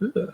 Ugh.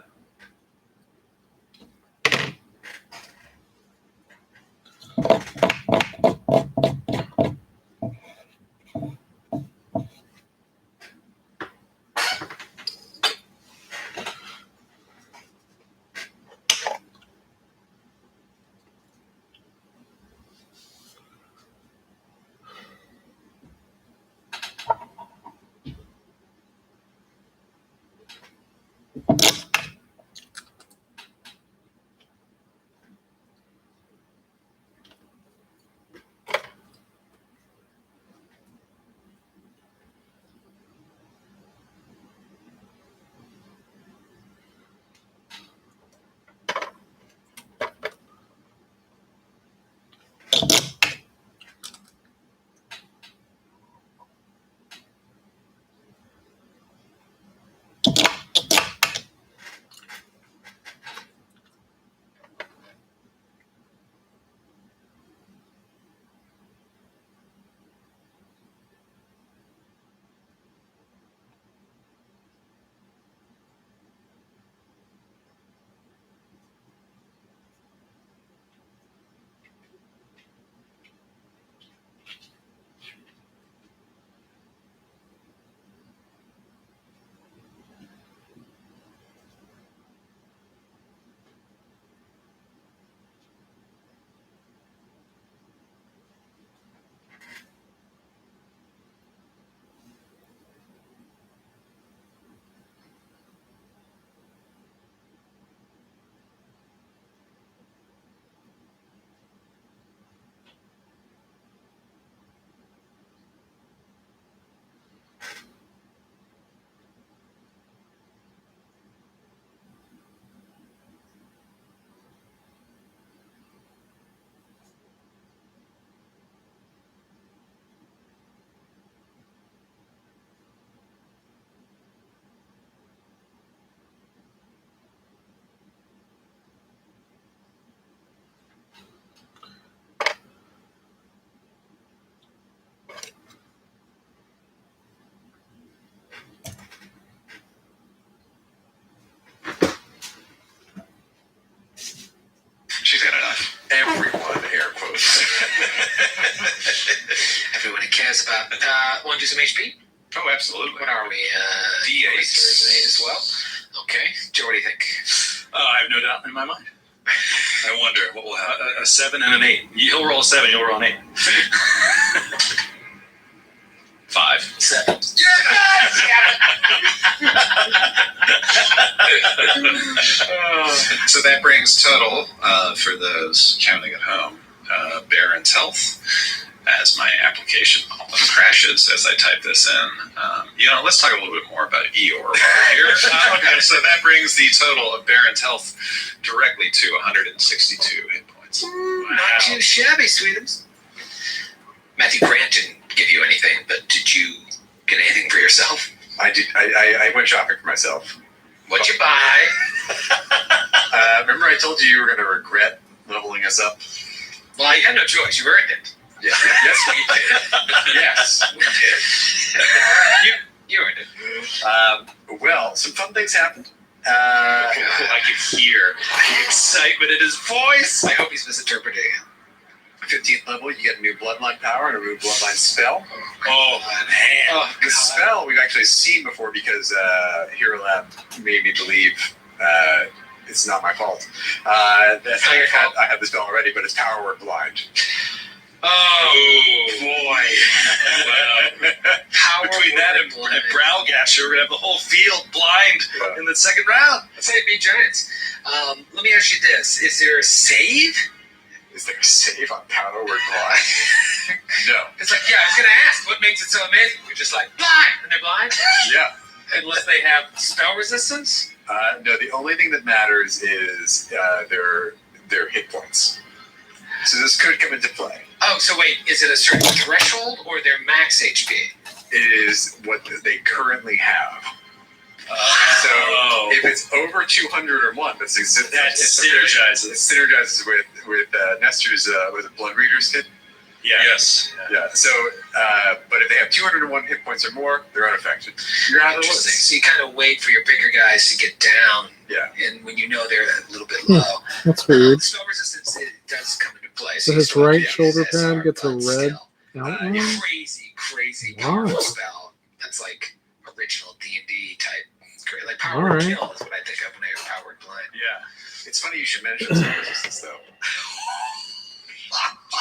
She's got enough. Everyone, air quotes. Everyone who cares about. Want to do some HP? Oh, absolutely. What are we? D8. Reserves an 8 as well. Okay. Joe, what do you think? I have no doubt in my mind. I wonder what will happen. A 7 and an 8. He'll roll a 7, you'll roll an 8. 5. 7. So that brings total for those counting at home. Baron's health, as my application almost crashes as I type this in. Let's talk a little bit more about Eeyore while we're here. Okay, so that brings the total of Baron's health directly to 162 hit points. Not too shabby, sweetums. Matthew Grant didn't give you anything, but did you get anything for yourself? I did. I went shopping for myself. What'd you buy? Remember I told you were going to regret leveling us up? Well, you had no choice. You earned it. Yeah. Yes, we did. Yes, we did. You earned it. Well, some fun things happened. I could hear the excitement in his voice. I hope he's misinterpreting it. 15th level, you get a new bloodline power and a new bloodline spell. Oh, man. Oh, This spell we've actually seen before because Hero Lab made me believe it's not my fault. Not your fault. I had the spell already, but it's Power Word Blind. Oh, boy. Power Between that and Browgasher, we're going to have the whole field blind in the second round. Let's say it beat Giants. Let me ask you this. Is there a save? Is there a save on Power Word Blind? No. It's like, I was going to ask, what makes it so amazing? We're just like, blind! And they're blind? Yeah. Unless they have spell resistance? No, the only thing that matters is their hit points. So this could come into play. Oh, so wait, is it a certain threshold or their max HP? It is what they currently have. So if it's over 200 or 1, that's That synergizes. It synergizes with Nestor's with a Blood Reader's hit. Yeah. Yes. Yeah. So, but if they have 201 hit points or more, they're unaffected. You're out of the Interesting. list. So you kind of wait for your bigger guys to get down. Yeah. And when you know they're a little bit low. That's weird. Spell resistance, it does come into play. So you his still have right to use shoulder SR, pad gets a but red still, outline? crazy Wow. powerful spell. That's like original D&D type. Like Power All right. Kill is what I think of when I hear Powered Blind. Yeah. It's funny you should mention spell resistance, though.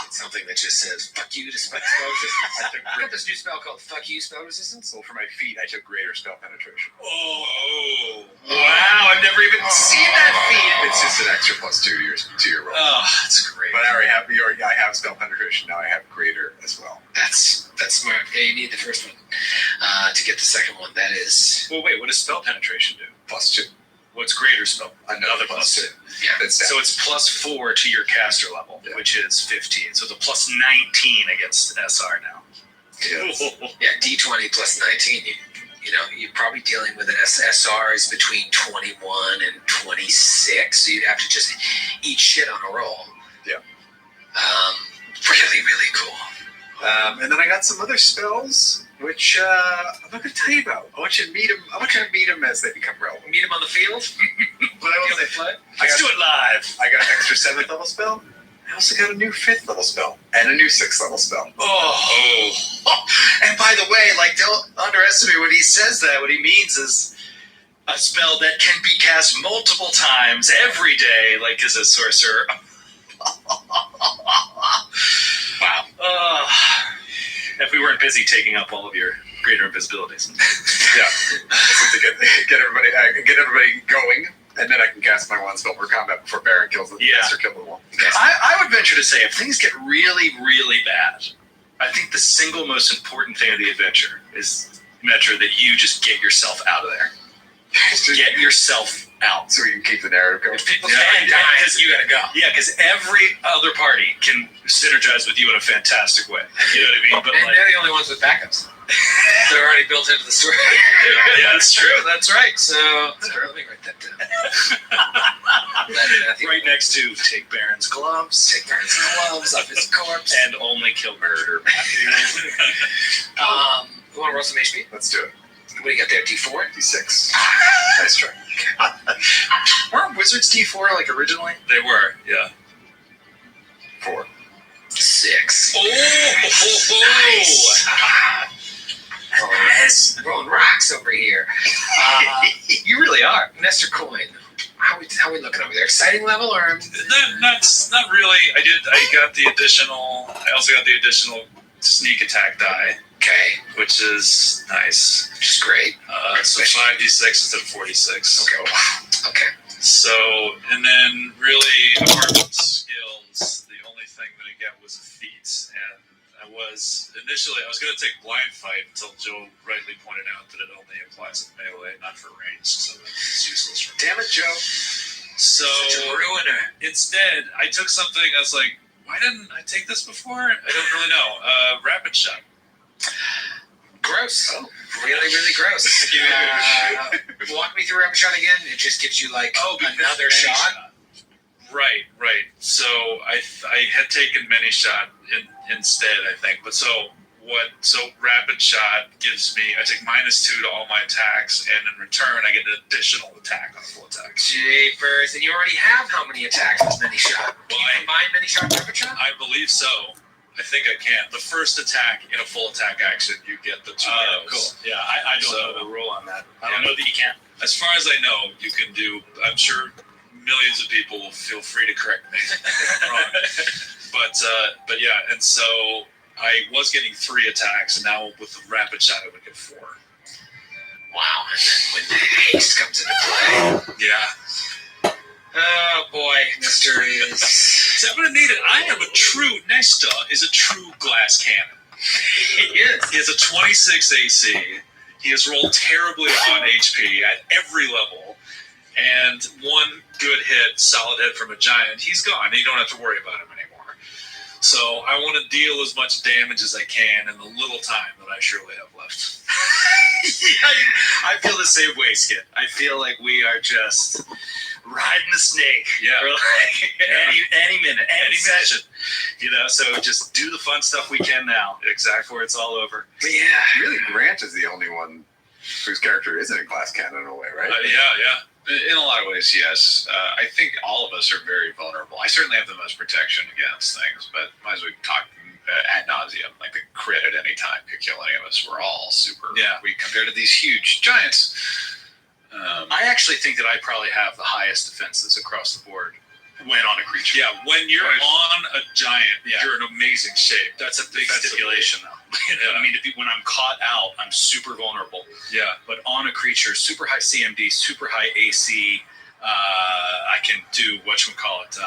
It's something that just says "fuck you" to spell resistance. I took I got this new spell called "fuck you" spell resistance. well, for my feet, I took greater spell penetration. Oh. Wow. I've never even seen that feat. It's just an extra +2 to your roll. Oh, that's great. But I already have spell penetration. Now I have greater as well. That's smart. Yeah, you need the first one to get the second one. That is Well, wait. What does spell penetration do? +2. What's greater spell? Another +2. yeah. That's So it's +4 to your caster level, Yeah. which is 15. So it's a +19 against SR now. Yes. Yeah, D20 plus 19. You're probably dealing with an SR is between 21 and 26. So you'd have to just eat shit on a roll. Yeah. Really, really cool. And then I got some other spells, which I'm not going to tell you about. I want you to meet them as they become relevant. Meet them on the field. But I Feel also they play. Let's do it live. I got an extra 7th level spell. I also got a new 5th level spell and a new 6th level spell. Oh. And by the way, don't underestimate when he says that. What he means is a spell that can be cast multiple times every day, as a sorcerer. Wow. If we weren't busy taking up all of your greater invisibilities. Yeah, that's to get everybody going, and then I can cast my one spell for combat before Baron kills the master kill them all. I would venture to say if things get really, really bad, I think the single most important thing of the adventure is, Metro, that you just get yourself out of there. Get yourself out. So we can keep the narrative going. If people die, because you gotta go. Yeah, because every other party can synergize with you in a fantastic way. You know what I mean? But And they're the only ones with backups. They're already built into the story. yeah, that's true. That's right. So let me write that down. Matthew, Right next to take Baron's gloves. take Baron's gloves off his corpse. And only kill murder. You want to roll some HP? Let's do it. What do you got there? D4? D6. Nice try. Weren't wizards D4 originally? They were, yeah. 4. 6. Nice. Rolling rocks over here. You really are. Nestor Coin. How we looking over there? Exciting level or? Not really. I got the additional. I also got the additional sneak attack die. Okay. Which is nice. Which is great. So 5d6 instead of 46. Okay. Wow. Okay. So, and then really apart from skills, the only thing that I got was a feat. And I was going to take blind fight until Joe rightly pointed out that it only applies in melee, not for range. So it's useless for me. Damn it, Joe. So Such a ruiner. instead, I took something. I was like, why didn't I take this before? I don't really know. Rapid shot. Gross. Oh, really, really gross. Walk me through Rapid Shot again. It just gives you another shot. Right. So I had taken many shot instead, I think. But so rapid shot gives me, I take -2 to all my attacks, and in return I get an additional attack on a full attack. Jeepers. And you already have how many attacks with Many Shot? Can you combine Many Shot and Rapid Shot? I believe so. I think I can. The first attack in a full attack action, you get the 2 arrows. Cool. Yeah, I don't know the rule on that. I don't know that you can. As far as I know, you can do. I'm sure millions of people will feel free to correct me if I'm wrong. But yeah, and so I was getting 3 attacks, and now with the rapid shot, I would get 4. Wow. And then when the haste comes into play. Yeah. Oh boy, Mr. is. So I'm gonna need it. Nesta is a true glass cannon. He is. He has a 26 AC. He has rolled terribly on HP at every level. And one good hit, solid hit from a giant, he's gone. You don't have to worry about him anymore. So I want to deal as much damage as I can in the little time that I surely have left. I feel the same way, Skid. I feel like we riding the snake. Yeah. Or any minute, any session. So just do the fun stuff we can now. Exactly. Before it's all over. Yeah. Really, Grant is the only one whose character isn't in glass cannon in a way, right? Yeah. In a lot of ways, yes. I think all of us are very vulnerable. I certainly have the most protection against things, but as we've talked ad nauseum, like the crit at any time could kill any of us. We're all super weak compared to these huge giants. I actually think that I probably have the highest defenses across the board when on a creature. Yeah, when you're on a giant, you're in amazing shape. That's a big stipulation, though. I mean, when I'm caught out, I'm super vulnerable. Yeah. But on a creature, super high CMD, super high AC, I can do whatchamacallit.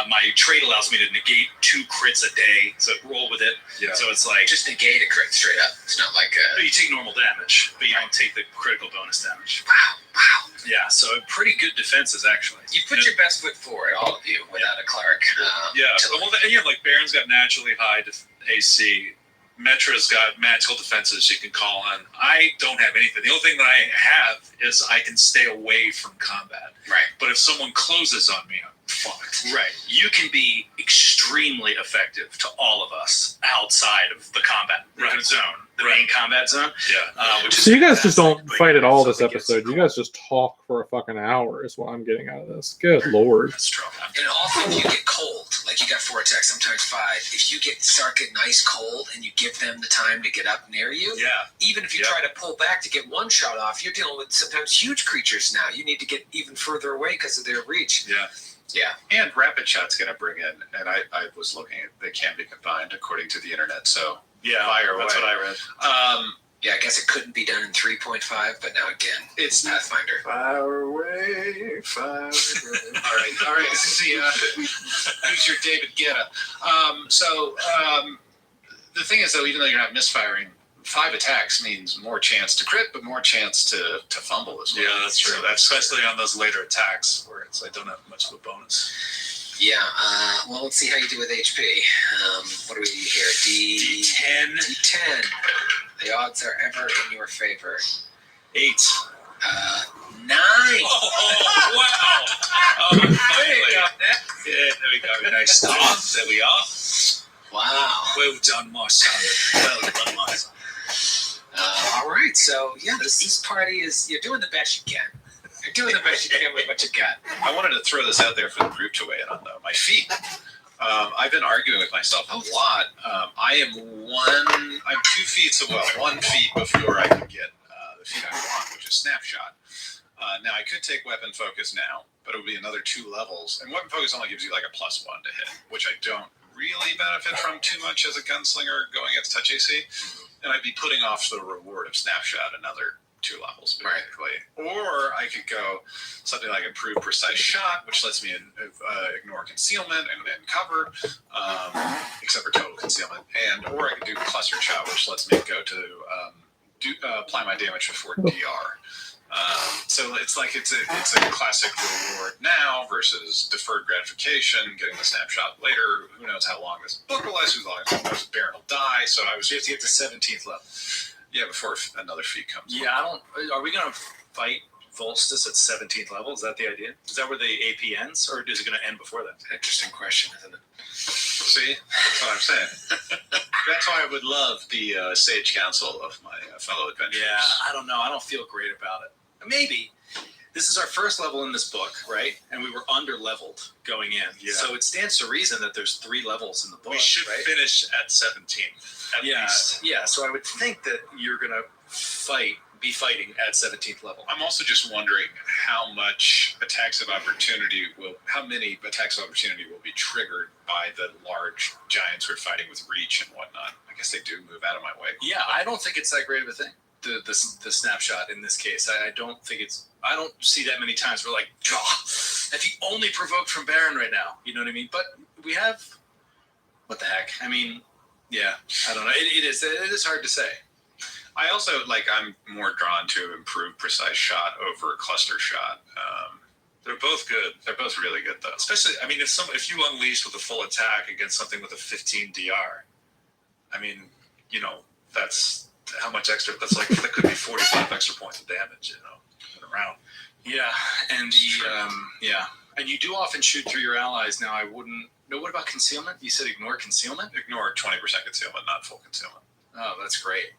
My trait allows me to negate 2 crits a day, so roll with it. Yeah. So it's like Just negate a crit straight up. It's not like you take normal damage, but you don't take the critical bonus damage. wow. Yeah, so pretty good defenses actually. You put your best foot forward, all of you, without a cleric. Like Baron's got naturally high AC. Metra's got magical defenses she can call on. I don't have anything. The only thing that I have is I can stay away from combat. Right. But if someone closes on me, I'm fucked. Right. You can be extremely effective to all of us outside of the combat zone, the main combat zone. Yeah. Which is So you guys just don't fantastic, fight at all so this it gets episode. You guys just talk for a fucking hour is what I'm getting out of this. Good lord. That's true. And often you get cold. Like you got 4 attacks, sometimes 5. If you start getting ice cold and you give them the time to get up near you, even if you try to pull back to get one shot off, you're dealing with sometimes huge creatures now. You need to get even further away because of their reach. Yeah, and rapid shot's going to bring in, and I was looking at, they can be combined according to the internet, so fire away. That's what I read. Yeah, I guess it couldn't be done in 3.5, but now again, it's Pathfinder. Fire away, fire away. All right. See, who's your David Guetta? The thing is, though, even though you're not misfiring, 5 attacks means more chance to crit, but more chance to fumble as well. Yeah, that's true. That's especially on those later attacks where I don't have much of a bonus. Yeah, well, let's see how you do with HP. What do we do here? D10. D10. The odds are ever in your favor. 8. 9. Oh, wow. There you go. Yeah, there we go. Nice start. There we are. Wow. Well done, my son. Well done, my son. All right, so this party you're doing the best you can. You're doing the best you can with what you got. I wanted to throw this out there for the group to weigh in on, though. My feet. I've been arguing with myself a lot. I'm 2 feet, 1 feet before I can get the feat I want, which is snapshot. Now, I could take weapon focus now, but it would be another 2 levels. And weapon focus only gives you like a +1 to hit, which I don't really benefit from too much as a gunslinger going against touch AC. And I'd be putting off the reward of snapshot another 2 levels, basically. Or I could go something like improved precise shot, which lets me ignore concealment and cover, except for total concealment. Or I could do cluster shot, which lets me go to apply my damage before DR. So it's a classic reward now versus deferred gratification, getting the snapshot later. Who knows how long this book will last? Who knows if Baron will die? So I was You have to get to 17th level. Yeah, before another feat comes. Yeah, are we going to fight Volstis at 17th level? Is that the idea? Is that where the AP ends, or is it going to end before that? Interesting question, isn't it? See, that's what I'm saying. That's why I would love the sage counsel of my fellow adventurers. Yeah, I don't know. I don't feel great about it. Maybe. This is our first level in this book, right? And we were under-leveled going in. Yeah. So it stands to reason that there's 3 levels in the book, We should right? finish at 17 at least. Yeah, so I would think that you're going to be fighting at 17th level. I'm also just wondering how many attacks of opportunity will be triggered by the large giants we're fighting with reach and whatnot. I guess they do move out of my way. Yeah, I don't think it's that great of a thing. The snapshot in this case, I don't see that many times where like, if you only provoked from Baron right now, you know what I mean? But we have, what the heck? I mean, yeah, I don't know. It is hard to say. I also I'm more drawn to improved precise shot over cluster shot. They're both good. They're both really good though. Especially, I mean, if you unleash with a full attack against something with a 15 DR, I mean, that's how much extra. That could be 45 extra points of damage, in a round. Yeah, and and you do often shoot through your allies. Now, I wouldn't. No, what about concealment? You said ignore concealment. Ignore 20% concealment, not full concealment. Oh, that's great.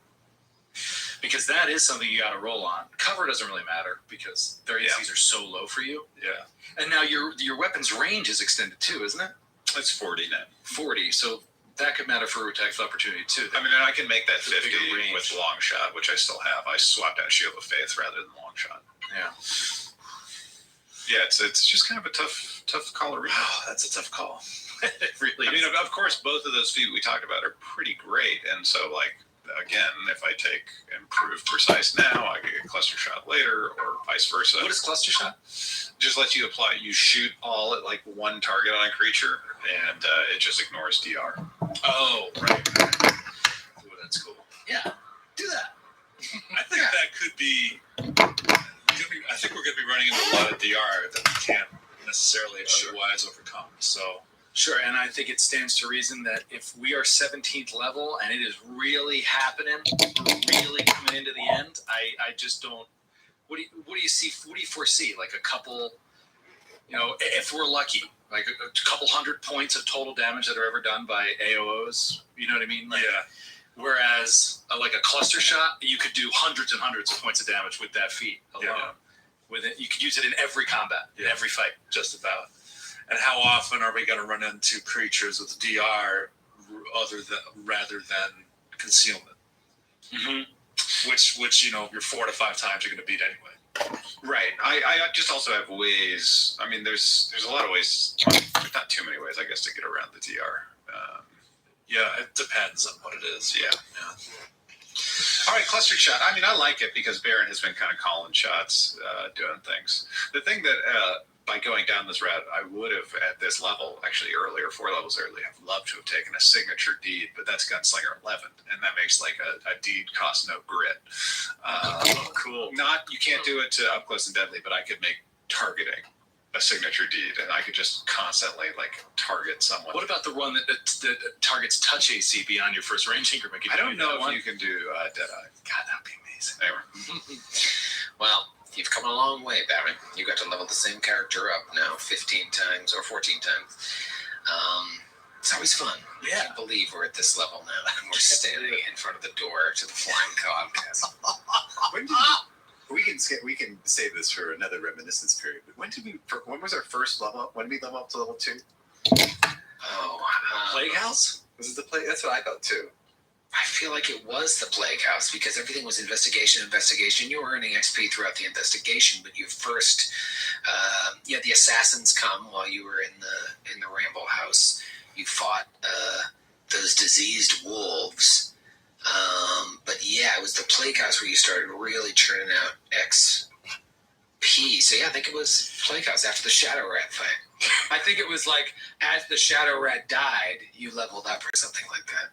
Because that is something you got to roll on. Cover doesn't really matter because their ACs are so low for you. Yeah. And now your weapon's range is extended too, isn't it? It's 40 now. 40. So that could matter for attack of opportunity too. I mean, I can make that The 50 bigger range. with long shot, which I still have. I swapped out Shield of Faith rather than long shot. Yeah. Yeah, it's just kind of a tough call to read. Oh, that's a tough call. It really I mean, is. of course, both of those feet we talked about are pretty great, and so like again, if I take improved precise now, I could get cluster shot later, or vice versa. What is cluster shot? Just lets you apply. You shoot all at like one target on a creature, and it just ignores DR. Oh, right. Oh, that's cool. Yeah, do that. I think that could be. I think we're going to be running into a lot of DR that we can't necessarily otherwise overcome. So. Sure, and I think it stands to reason that if we are 17th level and it is really happening, really coming into the end, I just don't. What do you see? What do you foresee? Like a couple, if we're lucky, like a couple 100 points of total damage that are ever done by AOs. You know what I mean? Like, yeah. Whereas like a cluster shot, you could do hundreds and hundreds of points of damage with that feat alone. Yeah. With it, you could use it in every combat, in every fight. Just about. And how often are we going to run into creatures with DR rather than concealment? Mm-hmm. Which your 4 to 5 times you're going to beat anyway. Right. I just also have ways. I mean, there's a lot of ways. There's not too many ways, I guess, to get around the DR. Yeah, it depends on what it is. Yeah. All right, cluster shot. I mean, I like it because Baron has been kind of calling shots, doing things. The thing that by going down this route, I would have at this level, actually earlier, 4 levels earlier, have loved to have taken a signature deed, but that's Gunslinger 11, and that makes like a deed cost no grit. Cool. You can't do it to up close and deadly, but I could make targeting a signature deed, and I could just constantly like target someone. What about the one that targets touch AC beyond your first range increment? I don't know if you can do Deadeye. God, that'd be amazing. Anyway. Well, you've come a long way, Baron. You got to level the same character up now 15 times or 14 times. It's always fun. Yeah. I can't believe we're at this level now. And we're standing in front of the door to the Flying Podcast. We can save this for another reminiscence period. But when was our first level up? When did we level up to level 2? Plague House? Was it the play? That's what I thought too. I feel like it was the Plague House because everything was investigation. You were earning XP throughout the investigation, but you first, the assassins come while you were in the Ramble House. You fought those diseased wolves. But yeah, it was the Plague House where you started really churning out XP. So yeah, I think it was Plague House after the Shadow Rat fight. I think it was like as the Shadow Rat died, you leveled up or something like that.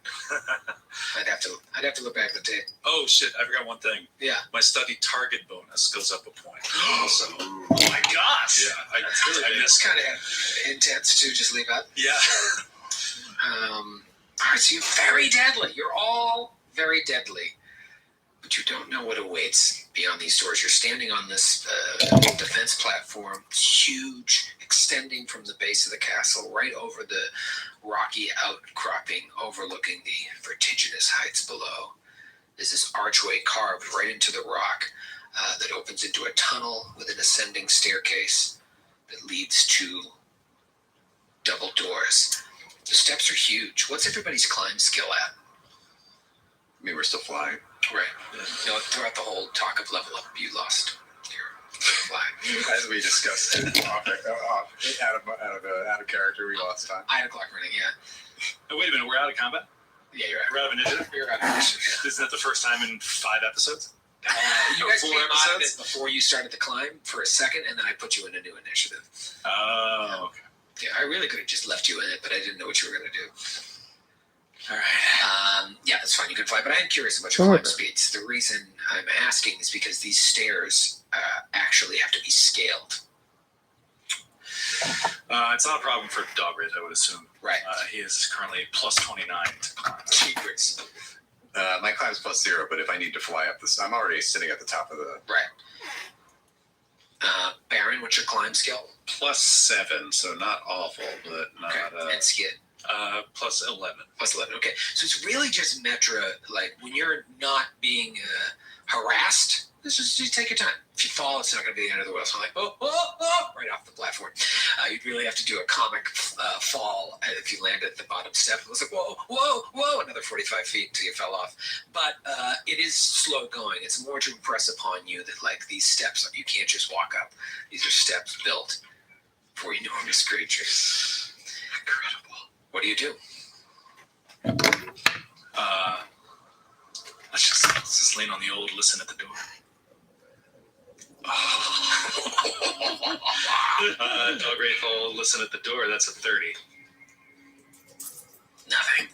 I'd have to look back at the tape. Oh shit! I forgot one thing. Yeah. My study target bonus goes up a point. Also, oh my gosh! Yeah, I missed kind of intense to just leave out. Yeah. All right, so you're very deadly. You're all very deadly. But you don't know what awaits beyond these doors. You're standing on this defense platform, huge, extending from the base of the castle right over the rocky outcropping overlooking the vertiginous heights below. There's this archway carved right into the rock that opens into a tunnel with an ascending staircase that leads to double doors. The steps are huge. What's everybody's climb skill at? I mean, we're still flying. Right. Throughout the whole talk of level up, you lost your flying. As we discussed out of character, we lost time. 9 o'clock running, yeah. Oh, wait a minute, we're out of combat? Yeah, you're We're out of initiative? You're out of initiative. Isn't that the first time in 5 episodes? You guys 4 came out of it episodes? before you started the climb for a second, and then I put you in a new initiative. Oh, okay. Yeah, I really could have just left you in it, but I didn't know what you were going to do. All right. Yeah, that's fine. You can fly, but I am curious about your climb speeds. The reason I'm asking is because these stairs actually have to be scaled. It's not a problem for Dogrid, I would assume. Right. He is currently plus 29 to climb. Secrets. My climb's +0, but if I need to fly up this, I'm already sitting at the top of the. Right. Baron, what's your climb skill? +7, so not awful, but not. Okay. And skid. +11. +11. Okay, so it's really just Metra. Like when you're not being harassed, just take your time. If you fall, it's not going to be the end of the world. So I'm like, right off the platform. You'd really have to do a comic fall if you land at the bottom step. It was like, whoa, another 45 feet until you fell off. But it is slow going. It's more to impress upon you that like these steps, you can't just walk up. These are steps built for enormous creatures. Incredible. What do you do? Let's just lean on the old listen at the door. Dogwraith will listen at the door. That's a 30. Nothing.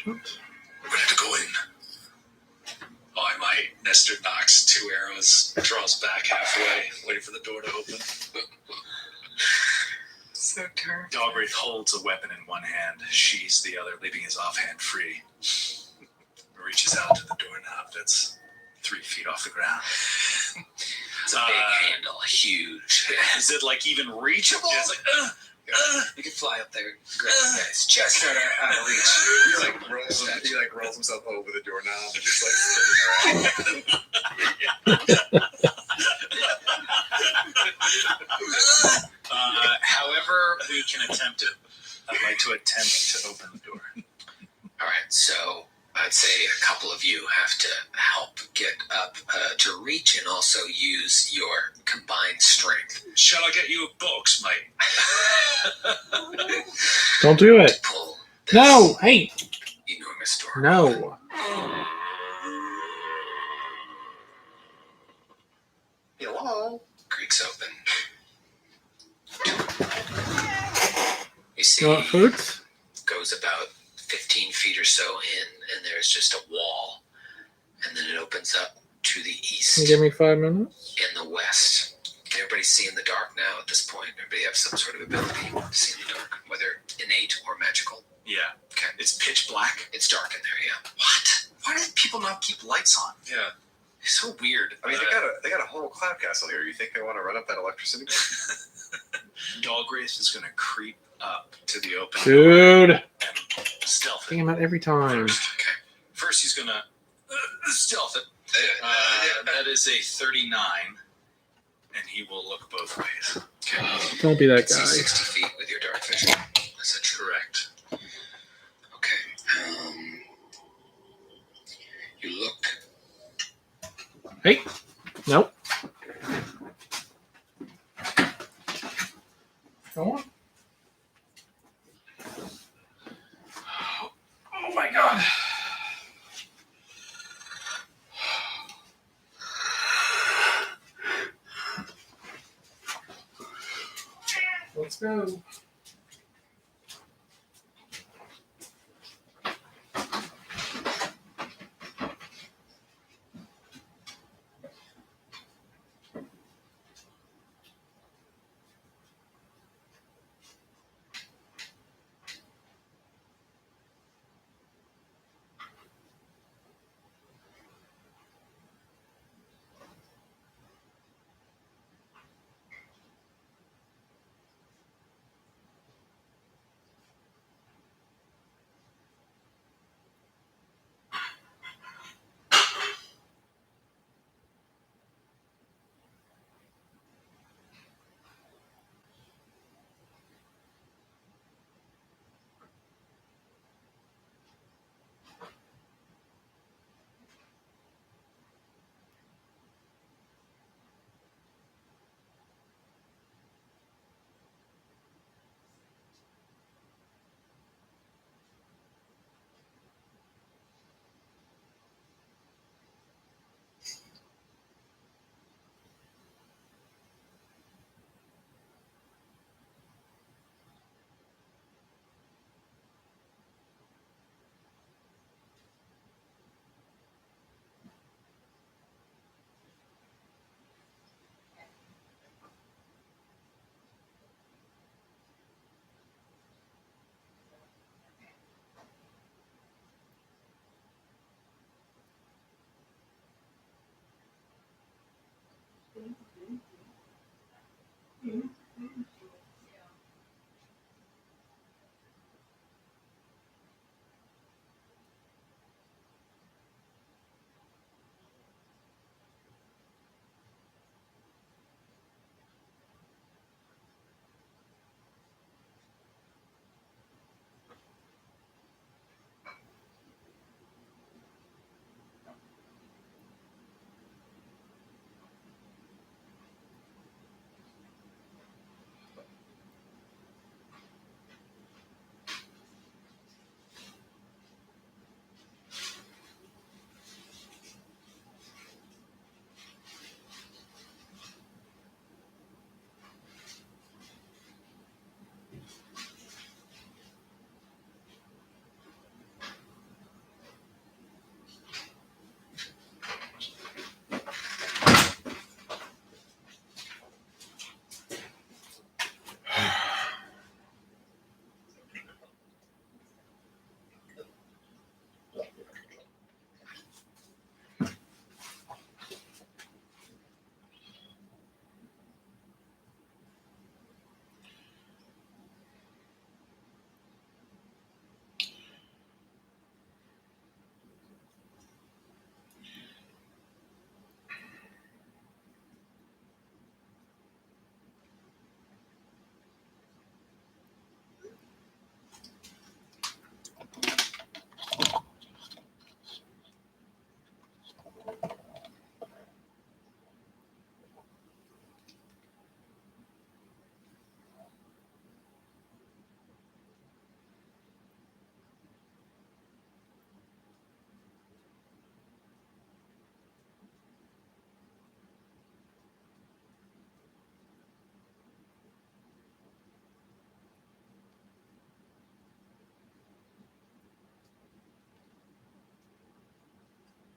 We're ready to go in. I might. Nestor knocks 2 arrows, draws back halfway, waiting for the door to open. So terrible. Dogwraith holds a weapon in one hand, sheathes the other, leaving his offhand free. Reaches out to the doorknob that's 3 feet off the ground. It's a big handle, huge. Is it like even reachable? Yeah, it's like, you can fly up there. It's just out of reach. He rolls himself over the doorknob and just like spinning around. However we can attempt it, I'd like to attempt to open the door. All right, so I'd say a couple of you have to help get up to reach and also use your combined strength. Shall I get you a box, mate? Don't do it. Pull this No. Hey. enormous door. No. Hello. Creaks open. You see, You want food? goes about 15 feet or so in, and there's just a wall, and then it opens up to the east Give me 5 minutes. and the west. Can everybody see in the dark now at this point? Everybody have some sort of ability to see in the dark, whether innate or magical? Yeah. Okay. It's pitch black. It's dark in there, yeah. What? Why do people not keep lights on? Yeah. It's so weird. I mean, they got a whole cloud castle here. You think they want to run up that electricity bill? Dogwraith is going to creep up to the open Dude. door and stealth it. Damn it every time. First he's going to stealth it. That is a 39, and he will look both ways. Okay. Don't be You that can see guy. 60 feet with your dark vision. Is that correct? Okay. You look. Hey. Nope. Go on. Oh my god. Let's go.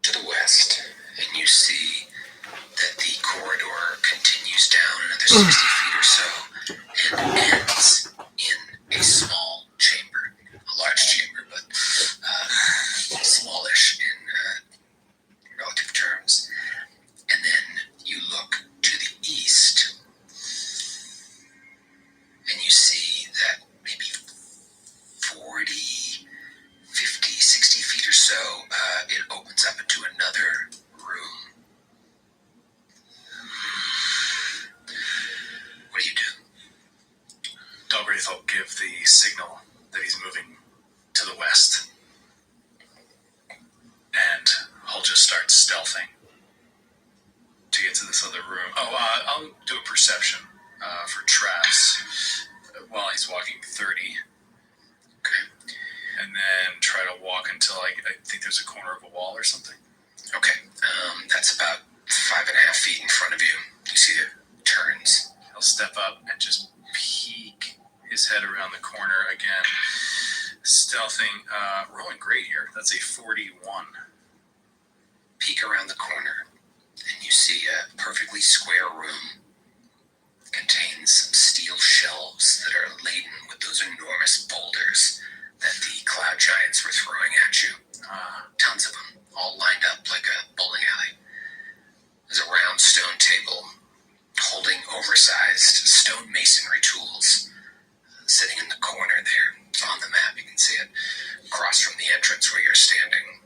To the west, and you see that the corridor continues down another 60 feet or so and ends in a small chamber. A large chamber, but smallish in relative terms. And then you look to the east, and you see that maybe 40, 50, 60 feet or so, it opens up into another room. What do you do? Dalgraith will give the signal that he's moving to the west. And I'll just start stealthing to get to this other room. I'll do a perception for traps while he's walking 30. Okay. And then try to walk until I think there's a corner of a wall or something. Okay. That's about 5.5 feet in front of you. You see it turns. He'll step up and just peek his head around the corner again. Stealthing, rolling great here. That's a 41. Peek around the corner, and you see a perfectly square room. Contains some steel shelves that are laden with those enormous boulders that the cloud giants were throwing at you. Tons of them, all lined up like a bowling alley. There's a round stone table holding oversized stone masonry tools sitting in the corner there. It's on the map, you can see it, across from the entrance where you're standing.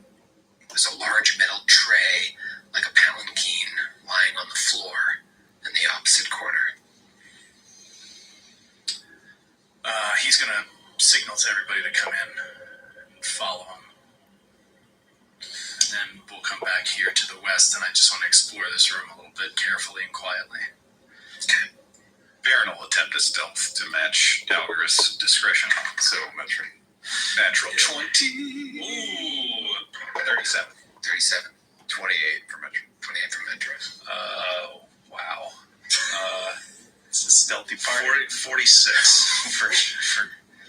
There's a large metal tray, like a palanquin, lying on the floor in the opposite corner. He's going to signal to everybody to come in and follow him. And then we'll come back here to the west, and I just want to explore this room a little bit carefully and quietly. Okay. Baron will attempt a stealth to match Dalgraith's discretion. So, natural 20. Ooh, 37. 37. 28 for Metro. 28 from Metro. Wow. It's a stealthy party. 46 for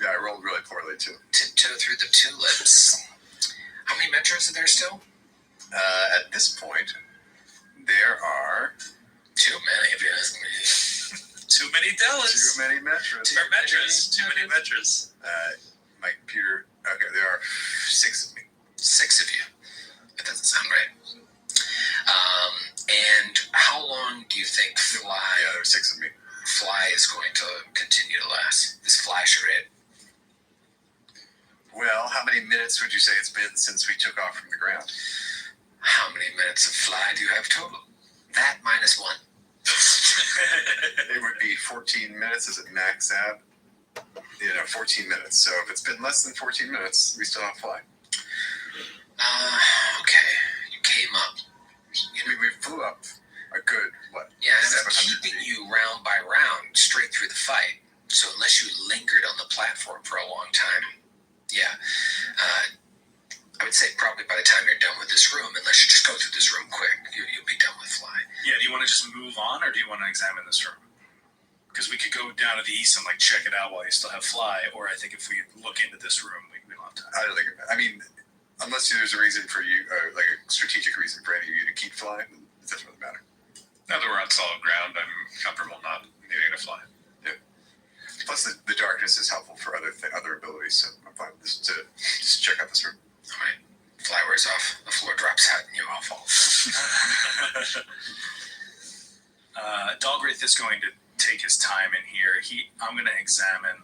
Yeah, I rolled really poorly too. Tiptoe through the tulips. How many Metros are there still? At this point, there are Too many, if you ask me. Too many Dellas. too many Metros. Or Metras. Too many Metras. Mike, Peter. Okay, there are 6 of me. 6 of you. That doesn't sound right. And how long do you think Fly? Yeah, there were 6 of me. Fly is going to continue to last. This Fly charade. Well, how many minutes would you say it's been since we took off from the ground? How many minutes of Fly do you have total? That minus 1. It would be 14 minutes as it max out. 14 minutes. So if it's been less than 14 minutes, we still have Fly. Okay. You came up. We flew up a good, Yeah, and I'm 700 keeping feet. you round by round straight through the fight. So unless you lingered on the platform for a long time, I would say probably by the time you're done with this room, unless you just go through this room quick, you'll be done with Fly. Yeah, do you want to just move on, or do you want to examine this room? Because we could go down to the east and check it out while you still have Fly, or I think if we look into this room, we don't have time. I don't think. I mean, unless there's a reason for you, like a strategic reason for any of you to keep Fly, then it doesn't really matter. Now that we're on solid ground, I'm comfortable not needing to fly. Plus, the darkness is helpful for other abilities, so I'm fine with this to just check out this room. All right. Fly wears off. The floor drops out, and you all fall. Dalgrith is going to take his time in here. I'm going to examine.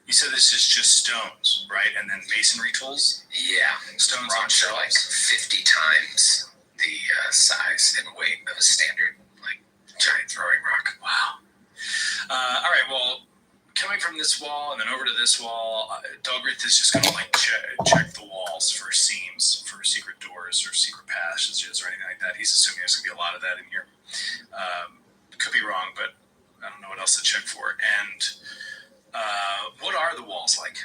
You said this is just stones, right? And then masonry tools? Yeah. Stones on Rocks are like shelves. 50 times the size and weight of a standard, giant throwing rock. Wow. All right, well, coming from this wall and then over to this wall, Dalgrith is just going to check the walls for seams, for secret doors or secret passages or anything like that. He's assuming there's going to be a lot of that in here. Could be wrong, but I don't know what else to check for. And what are the walls like?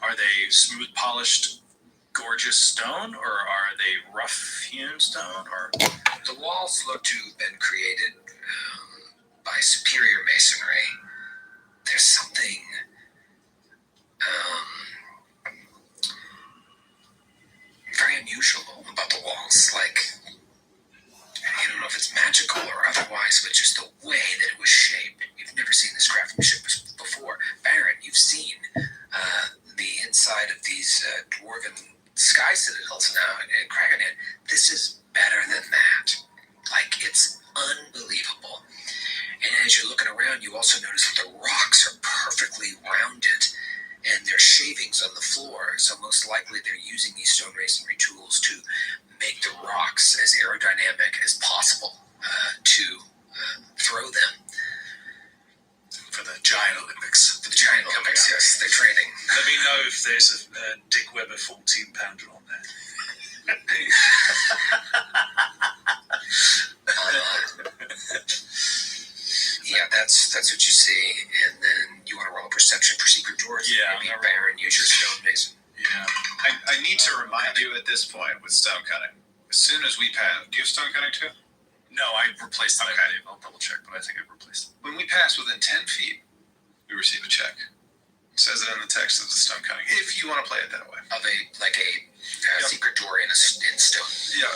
Are they smooth, polished, gorgeous stone, or are they rough-hewn stone? Or the walls look to have been created by superior masonry. There's something very unusual about the walls. I don't know if it's magical or otherwise, but just the way that it was shaped. You've never seen this craftsmanship before. Baron, you've seen the inside of these dwarven sky citadels now in Kragenhead. This is better than that. It's unbelievable. And as you're looking around, you also notice that the rocks are perfectly rounded and there's shavings on the floor. So most likely they're using these stone masonry tools to make the rocks as aerodynamic as possible to throw them. for the Giant Olympics? For the Giant Olympics, yes, they're training. Let me know if there's a Dick Weber 14-pounder on there. Yeah, that's what you see. And then you want to roll a perception for secret doors. Yeah, Maybe Baron, use your stone mason. Yeah. I need to remind you at this point with stone cutting. As soon as we pass, do you have stone cutting too? No, I replaced it. Okay. I'll double check, but I think I replaced it. When we pass within 10 feet, we receive a check. It says it in the text of the stone cutting. If you want to play it that way. Of a secret door in stone. Yeah,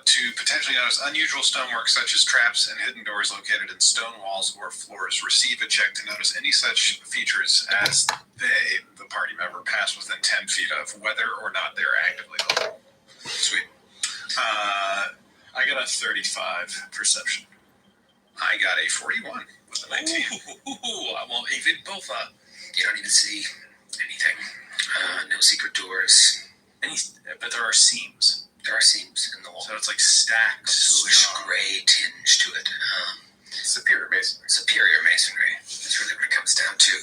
to potentially notice unusual stonework such as traps and hidden doors located in stone walls or floors. Receive a check to notice any such features as they, the party member, pass within 10 feet of, whether or not they're actively looking. Sweet. I got a 35 perception. I got a 41 with a 19. Ooh, I won't even bother. You don't even see anything. No secret doors. But there are seams. There are seams in the wall. So it's like stacks. Bluish gray tinge to it. Superior masonry. Superior masonry. That's really what it comes down to.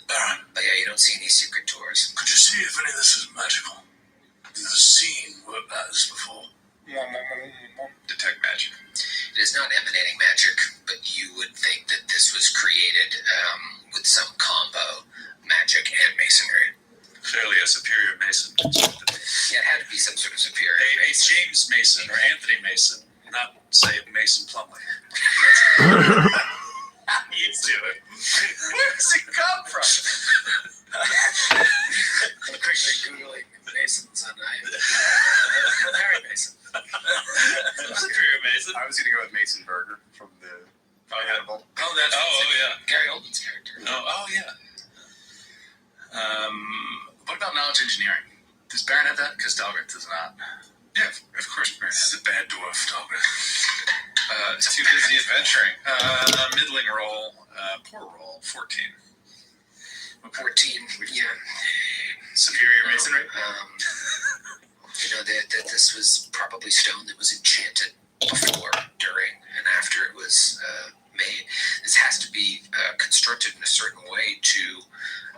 But yeah, you don't see any secret doors. Could you see if any of this is magical? I've never seen word like this before. Detect magic. It is not emanating magic, but you would think that this was created with some combo magic and masonry. Clearly a superior Mason. Yeah, it had to be some sort of superior A mason. James Mason or Anthony Mason, not, say, Mason Plumley. You do it. Where does it come from? I'm quickly Googling Masons and Harry Mason. Superior Mason. I was going to go with Mason Burger from the Hannibal. Oh, that's yeah. Gary Oldman's character. Yeah. What about knowledge engineering? Does Baron have that? Because Dalgrith does not. Yeah, of course, Baron. This is a bad dwarf, Dalgrith. Too busy adventuring. Middling roll. Poor roll. 14. 14. Yeah. Superior masonry. That this was probably stone that was enchanted before, during, and after it was made. This has to be constructed in a certain way to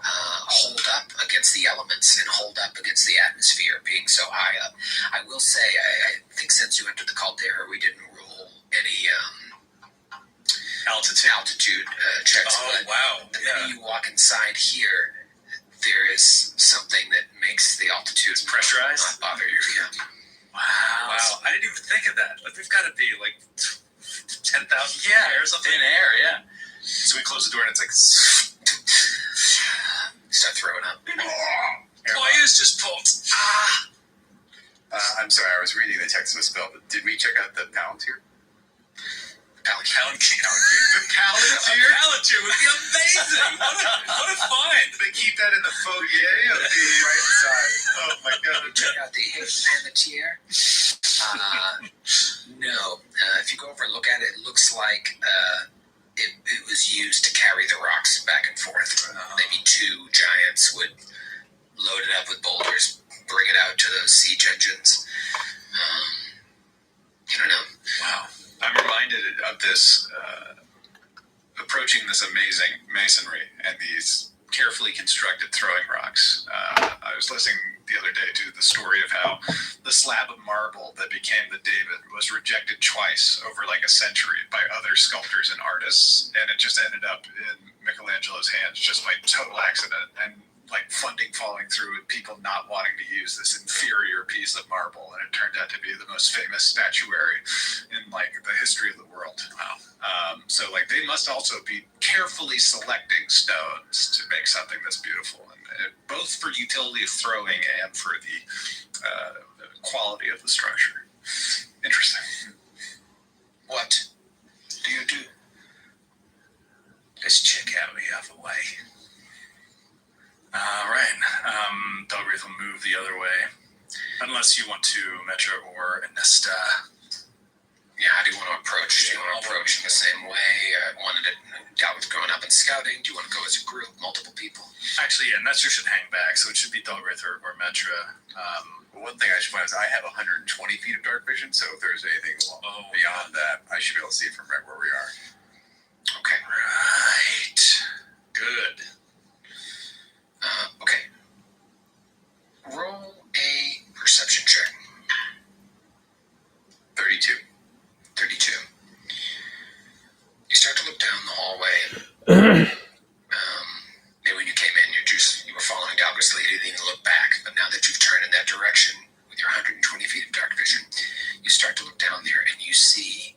hold up against the elements and hold up against the atmosphere being so high up. I will say, I think since you entered the caldera, we didn't roll any altitude checks. Oh, but wow. the minute you walk inside here, there is something that makes the altitude pressurized? not bother you. Yeah. Wow. I didn't even think of that. Like, we've got to be like 10,000 feet or something. In air, yeah. So we close the door and it's like, Start throwing up. my ears just pulled. I'm sorry, I was reading the text of a spell, but did we check out the Palantir? Palantir. The Palantir would be amazing. What a find. They keep that in the foyer of the right side. Oh my god. Check out the hidden Palantir. No. If you go over and look at it, it looks like it was used to carry the rocks back and forth. Maybe two giants would load it up with boulders, bring it out to those siege engines. I don't know. Wow. I'm reminded of this, approaching this amazing masonry and these carefully constructed throwing rocks. I was listening the other day to the story of how the slab of marble that became the David was rejected twice over like a century by other sculptors and artists, and it just ended up in Michelangelo's hands just by total accident, and like funding falling through and people not wanting to use this inferior piece of marble, and it turned out to be the most famous statuary in like the history of the world. Wow. So like they must also be carefully selecting stones to make something this beautiful, and both for utility of throwing and for the quality of the structure. Interesting. What do you do? Let's check out the other way. All right. Dalgrith will move the other way. Unless you want to, Metra or Anesta. Yeah, how do you want to approach? Do you want to approach in the same way? Wanted to dealt with going up and scouting? Do you want to go as a group, multiple people? Actually, yeah, Nestor should hang back, so it should be Dalgrith or Metra. One thing I should point out is I have 120 feet of dark vision, so if there's anything beyond that, I should be able to see it from right where we are. Okay. Right. Good. Okay. Roll a perception check. 32. 32. You start to look down the hallway. Maybe when you came in, you were following Dalgrith's lead. You didn't look back, but now that you've turned in that direction with your 120 feet of dark vision, you start to look down there and you see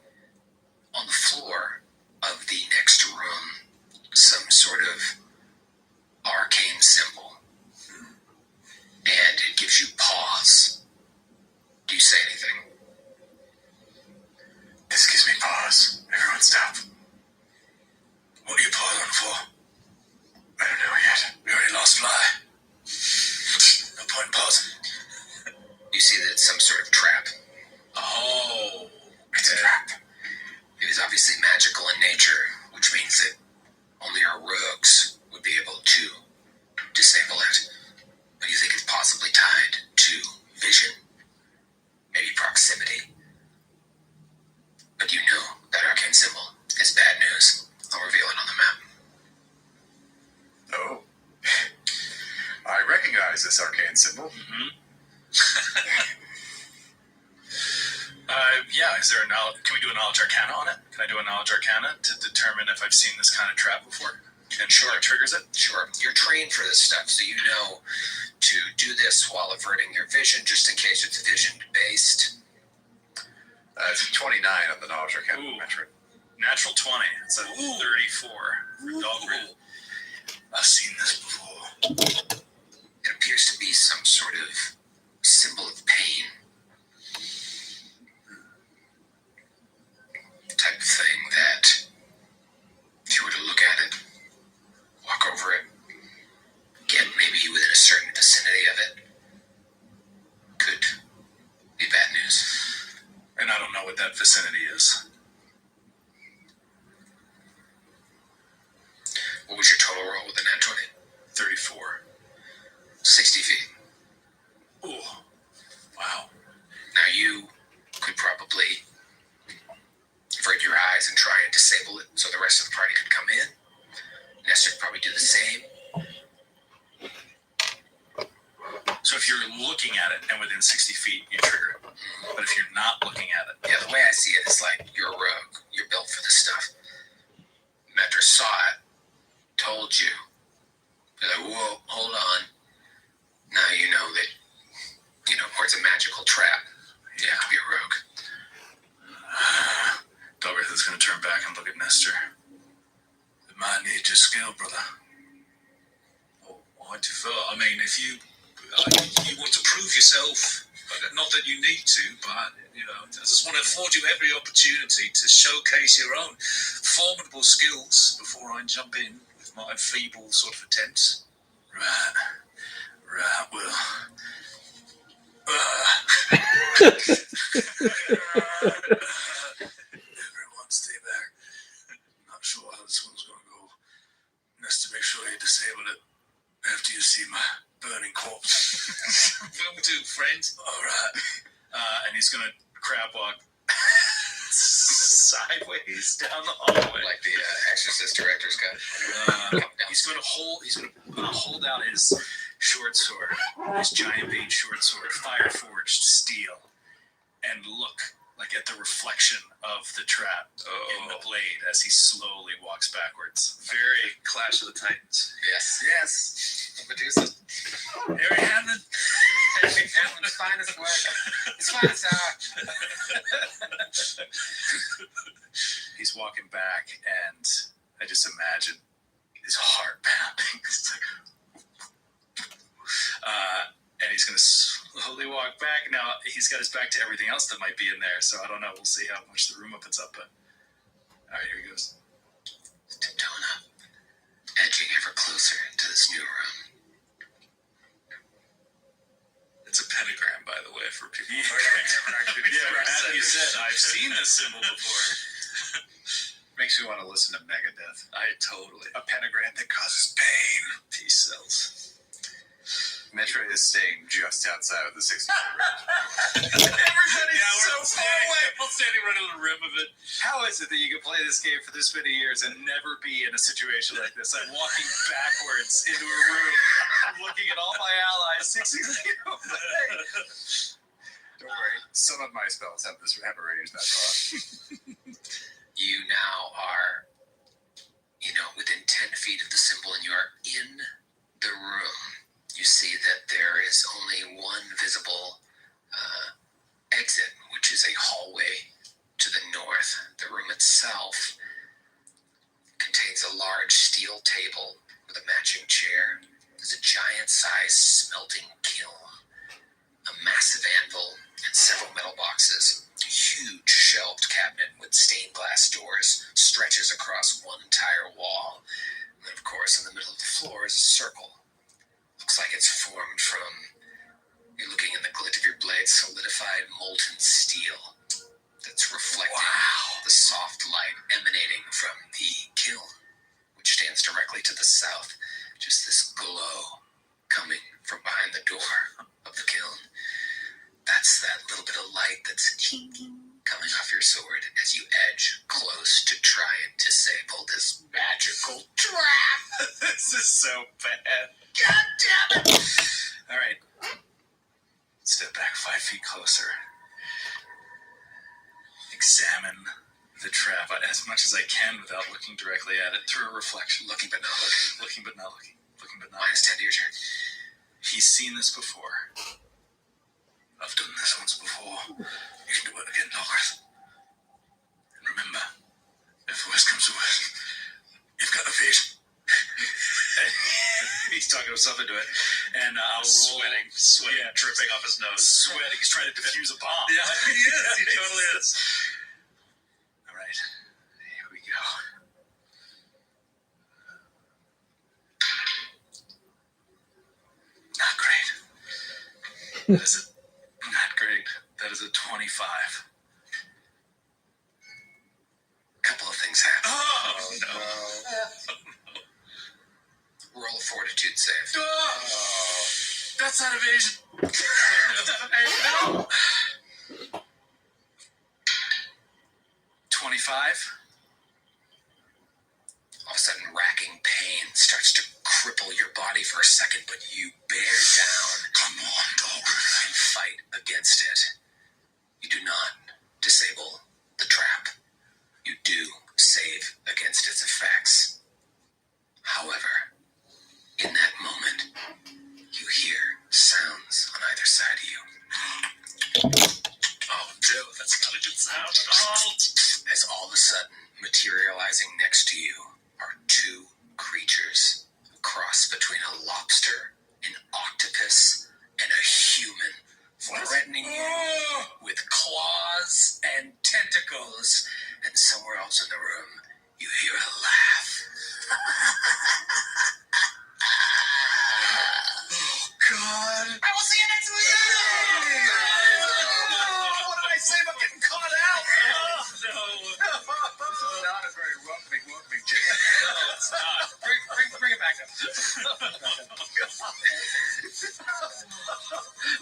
on the floor of the next room some sort of arcane symbol, and it gives you pause. Do you say anything? This gives me pause. Everyone stop. What are you pausing for? I don't know yet. We already lost Fly. No point in pausing. You see that it's some sort of trap. Oh. It's a trap. It is obviously magical in nature, which means that only our rogues would be able to disable it. But you think it's possibly tied to vision? Maybe proximity? But you know that arcane symbol is bad news. I'll reveal it on the map. Oh. I recognize this arcane symbol. Mm-hmm. Yeah, is there a knowledge? Can we do a knowledge arcana on it? Can I do a knowledge arcana to determine if I've seen this kind of trap before? And sure, it triggers it? Sure. You're trained for this stuff, so you know to do this while averting your vision, just in case it's vision-based. It's a 29 on the knowledge arcana Ooh. metric. Natural 20. It's a 34 for Dalgrith. I've seen this before. It appears to be some sort of symbol of pain. The type of thing that, if you were to look at it, walk over it, get maybe within a certain vicinity of it, could be bad news. And I don't know what that vicinity is. within 60 feet, you trigger it. But if you're not looking at it, Yeah, the way I see it is like you're a rogue. You're built for this stuff. Metro saw it, told you. They're like, whoa, hold on. Now you know that, or it's a magical trap. You have to be a rogue. Dalgrith is going to turn back and look at Nestor. It might need your skill, brother. I defer. I mean, if you want to prove yourself, not that you need to, but I just want to afford you every opportunity to showcase your own formidable skills before I jump in with my feeble sort of attempts. Right. Well. Everyone, stay back. Not sure how this one's going to go. Nestor, make sure you disable it after you see my burning corpse. Will do, friend. All right. And he's going to crab walk Sideways down the hallway. Like the Exorcist director's cut. He's going to hold out his short sword, his giant vein short sword, fire forged steel, and look like at the reflection of the trap in the blade as he slowly walks backwards. Very Clash of the Titans. Yes. Medusa. Harry Hammond. Harry Hammond's finest work. His finest hour. He's walking back, and I just imagine his heart pounding. And he's going to slowly walk back. Now, he's got his back to everything else that might be in there, so I don't know. We'll see how much the room opens up, but all right, here he goes. Tiptoeing up, edging ever closer into this new room. It's a pentagram, by the way, for people. Yeah, as you said, I've seen this symbol before. Makes me want to listen to Megadeth. Totally. A pentagram that causes pain. Peace cells. Metra is staying just outside of the 60 Everybody's so far away. I'm standing right on the rim of it. How is it that you can play this game for this many years and never be in a situation like this? I'm walking backwards into a room, looking at all my allies 6 feet away. Don't worry, some of my spells have a range that far. You now are, within 10 feet of the symbol, and you are in the room. You see that there is only one visible exit, which is a hallway to the north. The room itself contains a large steel table with a matching chair. There's a giant-sized smelting kiln, a massive anvil, and several metal boxes. A huge shelved cabinet with stained glass doors stretches across one entire wall. And then, of course, in the middle of the floor is a circle. Looks like it's formed from, you're looking in the glint of your blade, solidified molten steel that's reflecting the soft light emanating from the kiln, which stands directly to the south. Just this glow coming from behind the door of the kiln. That's that little bit of light that's coming off your sword as you edge close to try and disable this magical trap. This is so bad. God damn it! All right. Step back 5 feet closer. Examine the trap as much as I can without looking directly at it through a reflection. Looking but not looking. Looking but not looking. Looking but not Minus 10 to your turn. He's seen this before. I've done this once before. You can do it again, Dalgrith. And remember, if worse comes to worse, you've got a vision. He's talking himself into it, and I'll roll. Sweating, dripping off his nose. Sweating. He's trying to defuse a bomb. Yeah, he is. He totally is. All right, here we go. Not great. That is not great. That is a 25. A couple of things happen. Oh, no. Roll a fortitude save. That's not evasion. No. 25. All of a sudden, racking pain starts to cripple your body for a second, but you bear down. Come on, dog. And fight against it. You do not disable the trap. You do save against its effects. However, in that moment, you hear sounds on either side of you. Oh, no, that's not a good sound at all. As all of a sudden, materializing next to you are two creatures, a cross between a lobster, an octopus, and a human, threatening you with claws and tentacles. And somewhere else in the room, you hear a laugh. Oh, God. I will see you next week. What did I say about getting caught out? Oh, no. This is not a very welcoming jam. No, it's not. Bring it back up.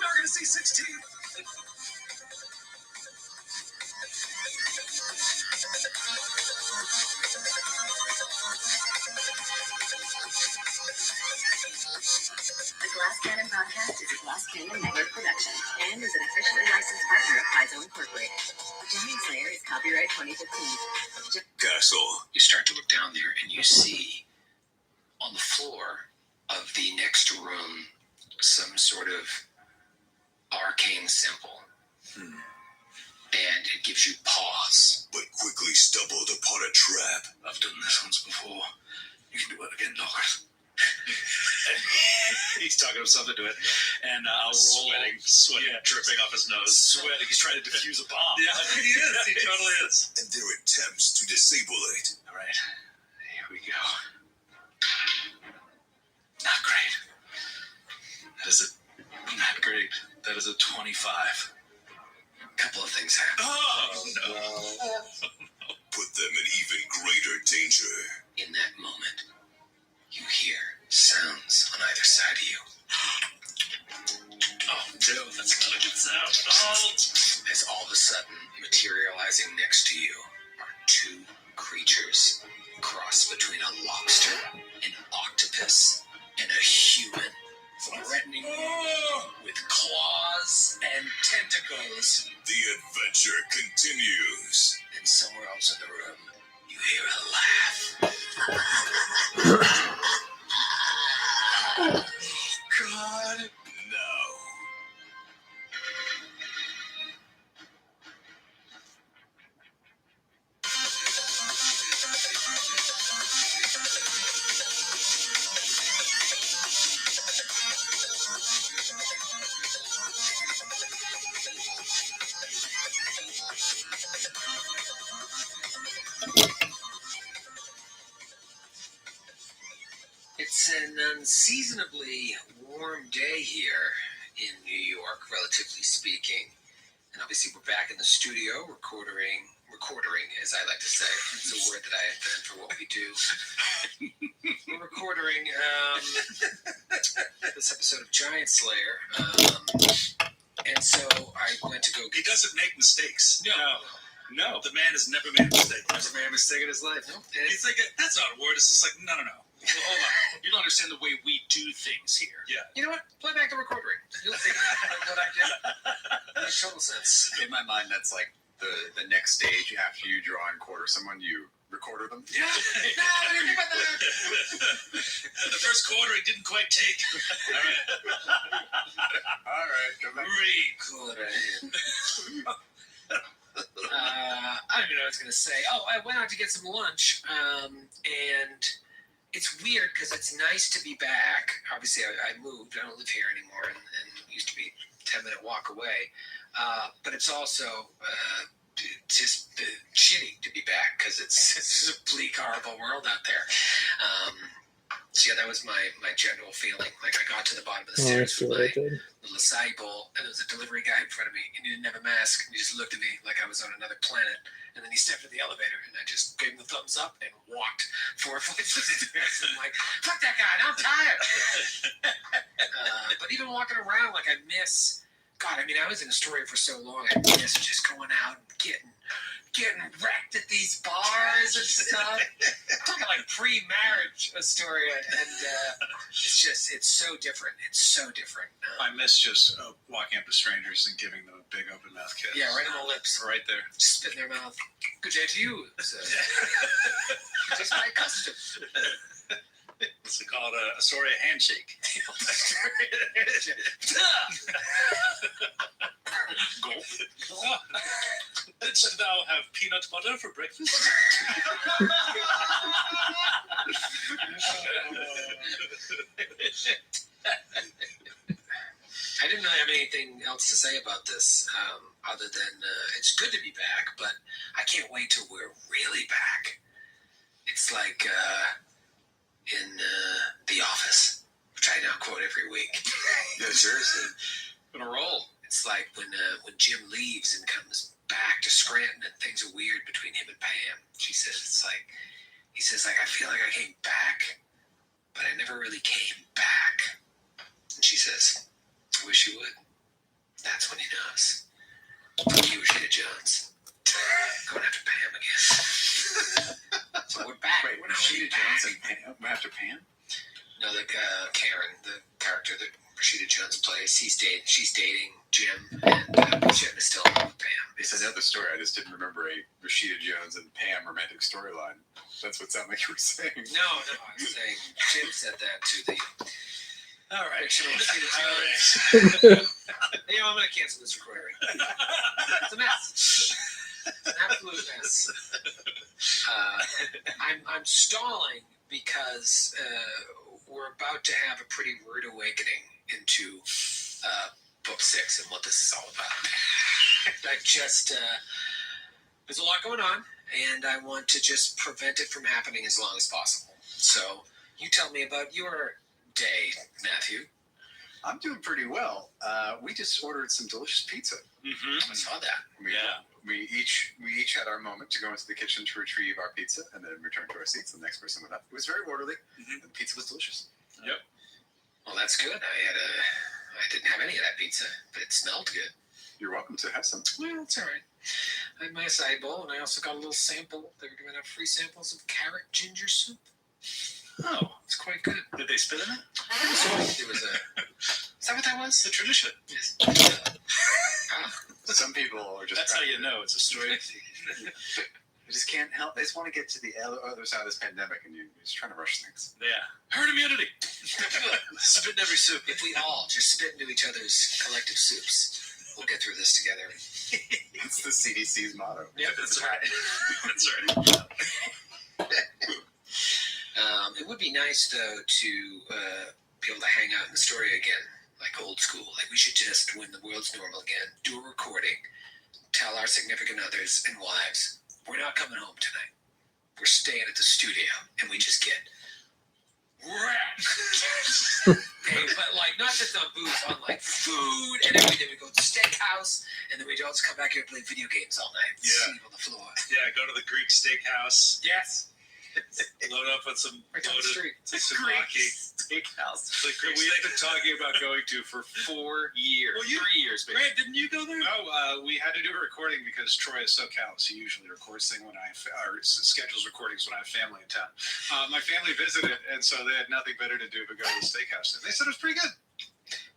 Now we're going to see 16. The Glass Cannon Podcast is a Glass Cannon Network production and is an officially licensed partner of Paizo Incorporated. Giant Slayer is copyright 2015. Castle. You start to look down there and you see on the floor of the next room some sort of arcane symbol. And it gives you pause. But quickly stumbled upon a trap. I've done this once before. You can do it again, Doggers. He's talking himself into it, and I'll roll. Sweating, dripping off his nose. Sweating. He's trying to defuse a bomb. Yeah, he is. He totally is. And their attempts to disable it. All right, here we go. Not great. Not great. That is a 25. A couple of things happen. Oh no! Put them in even greater danger. In that moment, you hear sounds on either side of you. Oh no, that's not a good sound at all. As all of a sudden, materializing next to you are two creatures, a cross between a lobster, an octopus, and a human, threatening you with claws and tentacles. The adventure continues. And somewhere else in the room, you hear a laugh. Oh, God. Now. It's an unseasonably warm day here in New York, relatively speaking. And obviously we're back in the studio recording, as I like to say. It's a word that I invent for what we do. We're recording this episode of Giant Slayer. And so I went to go He get... doesn't make mistakes. No. The man has never made a mistake. Never made a mistake in his life. Nope. He's like, that's not a word. It's just like, no. Well, hold on. You don't understand the way we do things here. Yeah. You know what? Play back the recording. You'll see what I did. Makes total sense. In my mind, that's like the next stage after you draw and quarter someone, you recorder them. Yeah. No, I didn't think about that. The first quarter, it didn't quite take. All right, come back. Recorder him. I don't even know what I was going to say. Oh, I went out to get some lunch, and it's weird because it's nice to be back. Obviously, I moved. I don't live here anymore, and it used to be a 10-minute walk away. But it's also just shitty to be back because it's a bleak, horrible world out there. So yeah, that was my general feeling. Like I got to the bottom of the stairs with my little acai bowl, and there was a delivery guy in front of me, and he didn't have a mask, and he just looked at me like I was on another planet. And then he stepped in the elevator, and I just gave him the thumbs up and walked 4 flights of stairs. I'm like, fuck that guy, I'm tired. But even walking around, like I miss. God, I mean, I was in Astoria for so long. I miss just going out and getting wrecked at these bars I'm talking like pre-marriage Astoria, and it's so different. It's so different. I miss just walking up to strangers and giving them a big open mouth kiss. Yeah, right on the lips. Right there. Just spit in their mouth. Good day to you. Just my custom. It's called a Astoria handshake. Gulp. Didst thou have peanut butter for breakfast? I didn't really have anything else to say about this, other than it's good to be back, but I can't wait till we're really back. It's like in The Office, which I now quote every week. Yeah, seriously. Gonna roll. It's like when Jim leaves and comes back to Scranton and things are weird between him and Pam. He says, I feel like I came back, but I never really came back. And she says, I wish you would. That's when he knows. You, Rashida Jones. Going after Pam again. So we're back. Wait, We're not Rashida really Jones back. and Pam? After Pam? No, Karen, the character that Rashida Jones plays, she's dating Jim, and Jim is still in love with Pam. It's another story. I just didn't remember a Rashida Jones and Pam romantic storyline. That's what sounded like you were saying. No, I was saying Jim said that to the All right. fictional Rashida All Jones. right. I'm going to cancel this recording. It's a mess. It's an absolute mess. I'm stalling because we're about to have a pretty rude awakening into book 6 and what this is all about. There's a lot going on, and I want to just prevent it from happening as long as possible. So you tell me about your day, Matthew. I'm doing pretty well. We just ordered some delicious pizza. Mm-hmm. I saw that. We each had our moment to go into the kitchen to retrieve our pizza and then return to our seats. The next person went up. It was very orderly. Mm-hmm. The pizza was delicious. Yep. Well, that's good. I didn't have any of that pizza, but it smelled good. You're welcome to have some. Well, it's all right. I had my side bowl, and I also got a little sample. They were giving out free samples of carrot ginger soup. Oh, It's quite good. did they spit in it? There was a. Is that what that was? The tradition. Yes. Some people are just. That's how you know it's a story. They just can't help. They just want to get to the other side of this pandemic, and you're just trying to rush things. Yeah. Herd immunity. Spit in every soup. If we all just spit into each other's collective soups, we'll get through this together. That's the CDC's motto. Yeah, that's right. That's right. It would be nice, though, to be able to hang out in the story again, like old school. Like, we should just, when the world's normal again, do a recording, tell our significant others and wives, we're not coming home tonight. We're staying at the studio, and we just get wrecked. Okay, but, like, not just on booze, on, like, food and everything. We go to the steakhouse, and then we just come back here and play video games all night. Yeah. Sleep on the floor. Yeah, go to the Greek steakhouse. Yes. Load up on some Right down the street. Tsumaki. Steakhouse. The Greek We've steak. been talking about going to for 4 years. Well, 3 years, maybe. Grant, didn't you go there? No, we had to do a recording because Troy is so callous. He usually records things schedules recordings when I have family in town. My family visited, and so they had nothing better to do but go to the steakhouse. And they said it was pretty good.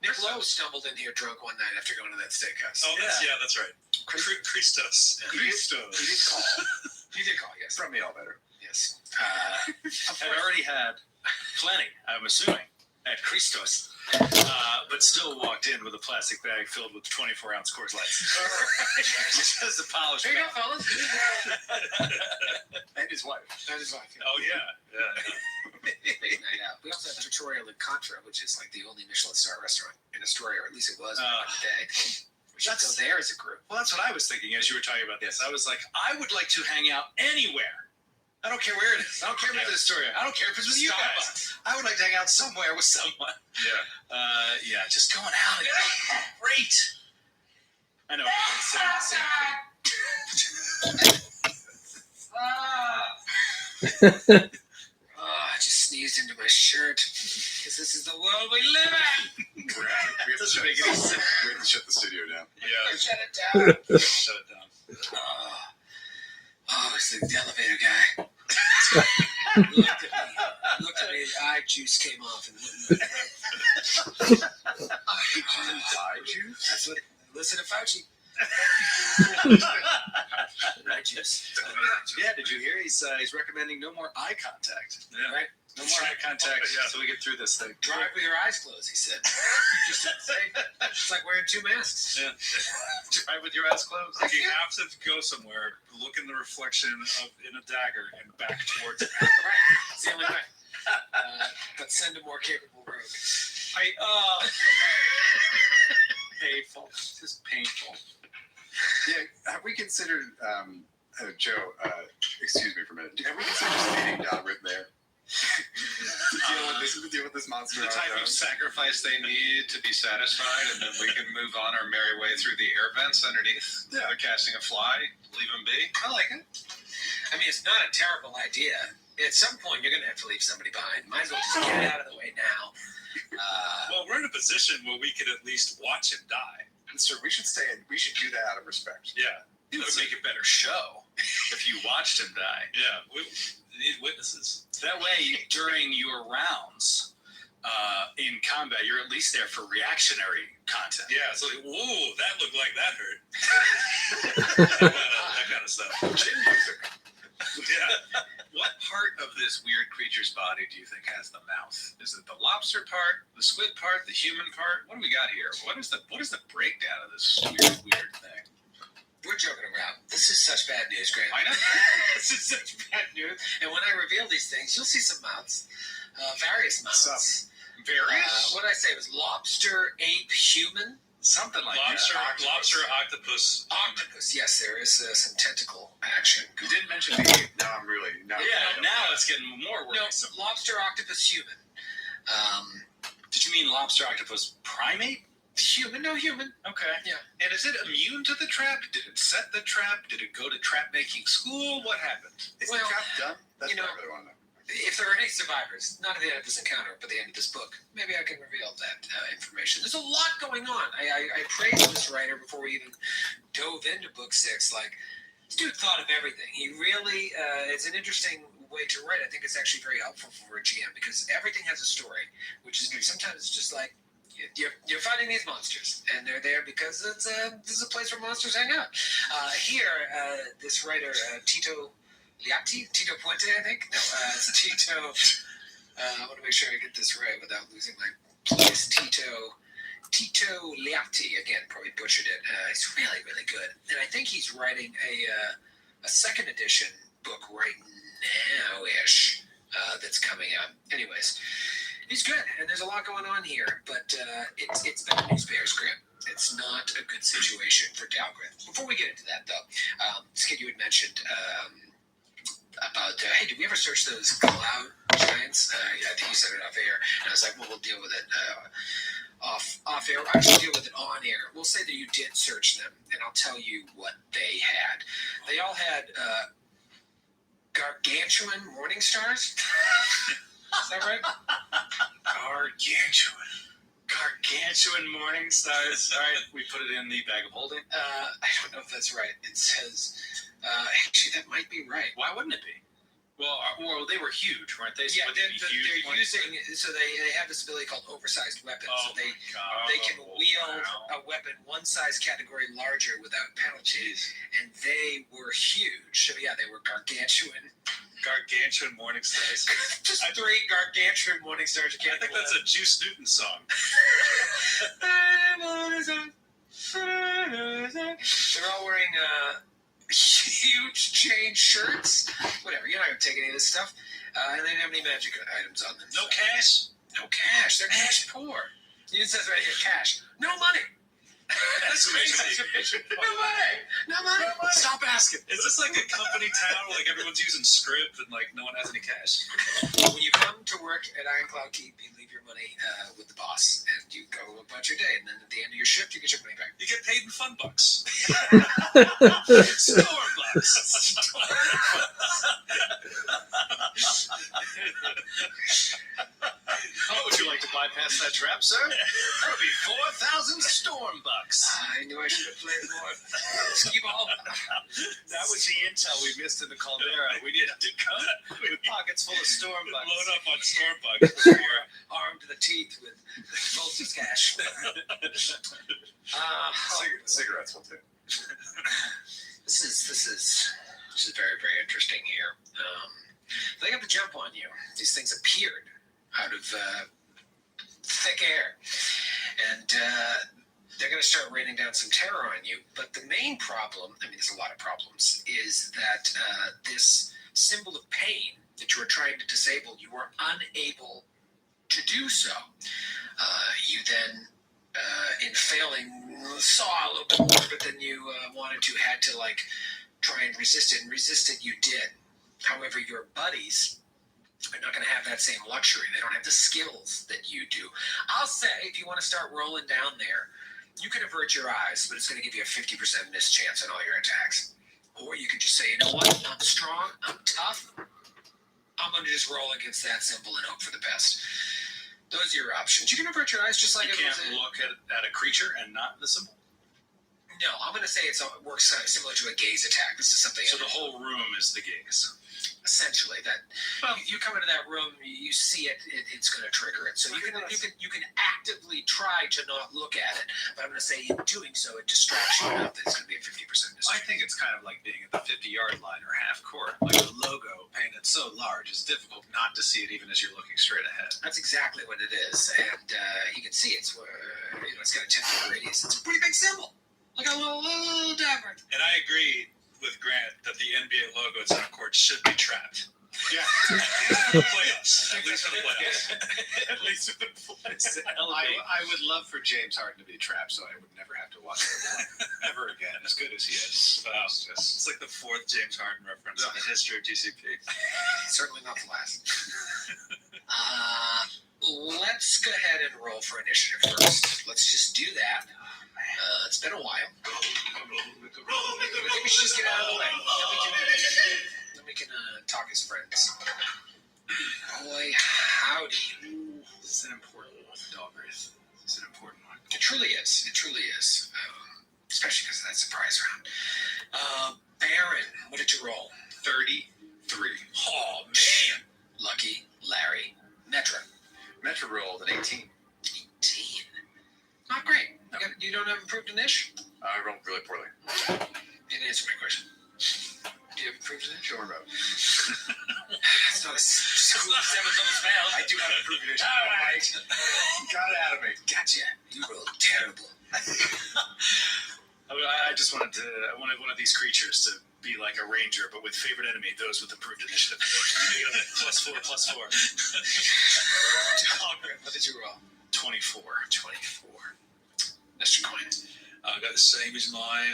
Nick Lowe stumbled in here drunk one night after going to that steakhouse. Oh, that's right. Christos. Yeah. Christos. He did call. You did call, yes. Brought me all better. Yes. I've already had plenty, I'm assuming, at Christos, but still walked in with a plastic bag filled with 24-ounce Coors Lights. Just as a polished There you man. go, fellas. And his wife. That is like Oh, yeah. big night out. We also have Tutorial in Contra, which is like the only Michelin star restaurant in Astoria, or at least it was back in the day. We should go there as a group. Well, that's what I was thinking as you were talking about this. I was like, I would like to hang out anywhere. I don't care where it is. I don't care if it's in Astoria. I don't care if it's with you guys. I would like to hang out somewhere with someone. Yeah. Just going out. Great. I know. I'm saying the same thing. I just sneezed into my shirt because this is the world we live in. We have to shut the studio down. Yeah. Shut it down. Shut it down. Oh, it's the elevator guy. Looked at me, eye juice came off and went in my throat. Eye juice? That's what, listen to Fauci. Eye juice. Yeah, did you hear? He's recommending no more eye contact. Yeah. Right? No more eye contact Yeah. until we get through this thing. Drive with your eyes closed, he said. Just to say, it's like wearing two masks. Yeah. Drive with your eyes closed. If you have to go somewhere, look in the reflection in a dagger and back towards it. Right. It's the only way. But send a more capable rogue. Painful. Just painful. Yeah, have we considered, Joe, excuse me for a minute, have we considered speeding down Rip there? deal with this monster. The type of sacrifice they need to be satisfied, and then we can move on our merry way through the air vents underneath. Yeah. Casting a fly, leave them be. I like it. I mean, it's not a terrible idea. At some point, you're going to have to leave somebody behind. Might as well just get it out of the way now. Well, we're in a position where we could at least watch him die. So we should do that out of respect. Yeah. It would make a better show if you watched him die. Yeah. We need witnesses. That way, during your rounds in combat, you're at least there for reactionary content. Yeah. It's like, whoa, that looked like that hurt. that kind of stuff. Yeah. What part of this weird creature's body do you think has the mouth? Is it the lobster part, the squid part, the human part? What do we got here? What is the breakdown of this weird thing? We're joking around. This is such bad news, Graham. I know. This is such bad news. And when I reveal these things, you'll see some mouths. Various mouths. Various? What did I say? It was lobster, ape, human? Something like Lobster, that. lobster, octopus. Octopus. Yes, there is some tentacle action. You didn't mention the ape. Now I'm really... Yeah, now it's getting more worrisome. No, lobster, octopus, human. Did you mean lobster, octopus, primate? Human, no human. Okay. Yeah. And is it immune to the trap? Did it set the trap? Did it go to trap-making school? What happened? Is Well, the trap done? That's you know, what I really want to know. If there are any survivors, not at the end of this encounter, but the end of this book, maybe I can reveal that information. There's a lot going on. I praised this writer before we even dove into book 6. Like, this dude thought of everything. He really, it's an interesting way to write. I think it's actually very helpful for a GM because everything has a story, which is sometimes it's just like, you're fighting these monsters, and they're there because this is a place where monsters hang out. Here, this writer, Tito Puente, I think? No, it's Tito. I want to make sure I get this right without losing my place. Tito Liatti, again, probably butchered it. He's really, really good. And I think he's writing a second edition book right now-ish that's coming out. Anyways, he's good, and there's a lot going on here, but it's been a news bears grip. It's not a good situation for Dalgrith. Before we get into that, though, Skid, you had mentioned about, hey, did we ever search those cloud giants? Yeah, I think you said it off air, and I was like, well, we'll deal with it off air. I'll actually deal with it on air. We'll say that you did search them, and I'll tell you what they had. They all had gargantuan morning stars. Is that right? Gargantuan morning stars. All right, we put it in the bag of holding. I don't know if that's right. It says, actually, that might be right. Why wouldn't it be? Well, they were huge, weren't they? Yeah, So they're using, so they have this ability called oversized weapons. Oh, so they can wield a weapon one size category larger without penalties, and they were huge. So yeah, they were gargantuan. Gargantuan morning stars. Just 3 gargantuan morning stars. You can't I think that's a Juice Newton song. They're all wearing huge chain shirts. Whatever, you're not going to take any of this stuff. And they didn't have any magic items on them. No cash? No cash. They're cash poor. It says right here, cash. No money. That's amazing. No money. No money. Stop asking. Is this like a company town where like everyone's using script and like no one has any cash? When you come to work at Ironclad Keep, you leave your money with the boss, and you go about your day. And then at the end of your shift, you get your money back. You get paid in fun bucks. Store bucks. What would you like to buy, Pat? pass that trap, sir? That would be 4,000 storm bucks. I knew I should have played more skee ball. That was the intel we missed in the Caldera. We needed to come with pockets full of storm bucks. Load up on storm bucks before you're Armed to the teeth with Voltage cash. Cigarettes will do. This is very, very interesting here. They got the jump on you. These things appeared out of thick air, and they're going to start raining down some terror on you. But the main problem, I mean, there's a lot of problems, is that this symbol of pain that you were trying to disable, you were unable to do so. You then, in failing, saw a little bit more, but then you wanted to, had to like try and resist it, and resist it you did. However, your buddies are not going to have that same luxury. They don't have the skills that you do. I'll say, if you want to start rolling down there, you can avert your eyes, but it's going to give you a 50% miss chance on all your attacks. Or you could just say, you know what? I'm strong. I'm tough. I'm going to just roll against that symbol and hope for the best. Those are your options. You can avert your eyes just like You can't look at a creature and not the symbol. No, I'm going to say it works similar to a gaze attack. This is something. So the whole room is the gaze. Essentially, that you come into that room, you see it, it's going to trigger it. So you can actively try to not look at it, but I'm going to say in doing so, it distracts you enough that it's going to be a 50% miss. I think it's kind of like being at the 50-yard line or half court. Like the logo painted so large, it's difficult not to see it even as you're looking straight ahead. That's exactly what it is, and you can see it's it's got a 10-foot radius. It's a pretty big symbol, like a little dagger. And I agree with Grant that the NBA logo at center court should be trapped. Yeah. For the playoffs. At least for the playoffs. At least with the playoffs. I would love for James Harden to be trapped so I would never have to watch him ever again, as good as he is. Wow. It's like the fourth James Harden reference in the history of GCP. Certainly not the last. Let's go ahead and roll for initiative first. Let's just do that. It's been a while. I think we should just get out of the way. Then we can talk as friends. Boy, howdy. This is an important one, Doggrace. This is an important one. It truly is. It truly is. Especially because of that surprise round. Baron, what did you roll? 33. Oh, man. Lucky Larry. Metra. Metra rolled an 18. 18. Not great. You don't have improved initiative? I rolled really poorly. You didn't answer my question. Do you have improved initiative? Don't worry about it. It's not a school 7 double fail. I do have improved initiative. All right. Got it out of me. Gotcha. You rolled terrible. I just wanted one of these creatures to be like a ranger, but with favorite enemy, those with improved initiative. +4, +4. What did you roll? 24. 24. Mr. Coin. I got the same as my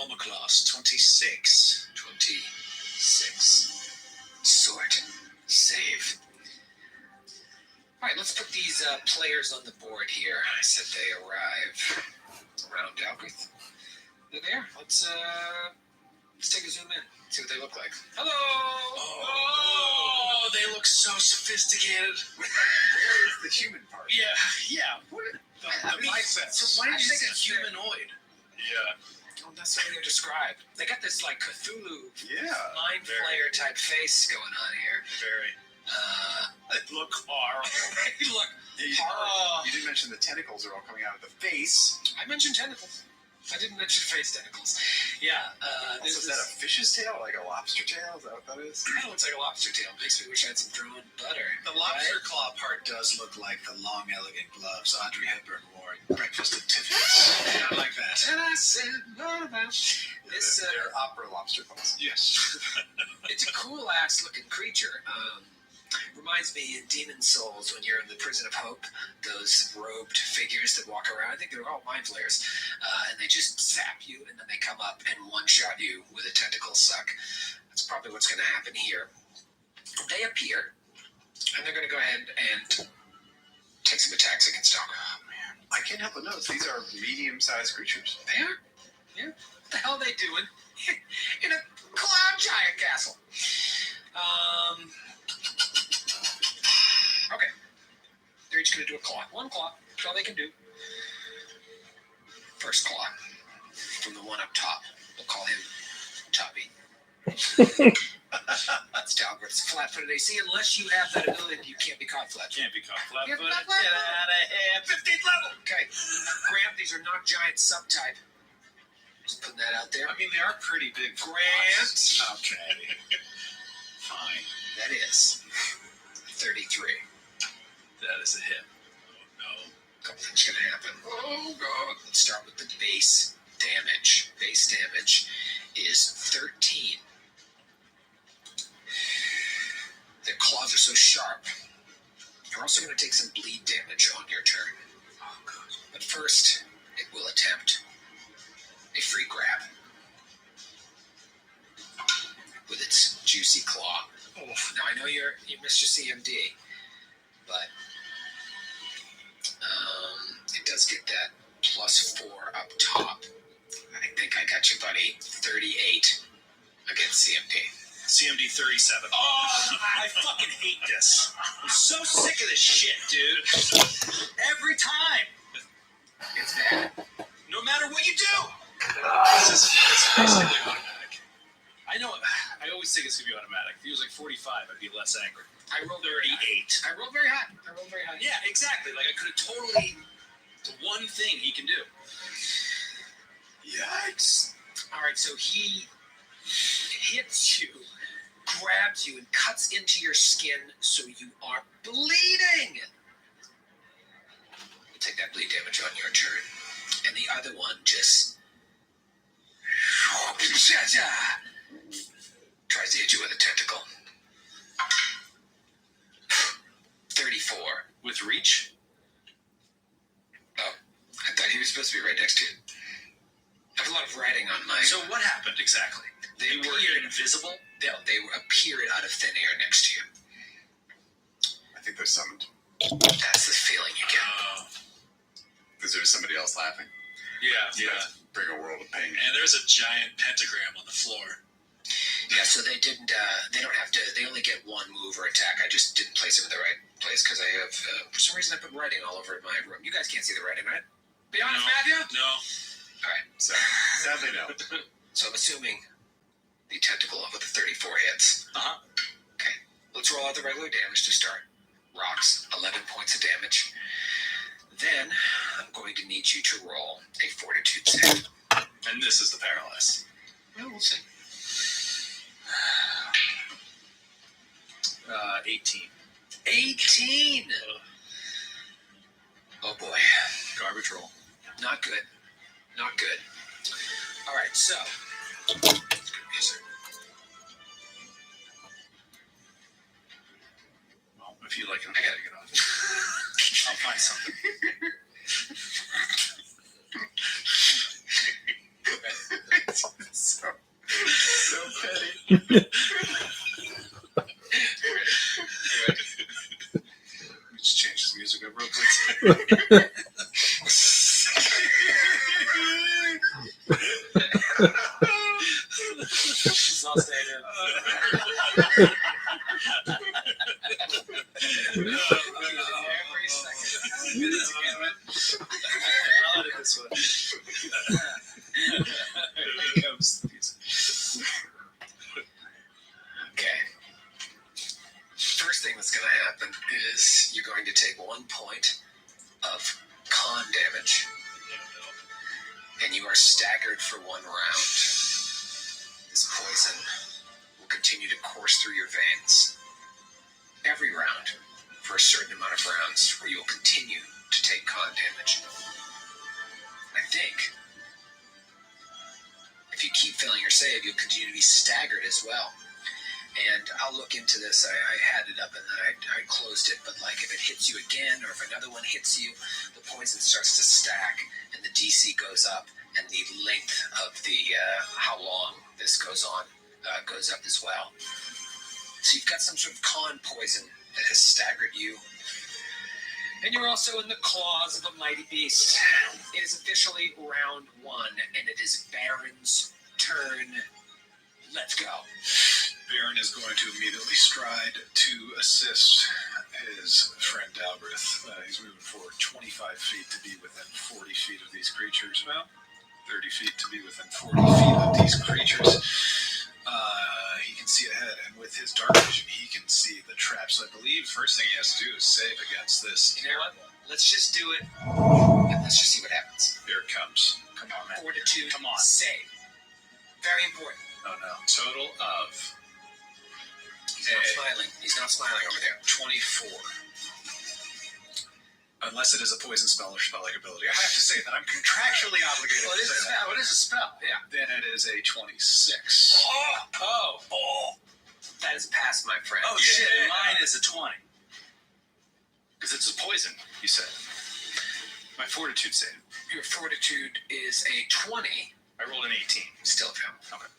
armor class, 26. 26. Sword. Save. All right, let's put these players on the board here. I said they arrive around Dalgrith. They're there. Let's take a zoom in. See what they look like. Hello. Oh, they look so sophisticated. Where is the human part? Yeah. What? The biceps. So why did you say humanoid? Yeah. Well, that's the way they're described. They got this like Cthulhu, mind very. flayer type face going on here. Very. They look horrible. They look You didn't mention the tentacles are all coming out of the face. I mentioned tentacles. I didn't mention face tentacles. Yeah. Is that a fish's tail? Like a lobster tail? Is that what that is? It looks like a lobster tail. Makes me wish I had some drawn butter. The lobster claw part does look like the long, elegant gloves Audrey Hepburn wore at breakfast at Tiffany's. I like that. And I said, what about this? They're opera lobster claws. Yes. It's a cool ass looking creature. Reminds me in Demon Souls when you're in the Prison of Hope, those robed figures that walk around. I think they're all mind flayers, and they just zap you, and then they come up and one-shot you with a tentacle suck. That's probably what's going to happen here. They appear, and they're going to go ahead and take some attacks against Dog. Oh, man. I can't help but notice these are medium-sized creatures. They are? Yeah. What the hell are they doing in a cloud giant castle? Okay. They're each just going to do a claw. One claw. That's all they can do. First claw from the one up top. We'll call him Toppy. That's Talbert. It's flat-footed AC. Unless you have that ability, you can't be caught flat. Can't be caught flat-footed. Get out of here. 15th level. Okay. Grant, these are not giant subtype. Just putting that out there. I mean, they are pretty big. Grant. Okay. Fine. That is 33. That is a hit. A couple things going to happen. Oh, God. Let's start with the base damage. Base damage is 13. Their claws are so sharp. You're also going to take some bleed damage on your turn. Oh, God. But first, it will attempt a free grab with its juicy claw. Oh. Now, I know you missed your CMD, but it does get that +4 up top. I think I got you, buddy. 38 against CMD. CMD 37. Oh, I fucking hate this. I'm so sick of this shit, dude. Every time. It's bad. No matter what you do. It's basically automatic. I know. I always think it's going to be automatic. If he was like 45, I'd be less angry. I rolled 38. I rolled very high. Yeah, exactly. Like, I could have totally... The one thing he can do. Yikes. All right, so he hits you, grabs you, and cuts into your skin so you are bleeding. You take that bleed damage on your turn. And the other one just tries to hit you with a tentacle. 34. With reach? Oh, I thought he was supposed to be right next to you. I have a lot of writing on my... So what happened exactly? They were invisible? They appeared out of thin air next to you. I think they're summoned. That's the feeling you get. Because there's somebody else laughing. Yeah. Bring a world of pain. And there's a giant pentagram on the floor. Yeah, so they didn't, they don't have to, they only get one move or attack. I just didn't place them in the right place because I have, for some reason I put writing all over my room. You guys can't see the writing, right? Be honest, Matthew? No. All right. So, sadly, no. So I'm assuming the tentacle with the 34 hits. Uh-huh. Okay. Let's roll out the regular damage to start. Rocks, 11 points of damage. Then I'm going to need you to roll a fortitude save. And this is the paralyze. Well, we'll see. 18. 18! Oh boy. Garbage roll. Not good. Not good. All right, so. Well, if you like it, I gotta get off. I'll find something. so petty. Just change this music up real quick. She's all staying in. Every second. I'll edit this one. Here comes the music. Okay. First thing that's going to happen is you're going to take 1 point of con damage, and you are staggered for 1 round. This poison will continue to course through your veins every round for a certain amount of rounds where you will continue to take con damage. I think if you keep failing your save, you'll continue to be staggered as well. And I'll look into this. I had it up and then I closed it. But like if it hits you again or if another one hits you, the poison starts to stack and the DC goes up and the length of the how long this goes on goes up as well. So you've got some sort of con poison that has staggered you. And you're also in the claws of a mighty beast. It is officially round 1 and it is Baron's turn. Let's go. Baron is going to immediately stride to assist his friend Dalgrith. He's moving forward 25 feet to be within 40 feet of these creatures. Well, 30 feet to be within 40 feet of these creatures. He can see ahead, and with his dark vision, he can see the traps. So I believe first thing he has to do is save against this. You know what? Let's just do it, and let's just see what happens. Here it comes. Come on, man. Fortitude, Come on. save. Very important. Oh, no. Total of He's not smiling. He's not smiling over there. 24. Unless it is a poison spell or spell-like ability. I have to say that I'm contractually obligated Well, to it is a say that. spell. It is a spell. Yeah. Then it is a 26. Oh. That is past, my friend. Oh, shit. Mine is a 20. Because it's a poison, you said. My fortitude save. Your fortitude is a 20. I rolled an 18. Still a fail. Okay.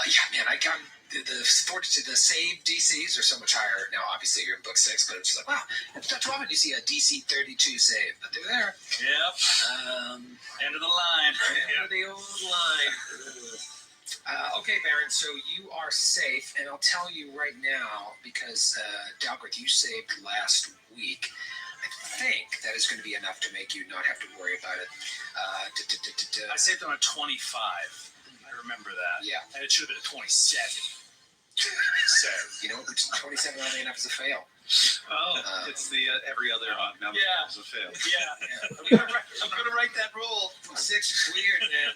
Yeah, man, I got the fortitude. The save DCs are so much higher now. Obviously, you're in book 6, but it's just like, wow, it's not too often you see a DC 32 save, but they're there. Yep. End of the line. End of the old line. Okay, Baron, so you are safe, and I'll tell you right now, because Dalgrith, you saved last week. I think that is going to be enough to make you not have to worry about it. I saved on a 25. I remember that. Yeah. And it should have been a 27. So, You know, 27 oddly enough is a fail. Oh, it's the every other odd number yeah. is a fail. yeah. I'm gonna write that rule. 6 is weird, man.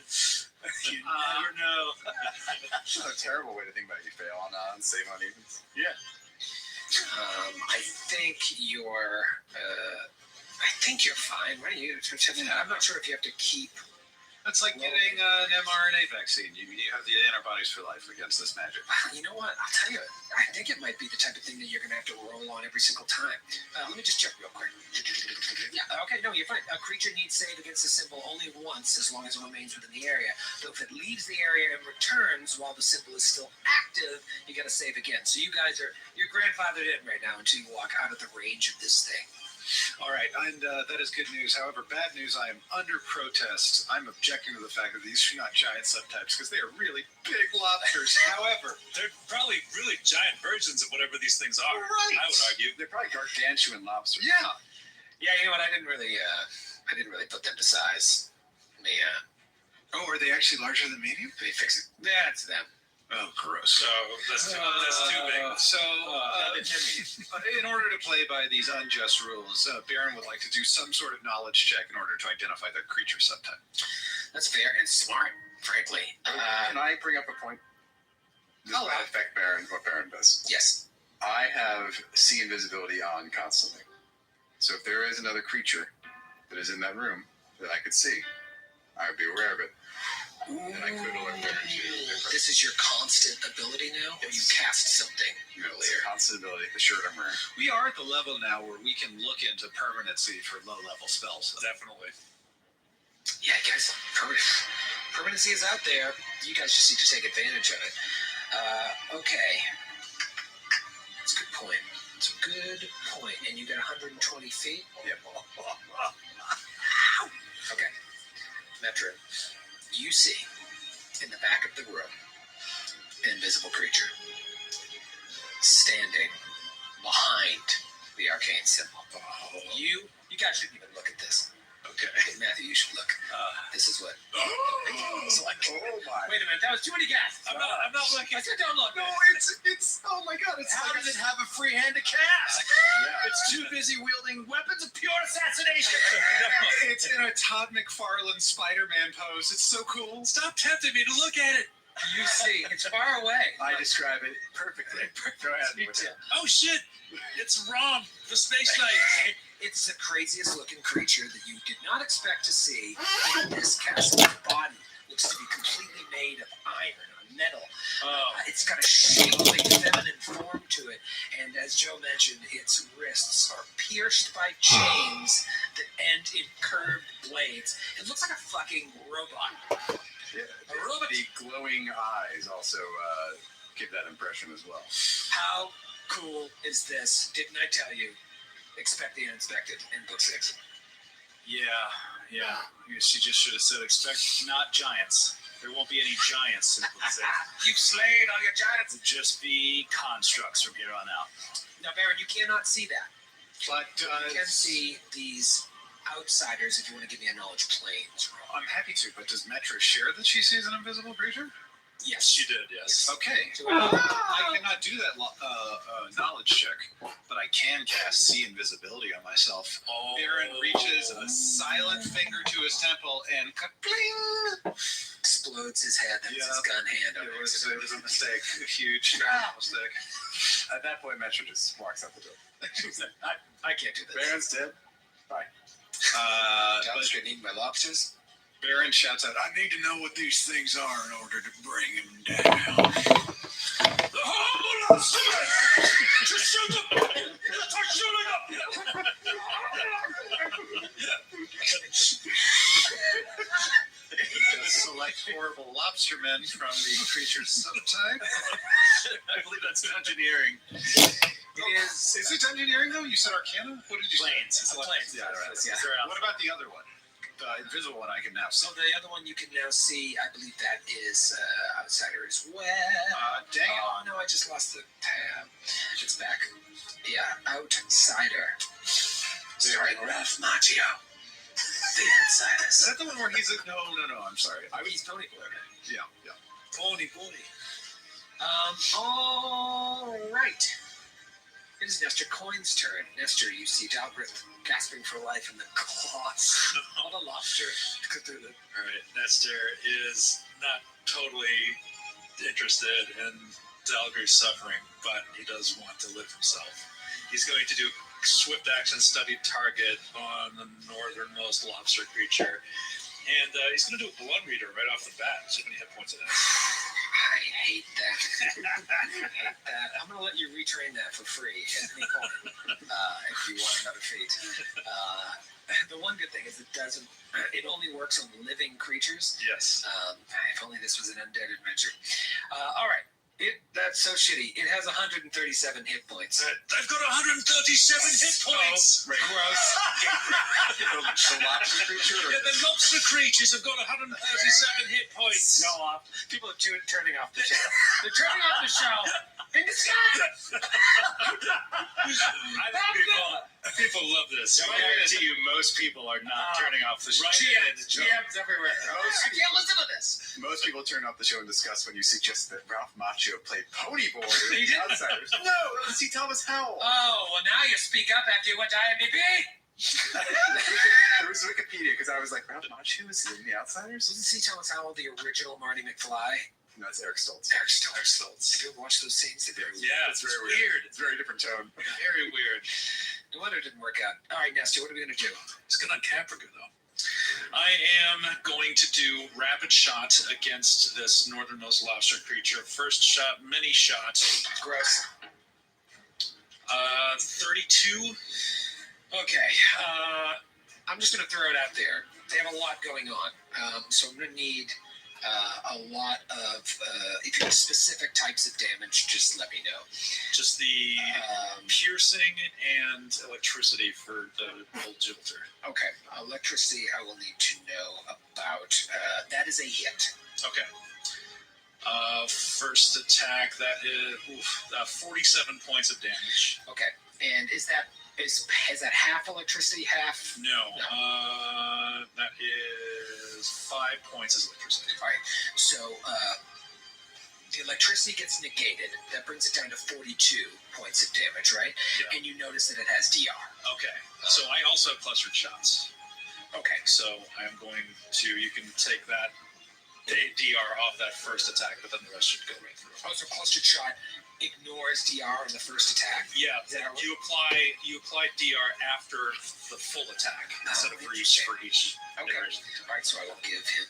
You never know. That's not a terrible way to think about you fail on save on evens. Yeah. I think you're. I think you're fine. What are you? I'm not sure if you have to keep. That's like getting an mRNA vaccine. You have the antibodies for life against this magic. You know what? I'll tell you. I think it might be the type of thing that you're going to have to roll on every single time. Let me just check real quick. Yeah. Okay. No, you're fine. A creature needs save against a symbol only once, as long as it remains within the area. But if it leaves the area and returns while the symbol is still active, you got to save again. So you guys you're grandfathered in right now until you walk out of the range of this thing. All right, and that is good news. However, bad news, I am under protest. I'm objecting to the fact that these are not giant subtypes because they are really big lobsters. However, They're probably really giant versions of whatever these things are. Right. I would argue. They're probably gargantuan lobsters. yeah. Yeah, you know what? I didn't really put them to size. Oh, are they actually larger than medium? They fix it. That's them. Oh, gross. So that's too big. So, in order to play by these unjust rules, Baron would like to do some sort of knowledge check in order to identify the creature subtype. That's fair and smart, frankly. Can I bring up a point? This might affect Baron, what Baron does. Yes. I have see invisibility on constantly. So if there is another creature that is in that room that I could see, I would be aware of it. And I could alert Baron to This is your constant ability now, or you cast something earlier? constant ability, the shirt I'm wearing. We are at the level now where we can look into permanency for low-level spells. Definitely. Yeah, guys, permanency is out there. You guys just need to take advantage of it. Okay. That's a good point. It's a good point. And you got 120 feet? Yep. Okay. Metro, you see in the back of the room an invisible creature standing behind the arcane symbol. You guys shouldn't even look at this. Okay. Matthew, you should look. This is what. It's like. Oh my. Wait a minute, that was too many guesses. I'm not looking. I said don't look. No, it's, oh my god, it's How like does it have a free hand to cast? Yeah. It's too busy wielding weapons of pure assassination. It's in a Todd McFarlane Spider-Man pose. It's so cool. Stop tempting me to look at it. You see, it's far away. I describe it perfectly. Go ahead. Me too. Oh shit! It's Rom, the space knight. It's the craziest looking creature that you did not expect to see in this castle. The body looks to be completely made of iron or metal. It's got a shapely feminine form to it. And as Joe mentioned, its wrists are pierced by chains that end in curved blades. It looks like a fucking robot. Yeah, A robot. the glowing eyes also give that impression as well. How cool is this? Didn't I tell you? Expect the unexpected in book 6. Yeah. She just should have said expect not giants. There won't be any giants. You've slain all your giants. It'll just be constructs from here on out. Now, Baron, you cannot see that. But You can see these outsiders if you want to give me a knowledge planes roll. I'm happy to, but does Metra share that she sees an invisible creature? Yes. She did, yes. Okay. I cannot do that knowledge check, but I can cast See Invisibility on myself. Oh. Baron reaches a silent finger to his temple and ka-pling! Explodes his head. That was his gun hand. It was a mistake. A huge mistake. At that point, Metra just walks out the door. I can't do this. Baron's dead. Bye. John's gonna need my lobsters. Baron shouts out, I need to know what these things are in order to bring him down. The humble just shoot them! Start shooting Select horrible lobstermen from the creature's subtype. I believe that's engineering. Is it engineering though? You said Arcana? What did you Planes. say? It's a planes. Yeah, right. Yeah. What about the other one? The invisible one I can now see. So the other one you can now see, I believe that is outsider as well. Dang it. Oh no, I just lost the tab. It's back. Yeah, outsider. Starring Ralph Macchio. The outsiders. Is that the one where he's no, I'm sorry. He's Tony Blair. Yeah. Pony. All right. It is Nestor Coin's turn. Nestor, you see Dalgrith gasping for life in the claws of a lobster. Cthulhu. All right, Nestor is not totally interested in Dalgrith's suffering, but he does want to live himself. He's going to do swift action study target on the northernmost lobster creature, and he's going to do a blood reader right off the bat. See how many hit points it has. I hate that. I'm going to let you retrain that for free at any point if you want another feat. The one good thing is it only works on living creatures. Yes. If only this was an undead adventure. All right. That's so shitty. It has 137 hit points. I've got 137 hit points. Right. Gross. The lobster creature? Yeah, the lobster creatures have got 137 hit points. Go off. People are turning off the show. They're turning off the show. In disguise. I think people love this. I guarantee you most people are not turning off the show. GMs everywhere. I can't listen to this. Most people turn off the show in disgust when you suggest that Ralph Macchio played Ponyboy He in did? The Outsiders. No, that was C. Thomas Howell. Oh, well, now you speak up after you went to IMDb. There was Wikipedia because I was like, Ralph Macchio is in The Outsiders? Wasn't C. Thomas Howell the original Marty McFly? No, it's Eric Stoltz. Eric Stoltz. Did you ever watch those scenes? Yeah, it's very weird. It's a very different tone. Very weird. No wonder it didn't work out. All right, Nestor, what are we going to do? It's good on Caprica, though. I am going to do rapid shot against this northernmost lobster creature. First shot, mini shot. Gross. 32. Okay. I'm just going to throw it out there. They have a lot going on. So I'm going to need a lot of, if you have specific types of damage, just let me know. Just the piercing and electricity for the old jilter. Okay. Electricity, I will need to know about. That is a hit. Okay. First attack, that is 47 points of damage. Okay. And is that half electricity, half? No. That is 5 points as electricity. All right. So the electricity gets negated. That brings it down to 42 points of damage, right? Yeah. And you notice that it has DR. Okay. So I also have clustered shots. Okay. So I'm going to, you can take that DR off that first attack, but then the rest should go right through. Oh, so clustered shot ignores DR in the first attack? Yeah, Is that how you apply DR after the full attack instead of for each. Okay. iteration. All right, so I will give him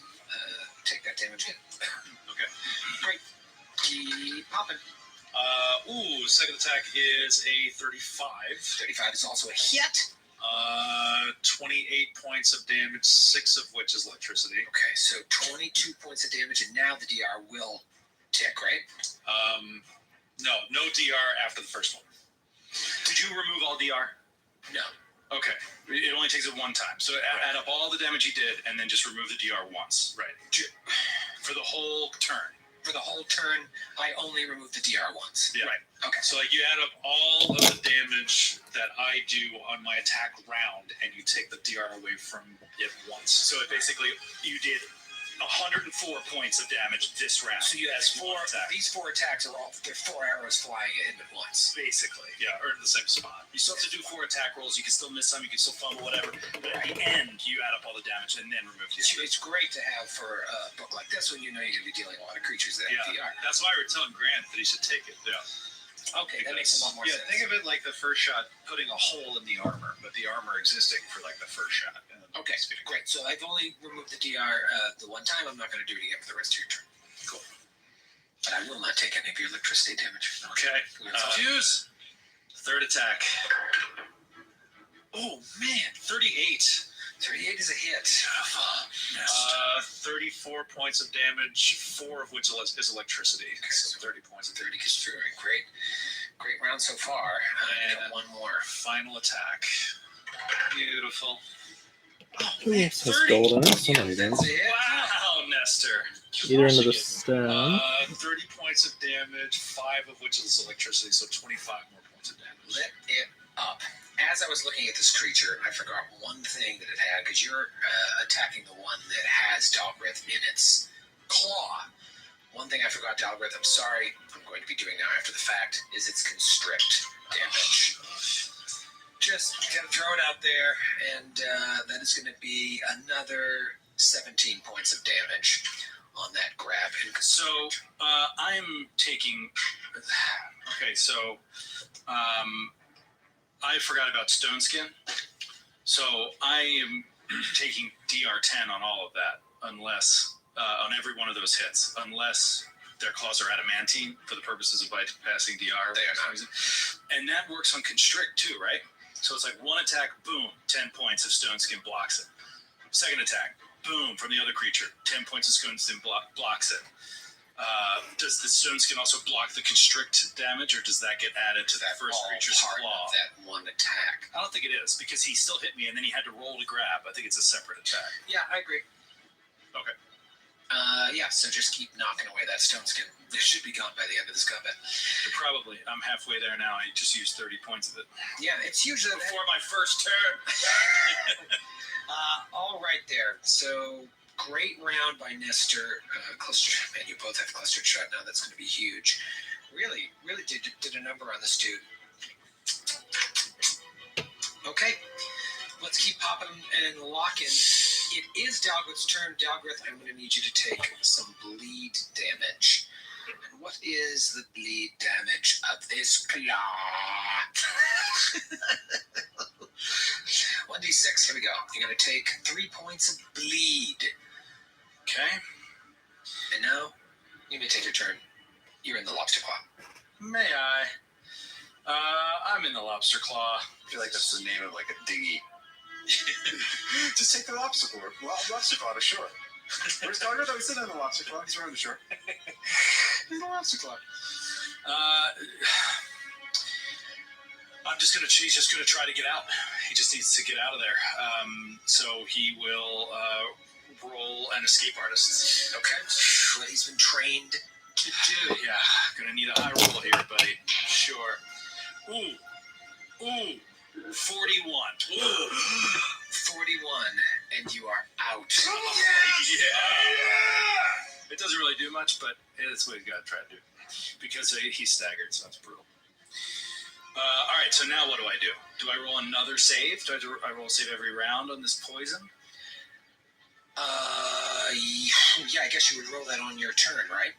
take that damage hit. Okay. Great. Keep popping. Second attack is a 35. 35 is also a hit. 28 points of damage, 6 of which is electricity. Okay, so 22 points of damage, and now the DR will tick, right? No DR after the first one. Did you remove all DR? No. Okay. It only takes it one time. So add up all the damage you did, and then just remove the DR once. Right. for the whole turn. For the whole turn, I only remove the DR once. Yeah. Right. Okay. So like you add up all of the damage that I do on my attack round, and you take the DR away from it once. So it basically, you did 104 points of damage this round. So you have That's one attack. These 4 attacks are all, they're 4 arrows flying at him at once. Basically. Yeah, or in the same spot. You still have to do 4 attack rolls. You can still miss some. You can still fumble, whatever. But at the end, you add up all the damage and then remove the It's great to have for a book like this when you know you're going to be dealing with a lot of creatures that have DR. That's why we're telling Grant that he should take it. Yeah. Okay, that makes a lot more sense. Think of it like the first shot putting a hole in the armor, but the armor existing for like the first shot. Okay, great. So I've only removed the DR the one time. I'm not going to do it again for the rest of your turn. Cool. But I will not take any of your electricity damage. Okay. Fuse. Third attack. Oh man, 38. 38 is a hit. 34 points of damage, 4 of which is electricity. So 30 points of 30 is very great. Great round so far. And one more. final attack. Beautiful. Who else has gold in it? Somebody That's does. a hit. Wow, Nestor. Either into the stand. 30 points of damage, 5 of which is electricity, so 25 more points of damage. Lit it up. As I was looking at this creature, I forgot one thing that it had, because you're attacking the one that has Dalgrith in its claw. One thing I forgot, Dalgrith, I'm sorry, I'm going to be doing now after the fact, is its constrict damage. Just going to throw it out there, and that is going to be another 17 points of damage on that grab. And So I'm taking. Okay, so I forgot about Stone Skin. So I am taking DR10 on all of that, unless on every one of those hits, unless their claws are adamantine for the purposes of bypassing DR. They are not. And that works on Constrict too, right? So it's like one attack, boom, 10 points of Stone Skin blocks it. Second attack, boom, from the other creature, 10 points of Stone Skin blocks it. Does the Stone Skin also block the Constrict damage, or does that get added to that first creature's part claw? of that one attack. I don't think it is, because he still hit me, and then he had to roll to grab. I think it's a separate attack. Yeah, I agree. Okay. So just keep knocking away that Stone Skin. It should be gone by the end of this combat. Probably. I'm halfway there now. I just used 30 points of it. Yeah, it's usually Before my first turn. all right there. So great round by Nestor. Cluster, man, you both have clustered shot now. That's going to be huge. Really did a number on this dude. Okay, let's keep popping and locking. It is Dalgrith's turn. Dalgrith, I'm going to need you to take some bleed damage. And what is the bleed damage of this claw? 1d6, here we go. You're going to take 3 points of bleed. Okay. And now, you may take your turn. You're in the lobster claw. May I? I'm in the lobster claw. I feel like that's the name of like a dinghy. Just take the lobster claw to shore. Where's Dogger? He's sitting in the lobster claw. He's around the shore. He's in the lobster claw. He's just gonna try to get out. He just needs to get out of there. So he will roll an escape artist. Okay. What he's been trained to do. Yeah, gonna need a high roll here, buddy. Sure. Ooh. 41. Ooh. 41, and you are out. Yeah. It doesn't really do much, but it's what you gotta try to do. Because he's staggered, so that's brutal. All right, so now what do I do? Do I roll another save? Do I roll a save every round on this poison? Yeah, I guess you would roll that on your turn, right?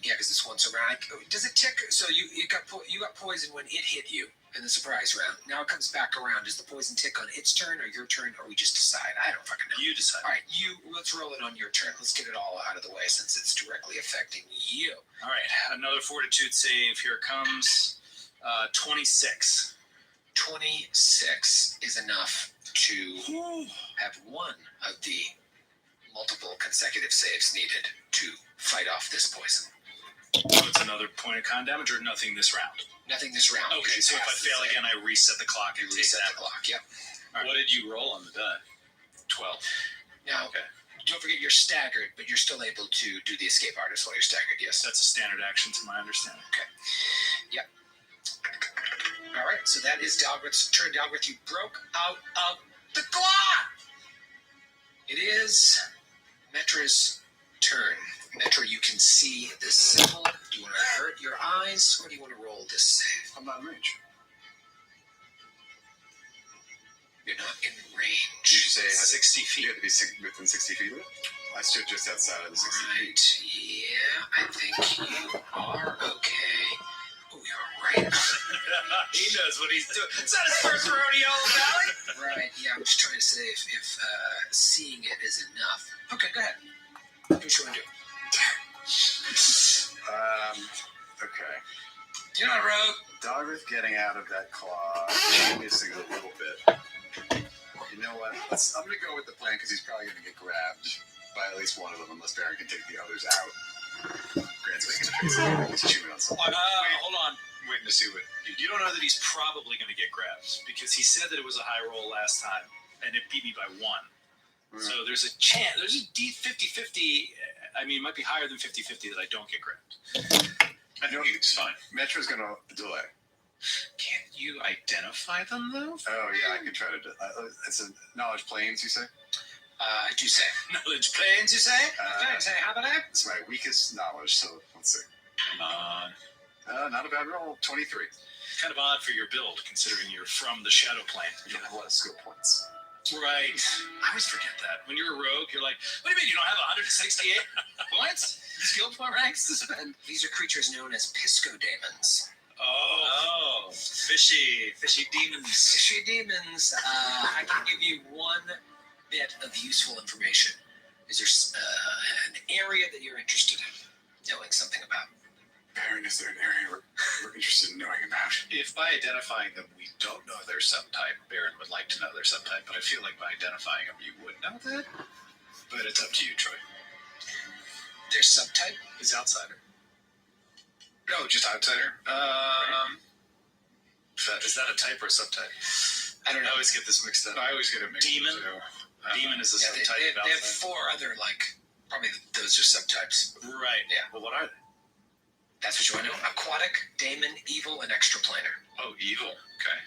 Yeah, because it's once around. Does it tick? So you got poison when it hit you in the surprise round. Now it comes back around. Does the poison tick on its turn or your turn, or we just decide? I don't fucking know. You decide. All right, let's roll it on your turn. Let's get it all out of the way since it's directly affecting you. All right, another fortitude save. Here it comes. 26. 26 is enough to have one of the multiple consecutive saves needed to fight off this poison. So it's another point of con damage, or nothing this round? Nothing this round. Okay, so if I fail again, I reset the clock and reset the clock. Yep. What did you roll on the die? 12. Now, Okay. Don't forget you're staggered, but you're still able to do the escape artist while you're staggered. Yes. That's a standard action to my understanding. Okay. Yep. All right. So that is Dalgrith's turn. Dalgrith, you broke out of the clock. It is Metra's turn. Metra, you can see this symbol. Do you want to avert your eyes, or do you want to roll this save? I'm not in range. You're not in range. Did you say 60 you feet. have to be within 60 feet of it? I stood just outside of the 60 feet. Right. Yeah, I think you are okay. Oh, you're right. He knows what he's doing. It's not his first rodeo, Valley. Right. Yeah, I'm just trying to say if seeing it is enough. Okay, go ahead. What you want to do? Okay. You're not rogue. Dalgrith getting out of that claw, missing a little bit. You know what? I'm going to go with the plan because he's probably going to get grabbed by at least one of them, unless Baron can take the others out. Grant's making a face. He's chewing on something. Hold on. Waiting to see what. You don't know that he's probably going to get grabbed because he said that it was a high roll last time and it beat me by 1. So there's a chance. There's a 50-50. I mean, it might be higher than 50-50 that I don't get grabbed. I think it's fine. Metra's going to delay. Can't you identify them, though? Oh, yeah, I can try to. It's a knowledge planes, you say? I do say. Knowledge planes, you say? Okay, say, how about that? It's my weakest knowledge, so let's see. Come on. Not a bad roll. 23. Kind of odd for your build, considering you're from the Shadow Plane. You don't have a lot of skill points. Right. I always forget that. When you're a rogue, you're like, what do you mean you don't have 168 points? Skill point ranks to spend? These are creatures known as piscodemons. Oh, fishy demons. Fishy demons. I can give you one bit of useful information. Is there an area that you're interested in knowing something about? Baron, is there an area we're interested in knowing about? If by identifying them we don't know their subtype, Baron would like to know their subtype, but I feel like by identifying them you would know that. But it's up to you, Troy. Their subtype? He's outsider. No, just outsider. Is that a type or a subtype? I don't know. I always get this mixed up. I always get it mixed. Demon? Too. Demon is a Yeah, subtype. they have 4 other, probably those are subtypes. Right. Yeah. Well, what are they? That's what you want to know. Aquatic, daemon, evil, and extraplanar. Oh, evil. Okay.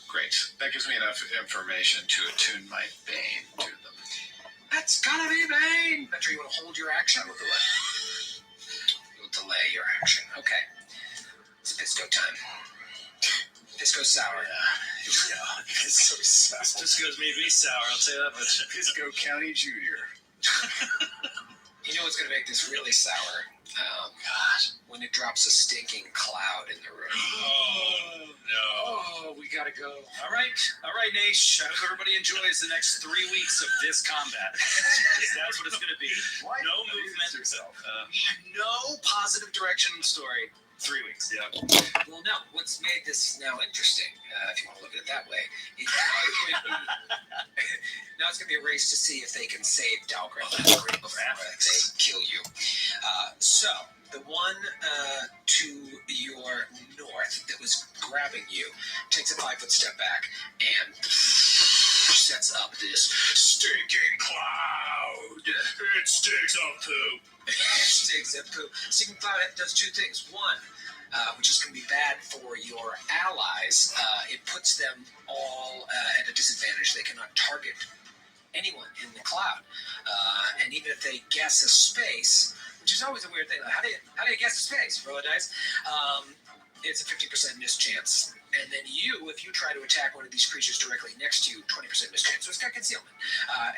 Great. That gives me enough information to attune my Bane to them. That's gotta be Bane! Metra, you want to hold your action? I will delay. You'll delay your action. Okay. It's Pisco time. Pisco sour. Here we go. Pisco sour. Pisco's made me sour, I'll tell you that much. Pisco County Junior. You know what's going to make this really sour? God. When it drops a stinking cloud in the room. Oh, no. Oh, we gotta go. All right, Nash. I hope everybody enjoys the next 3 weeks of this combat. That's what it's going to be. Why? No movement. No positive direction story. 3 weeks. Yeah. Well, no. What's made this now interesting, if you want to look at it that way, is now it's going to be a race to see if they can save Dalgrith before they kill you. So the one to your north that was grabbing you takes a 5-foot step back and sets up this stinking cloud. It stinks of poop. Stinks of poop. Stinking cloud does 2 things. One, which is going to be bad for your allies. It puts them all at a disadvantage. They cannot target anyone in the cloud. And even if they guess a space, which is always a weird thing. Like, how do you guess a space? Roll a dice. It's a 50% miss chance. And then if you try to attack one of these creatures directly next to you, 20% miss chance. So it's got concealment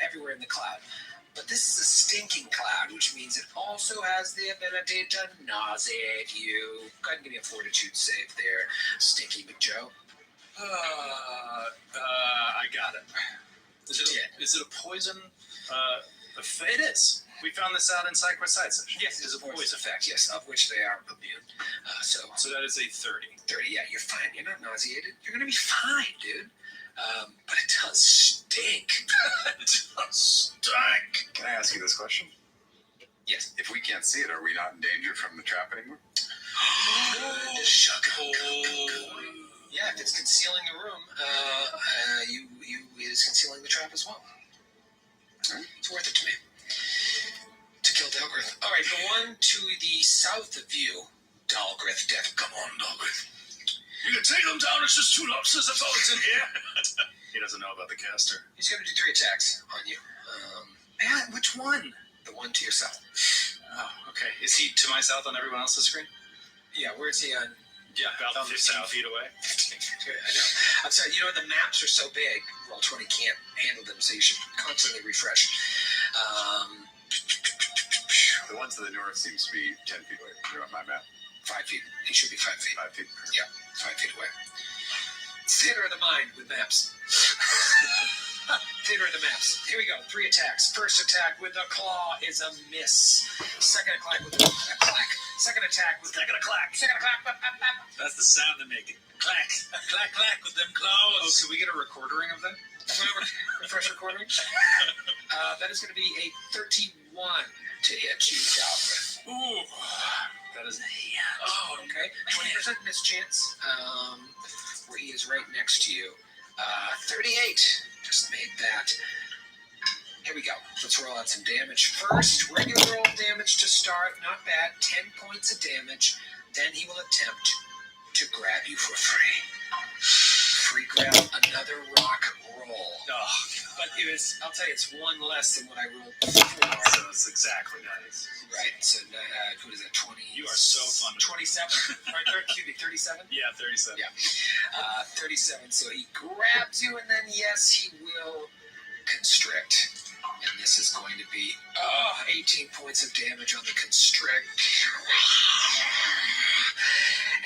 everywhere in the cloud. But this is a stinking cloud, which means it also has the ability to nauseate you. Go ahead and give me a fortitude save there, Stinky McJoe. I got it. Is it a poison effect? It is. We found this out in Side by Side session. Yes, it is a poison effect, yes, of which they are immune. So that is a 30. 30, yeah, you're fine. You're not nauseated. You're going to be fine, dude. But it does stink. It does stink. Can I ask you this question? Yes. If we can't see it, are we not in danger from the trap anymore? Good. Shaka. Yeah, if it's concealing the room, it is concealing the trap as well. It's worth it to me. To kill Dalgrith. All right, the one to the south of you, Dalgrith, Death. Come on, Dalgrith. You can take them down. It's just 2 lobsters. That's all that's in here. He doesn't know about the caster. He's going to do 3 attacks on you. Man, which one? The one to your south. Oh, okay. Is he to my south on everyone else's screen? Yeah, where is he on? Yeah, about 15 feet away. I know. I'm sorry, you know, the maps are so big, Roll20 can't handle them, so you should constantly refresh. The one to the north seems to be 10 feet away. You're on my map. 5 feet. He should be 5 feet. 5 feet. Yeah, 5 feet away. It's theater of the mind with maps. Theater of the maps. Here we go. 3 attacks. First attack with a claw is a miss. Second attack with a clack. Second attack with a clack. Second clack. That's the sound they make. Clack. Clack, clack with them claws. Oh, could we get a recording of that? Refresh recording. That is going to be a 31 to hit you, Dalgrith. Ooh. That is a hit. Oh, okay. 20% miss chance. Where he is right next to you. 38. Just made that. Here we go. Let's roll out some damage. First, regular roll damage to start. Not bad. 10 points of damage. Then he will attempt to grab you for free. Free grab, another rock roll. Oh, But it was, I'll tell you, it's 1 less than what I rolled before. so it's exactly nice. Right. So, what is that, 20? You are so fun. 27? Excuse me, 37? Yeah, 37. Yeah. 37. So he grabs you, and then, yes, he will constrict. And this is going to be 18 points of damage on the constrict.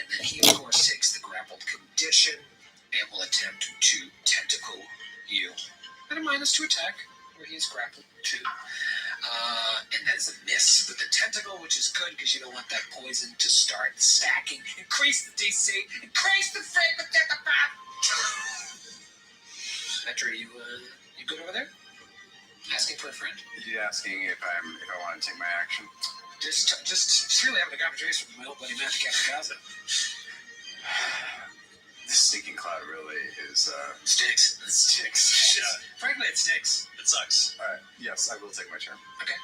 And then he, of course, takes the grappled condition and will attempt to tentacle you. At a -2 attack, where he is grappled too. And that is a miss with the tentacle, which is good because you don't want that poison to start stacking. Increase the DC. Increase the frame of death. Metro, you good over there? Asking for a friend? You asking if I want to take my action? Just really having a conversation with my old buddy Matthew Captain. This stinking cloud really is Stinks. it stinks. Yeah. Frankly, it stinks. It sucks. All right. Yes, I will take my turn. Okay.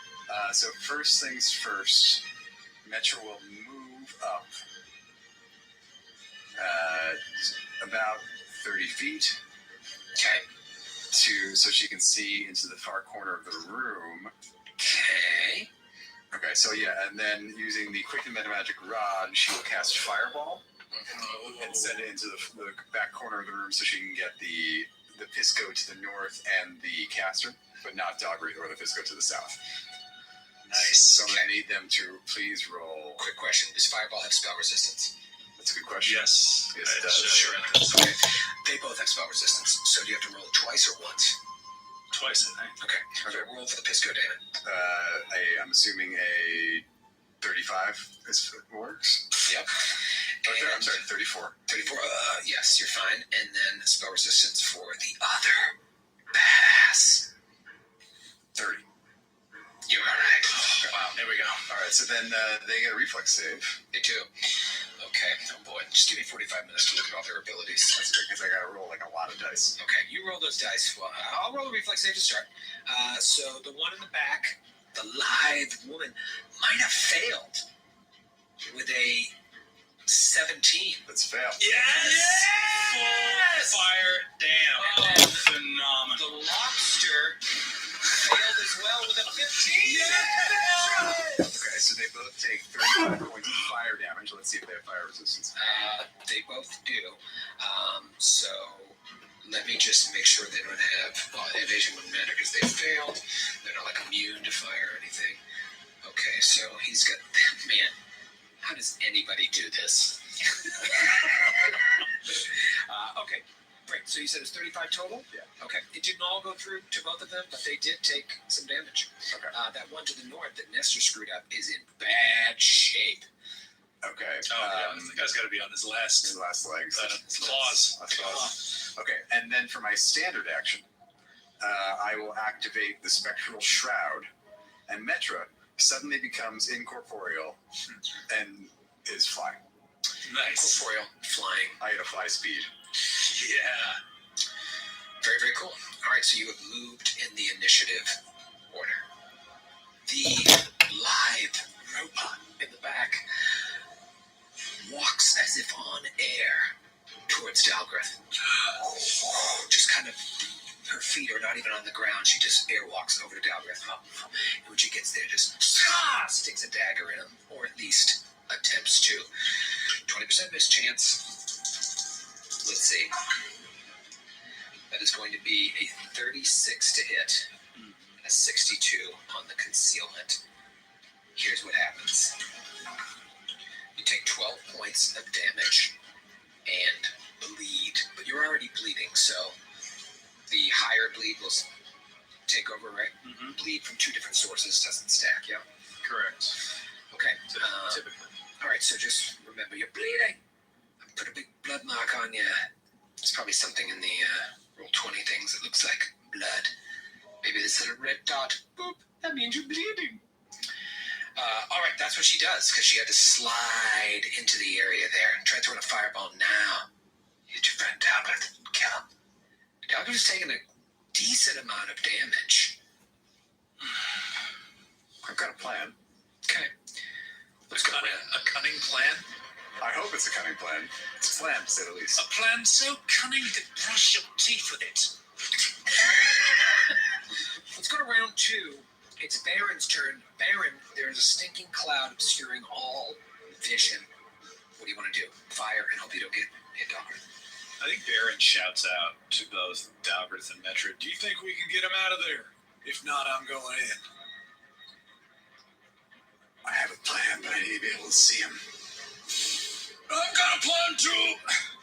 So first things first, Metro will move up about 30 feet. Okay. So she can see into the far corner of the room. Okay. Okay, so yeah, and then using the quick and magic rod, she will cast Fireball and send it into the back corner of the room so she can get the Pisco to the north and the caster, but not Dalgrith or the Pisco to the south. Nice. So I need them to please roll. Quick question: does Fireball have spell resistance? That's a good question. Yes. Yes, it does. Sure. Okay. They both have spell resistance, so do you have to roll it twice or once? Twice, I think. Okay. So roll for the Pisco, David. I'm assuming a 35 works. Yep. I'm sorry, 34. 34. Yes, you're fine. And then spell resistance for the other badass. 30. You're all right. Wow, there we go. All right, so then they get a reflex save. They do. Okay. Oh boy. Just give me 45 minutes to look at all their abilities. That's good because I got to roll like a lot of dice. Okay, you roll those dice. Well, I'll roll a reflex save to start. So the one in the back, the lithe woman, might have failed with a 17. Let's fail. Yes! Full fire damn. Oh. Phenomenal. The lobster failed as well with a 15. Okay, so they both take 35 points of fire damage. Let's see if they have fire resistance. They both do. So let me just make sure they don't have evasion wouldn't matter because they failed. They're not like immune to fire or anything. Okay, so he's got man. How does anybody do this? Okay, great. So you said it's 35 total? Yeah. Okay. It didn't all go through to both of them, but they did take some damage. Okay. That one to the north that Nestor screwed up is in bad shape. Okay. Oh, yeah. The guy's got to be on his last His last legs. claws. Last claws. Okay, and then for my standard action, I will activate the Spectral Shroud, and Metra suddenly becomes incorporeal and is flying. Nice. Corporeal, flying. I get a fly speed. Yeah. Very, very cool. All right, so you have moved in the initiative The live robot in the back walks as if on air towards Dalgrith. Just kind of, her feet are not even on the ground. She just airwalks over to Dalgrith. And when she gets there, just sticks a dagger in him, or at least attempts to. 20% miss chance. Let's see. That is going to be a 36 to hit, a 62 on the concealment. Here's what happens. You take 12 points of damage and bleed, but you're already bleeding, so the higher bleed will take over, right? Mm-hmm. Bleed from two different sources doesn't stack, yeah? Correct. Okay. Typically. All right, so just remember you're bleeding. I put a big blood mark on you. It's probably something in the Roll20 things that looks like blood. Maybe this little red dot. Boop. That means you're bleeding. All right, that's what she does, because she had to slide into the area there and try throwing a fireball now. Hit your friend Dalgrith. Kill him. Dalgrith is taking a decent amount of damage. I've got a plan. Okay. Let's go. A cunning plan? I hope it's a cunning plan. It's a plan, to say the least. A plan so cunning you could brush your teeth with it. Let's go to round 2. It's Baron's turn. Baron, there's a stinking cloud obscuring all vision. What do you want to do? Fire and hope you don't get hit, Dalgrith. I think Baron shouts out to both Dalgrith and Metra, do you think we can get him out of there? If not, I'm going in. I have a plan, but I need to be able to see him. I've got a plan too,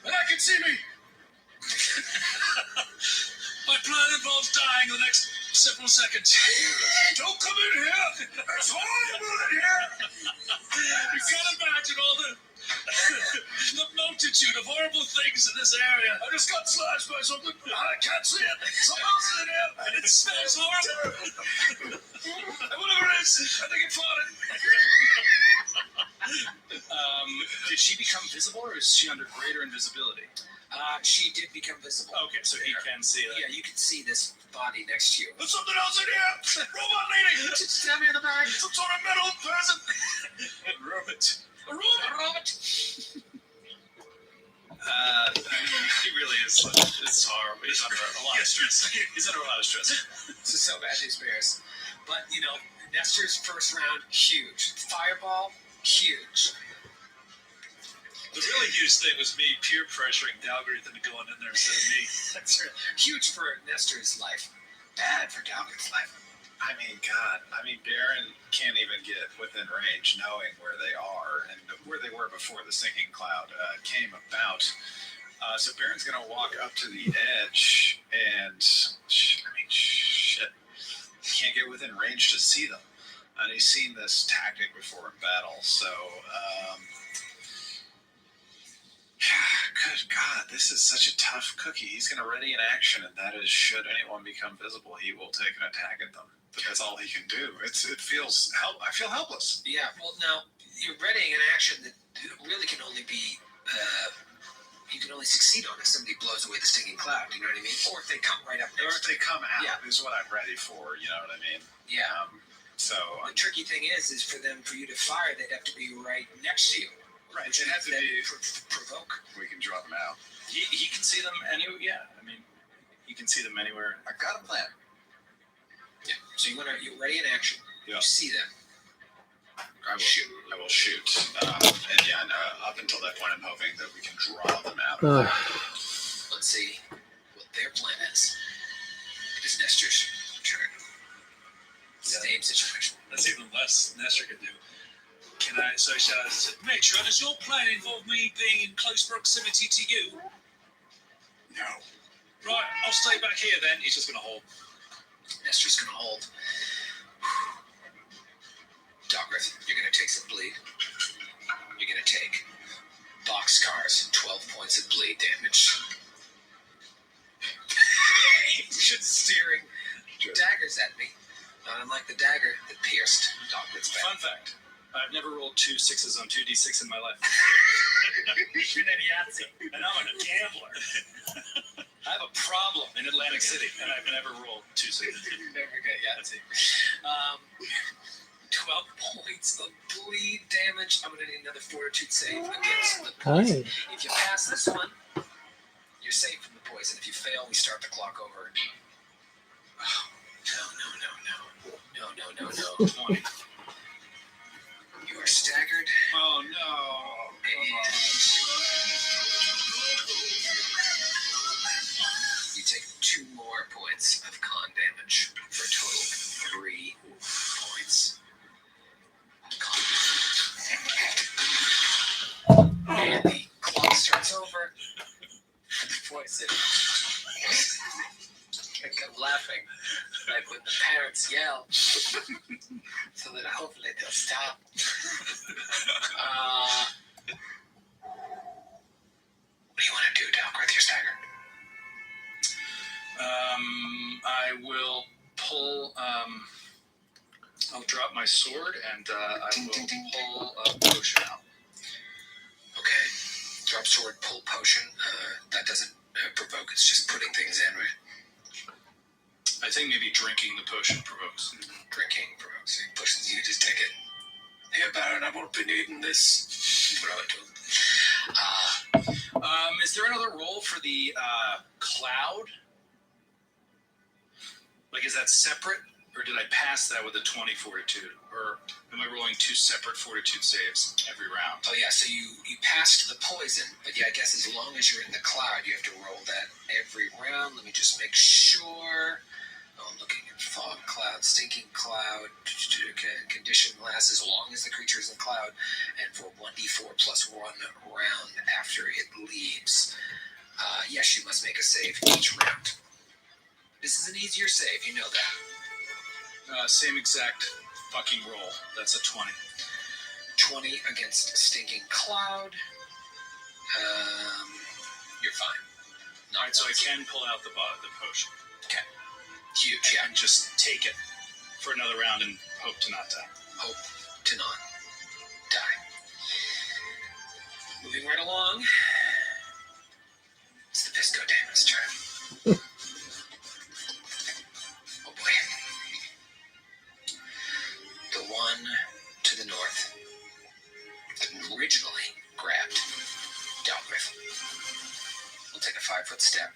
and I can see me. My plan involves dying in the next several seconds. Don't come in here. It's horrible in here. You can't imagine all the multitude of horrible things in this area. I just got slashed by something. I can't see it. Someone else is in here. It smells horrible. Whatever it is, I think it fought it. Did she become visible, or is she under greater invisibility? She did become visible. Okay, so he can see that. Yeah, you can see this body next to you. There's something else in here. Robot lady. Stab me in the back. Some sort of metal person. And robot. A robot. I mean, he really is. It's horrible. He's under a lot of stress. He's under a lot of stress. This is so bad news bears. But, you know, Nestor's first round, huge. Fireball, huge. The really huge thing was me peer pressuring Dalgrith into going in there instead of me. That's right. Huge for Nestor's life. Bad for Dalgrith's life. I mean, God. I mean, Baron can't even get within range knowing where they are and where they were before the sinking cloud came about. So Baron's going to walk up to the edge and, I mean, shit. He can't get within range to see them. And he's seen this tactic before in battle. So, good God, this is such a tough cookie. He's going to ready an action, and that is, should anyone become visible, he will take an attack at them. But that's all he can do. I feel helpless. Yeah, well, now, you're readying an action that really can only be, you can only succeed on if somebody blows away the stinging cloud, you know what I mean? Or if they come right up Or next if they come out, Yeah. is what I'm ready for, you know what I mean? Yeah. So, The tricky thing is for for you to fire, they'd have to be right next to you. right, Which it has to then be, provoke. We can draw them out. he can see them anywhere, yeah, I mean, he can see them anywhere. I've got a plan. Yeah. So you're ready in action. Yeah. You see them. I will shoot. And yeah, up until that point, I'm hoping that we can draw them out. Let's see what their plan is. It is Nestor's turn. Same situation. That's even less Nestor could do. Can I, so shall I say, Metra, does your plan involve me being in close proximity to you? No. Right, I'll stay back here then. He's just going to hold. Nestor's going to hold. Dalgrith, you're going to take some bleed. You're going to take boxcars, 12 points of bleed damage. Just staring daggers at me. Not unlike the dagger that pierced Dalgrith's back. Fun fact, I've never rolled 2 6s on 2d6 in my life. You're an Yahtzee, and I'm a gambler. I have a problem, and in Atlantic City, and I've never rolled 2 6. Never good. Yeah, that's it. 12 points of bleed damage. I'm going to need another fortitude save against the poison. Nice. If you pass this one, you're safe from the poison. If you fail, we start the clock over. Oh, no. 20. You are staggered. Oh no! You take 2 more points of con damage for a total of 3 points. And the clock starts over. Poison. I'm laughing, like when the parents yell, so that hopefully they'll stop. What do you want to do, Dalgrith? You're staggered. I will pull. I'll drop my sword and I will pull a potion out. Okay. Drop sword, pull potion. That doesn't provoke. It's just putting things in, right? I think maybe drinking the potion provokes. Drinking provokes. Pushes you. Just take it. Here, Baron, I won't be needing this. Throw it to him. Is there another roll for the cloud? Like, is that separate? Or did I pass that with a 20 fortitude? Or am I rolling 2 separate fortitude saves every round? Oh, yeah, so you passed the poison, but yeah, I guess as long as you're in the cloud, you have to roll that every round. Let me just make sure. Oh, I'm looking at fog cloud, stinking cloud, condition lasts as long as the creature is in the cloud, and for 1d4 plus 1 round after it leaves. Yes, you must make a save each round. This is an easier save, you know that. Same exact fucking roll. That's a 20. 20 against stinking cloud. You're fine. All right, so I can pull out the potion. Okay. Huge, yeah. And just take it for another round and hope to not die. Hope to not die. Moving right along. It's the Pisco Damon's turn. Oh boy. The one to the north that originally grabbed Dalgrith will take a 5-foot step.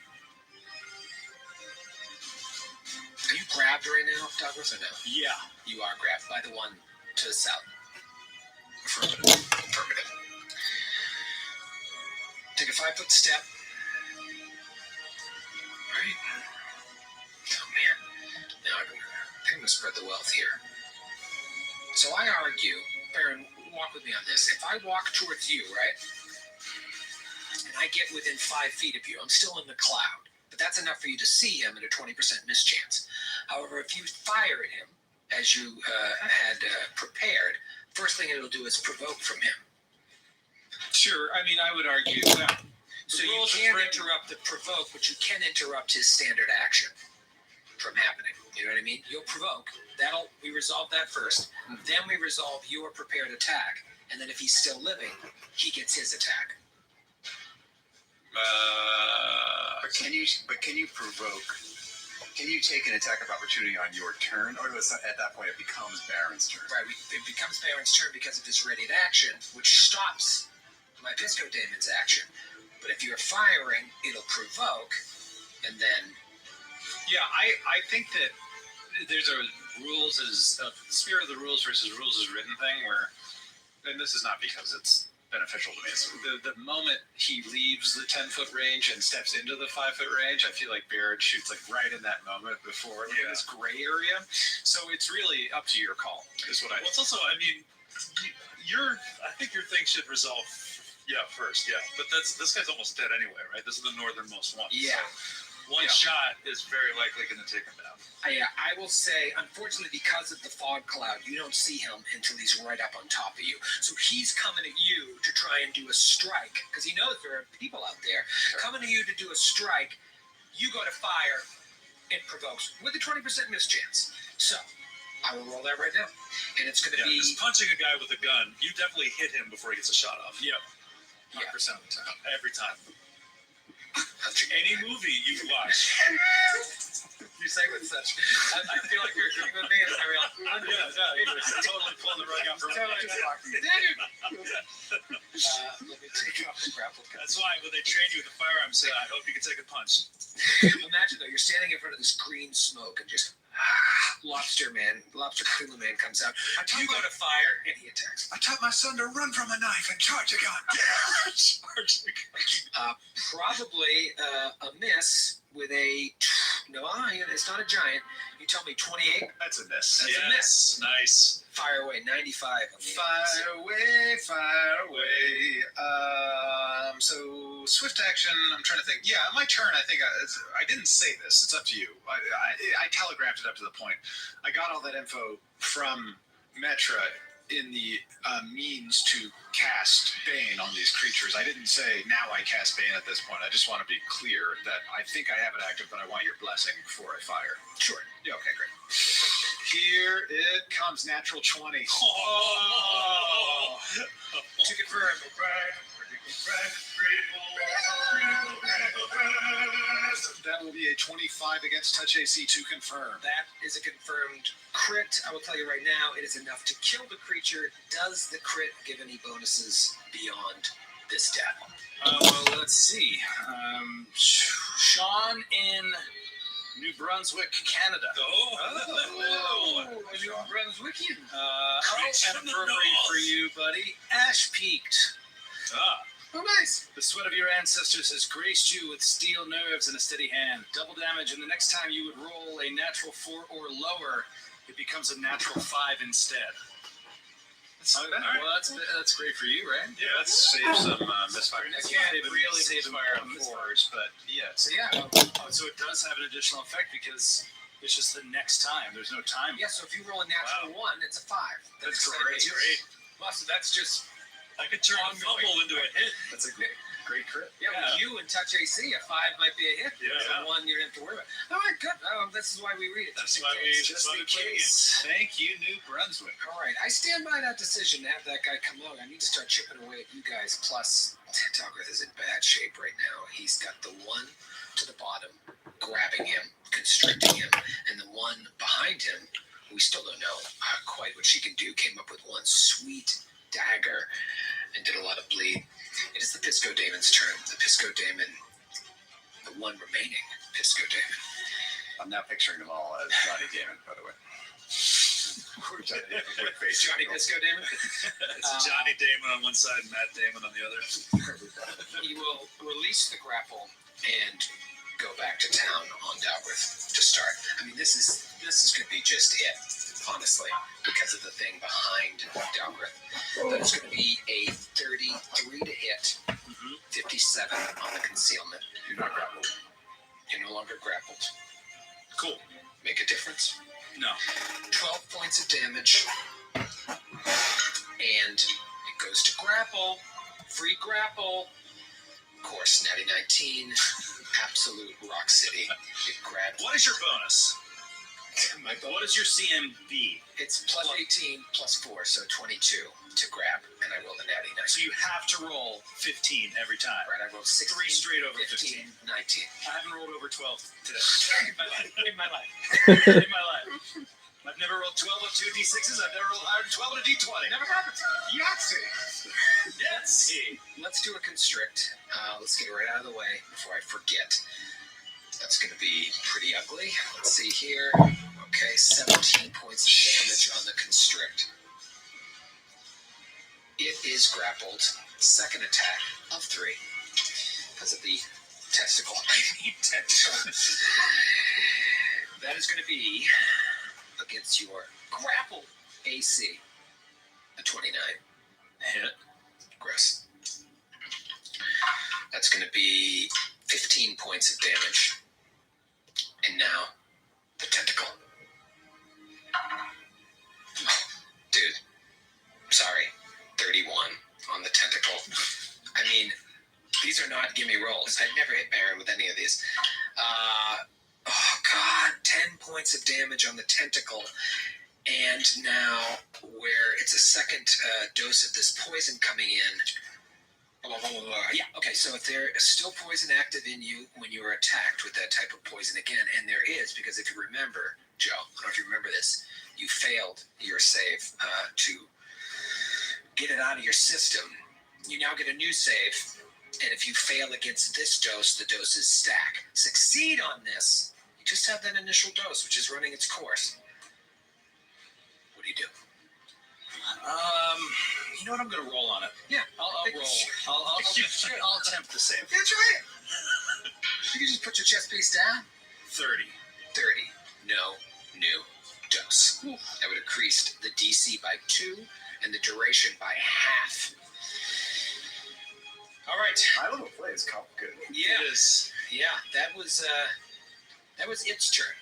Are you grabbed right now, Dalgrith, or no? Yeah. You are grabbed by the one to the south. Affirmative. Take a 5-foot step. Right. Oh man. Now I'm going to spread the wealth here. So I argue, Baron, walk with me on this. If I walk towards you, right, and I get within 5 feet of you, I'm still in the cloud. But that's enough for you to see him at a 20% mischance. However, if you fire at him, as you had prepared, first thing it'll do is provoke from him. Sure. I mean, I would argue that. So you can't interrupt the provoke, but you can interrupt his standard action from happening. You know what I mean? You'll provoke. We resolve that first. Then we resolve your prepared attack. And then if he's still living, he gets his attack. But can you provoke? Can you take an attack of opportunity on your turn, or at that point it becomes Baron's turn? Right, it becomes Baron's turn because of his readied action, which stops my Pisco Damon's action. But if you're firing, it'll provoke, and then. Yeah, I think that there's a spirit of the rules versus rules is written thing where, and this is not because it's beneficial to me. It's the moment he leaves the 10-foot range and steps into the 5-foot range, I feel like Barrett shoots like right in that moment before in this gray area. So it's really up to your call, is what I. Well, it's also, I mean, I think your thing should resolve. Yeah, first, yeah, but this guy's almost dead anyway, right? This is the northernmost one. Yeah. So one shot is very likely going to take him down. I will say, unfortunately, because of the fog cloud, you don't see him until he's right up on top of you. So he's coming at you to try and do a strike, because he knows there are people out there. Coming at you to do a strike, you go to fire, it provokes with a 20% mischance. So I will roll that right now. And it's going to be... Because punching a guy with a gun, you definitely hit him before he gets a shot off. Yep. 100% of the time. Every time. Any movie you watch. You say with such. I feel like you're agreeing with me. And I real. You're totally pulling the rug out from under me. Let me take off the grapple. That's why when they train you with the firearms, I hope you can take a punch. Imagine though, you're standing in front of this green smoke and just Lobster Cthulhu Man comes out. You go to fire and he attacks. I taught my son to run from a knife and charge a gun. Charge the gun. Probably a miss with a. No, it's not a giant. You tell me 28. That's a miss. That's a miss. Nice. Fire away, 95. Fire away, fire away. So swift action. I'm trying to think. Yeah, my turn. I think I didn't say this. It's up to you. I telegraphed it up to the point. I got all that info from Metra in the means to cast Bane on these creatures. I didn't say now I cast Bane at this point. I just want to be clear that I think I have it active, but I want your blessing before I fire. Sure. Yeah. Okay. Great. Here it comes. Natural 20. Oh. To confirm. That will be a 25 against touch AC to confirm. That is a confirmed crit. I will tell you right now, it is enough to kill the creature. Does the crit give any bonuses beyond this death? Well, let's see. Sean in New Brunswick, Canada. New Brunswickian. Anniversary for you, buddy. Ash peaked. Oh, nice. The sweat of your ancestors has graced you with steel nerves and a steady hand. Double damage, and the next time you would roll a natural 4 or lower, it becomes a natural 5 instead. That's great for you, right? Yeah, Let's save some misfire. That's really save fire on fours, but yeah. So, yeah. So it does have an additional effect because it's just the next time. There's no time. Yeah, so if you roll a natural 1, it's a 5. That's great. Well, so that's just. I could turn a fumble into a hit. That's a great crit. Yeah, with you and touch AC, a 5 might be a hit. Yeah. So 1 you don't have to worry about. All right, good. This is why we read it. That's Just why in we case. just Just in play the case. Thank you, New Brunswick. All right, I stand by that decision to have that guy come out. I need to start chipping away at you guys. Plus, Talgrith is in bad shape right now. He's got the one to the bottom, grabbing him, constricting him, and the one behind him, we still don't know quite what she can do, came up with one sweet dagger and did a lot of bleed. It is the Pisco Daemon's turn. The Pisco Daemon, the one remaining Pisco Daemon. I'm now picturing them all as Johnny Damon, by the way. Johnny Pisco Daemon. It's Johnny Damon on one side and Matt Damon on the other. He will release the grapple and go back to town on Dalgrith to start. I mean, this is going to be just it, honestly, because of the thing behind Dalgrith. That is going to be a 33 to hit, 57 on the concealment. You're not grappled. You're no longer grappled. Cool. Make a difference. No. 12 points of damage, and it goes to grapple. Free grapple. Of course, natty 19. Absolute rock city. It grabs. What is your bonus? My bonus. What is your CMB? It's plus 18 plus 4, so 22 to grab, and I roll the natty 19. So you have to roll 15 every time. Right, I rolled 16, 3 straight over 15, 19. I haven't rolled over 12 today. In my life. I've never rolled 12 on 2 D6s. I've never rolled 12 on a D20. Never happened. Yahtzee. Let's do a constrict. Let's get it right out of the way before I forget. That's going to be pretty ugly. Let's see here. Okay, 17 points of damage on the constrict. It is grappled. Second attack of 3 because of the testicle. I need testicle. That is going to be against your grapple AC. A 29. Hit. Gross. That's going to be 15 points of damage. And now, the tentacle. Dude, sorry. 31 on the tentacle. I mean, these are not gimme rolls. I've never hit Baron with any of these. Oh, God. 10 points of damage on the tentacle. And now, where it's a second dose of this poison coming in, Yeah, okay, so if there is still poison active in you when you are attacked with that type of poison again, and there is, because if you remember, Joe, I don't know if you remember this, you failed your save to get it out of your system. You now get a new save, and if you fail against this dose, the doses stack. Succeed on this, you just have that initial dose, which is running its course. What do you do? You know what? I'm going to roll on it. Yeah, I'll roll. I'll attempt the save. Yeah, try it. You can just put your chest piece down. 30. 30. No new dose. That would increase the DC by 2 and the duration by half. All right. I don't know play is complicated. Yeah. It is. Yeah, that was its turn.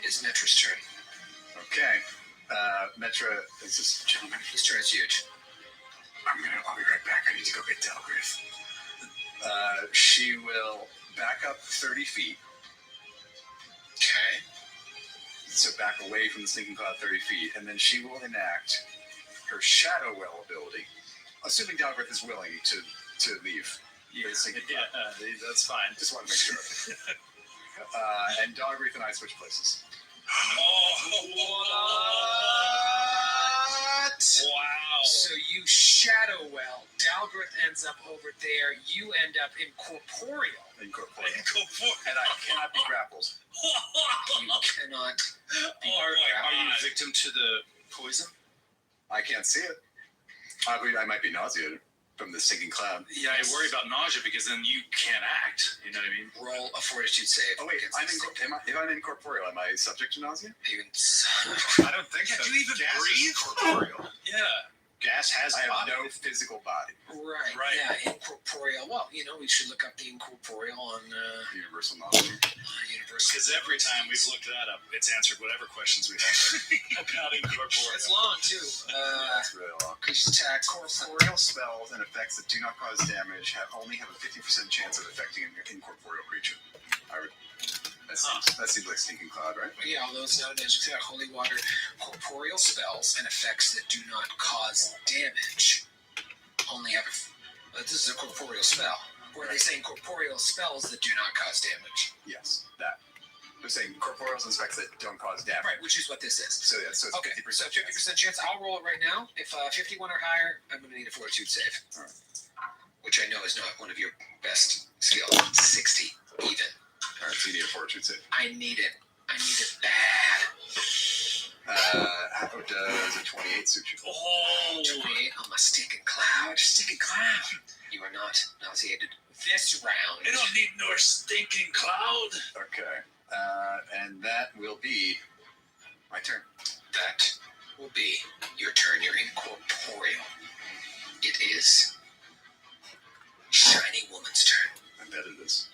It's Metra's turn. Okay. Metra is this gentleman. His turn is huge. I'll be right back. I need to go get Delgrith. She will back up 30 feet. Okay. So back away from the Stinking Cloud 30 feet, and then she will enact her Shadow Well ability, assuming Dalgrith is willing to leave. Yeah, that's fine. Just want to make sure. And Dalgrith and I switch places. What? Wow. So you shadow well. Dalgrith ends up over there. You end up incorporeal. Incorporeal. And I cannot be grappled. You cannot be grappled. Are you victim to the poison? I can't see it. I might be nauseated from the Stinking Cloud. Yeah, I worry about nausea because then you can't act. You know what I mean? Roll a fortitude save. Oh wait, if I'm incorporeal, am I subject to nausea? Even I don't think so. Do you even Gas breathe? is corporeal. Yeah. Gas has I have body. no physical body. Right. Right. Yeah, incorporeal. Well, we should look up the incorporeal on Universal knowledge. Universal. Because every time we've looked that up, it's answered whatever questions we have about incorporeal. It's long too. That's really long. Because attack Corporeal spells and effects that do not cause damage only have a 50% chance of affecting an incorporeal creature. That seems like Stinking Cloud, right? Yeah, although it's not a magic attack, holy water, corporeal spells and effects that do not cause damage only have. This is a corporeal spell. Or are they saying corporeal spells that do not cause damage? Yes, that. They're saying corporeals and effects that don't cause damage. Right, which is what this is. So it's Okay, 50%. so 50% chance. I'll roll it right now. If 51 or higher, I'm going to need a fortitude save. All right. Which I know is not one of your best skills. 60 even. All right, so you need a fortitude save. I need it. I need it bad. How does a 28 suit you? Oh, 28 on my stinking cloud. Stinking cloud. You are not nauseated this round. I don't need no stinking cloud. Okay. And that will be my turn. That will be your turn. You're incorporeal. It is Shiny Woman's turn. I bet it is.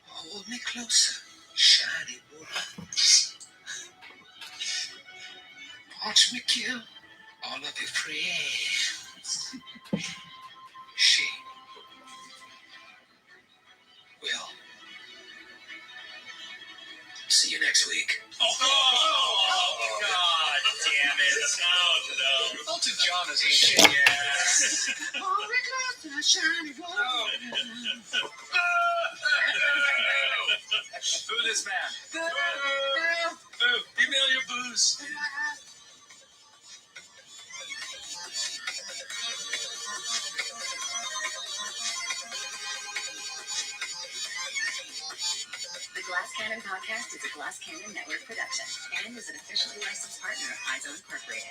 Hold me closer, Shiny Woman. Watch me kill all of your friends. She will see you next week. Oh, God damn it. Oh, no. Elton John is in Shit, yes. Hold me closer, Shiny Woman. Boo this man. Boo. Email your booze. The Glass Cannon Podcast is a Glass Cannon Network production and is an officially licensed partner of Paizo Incorporated.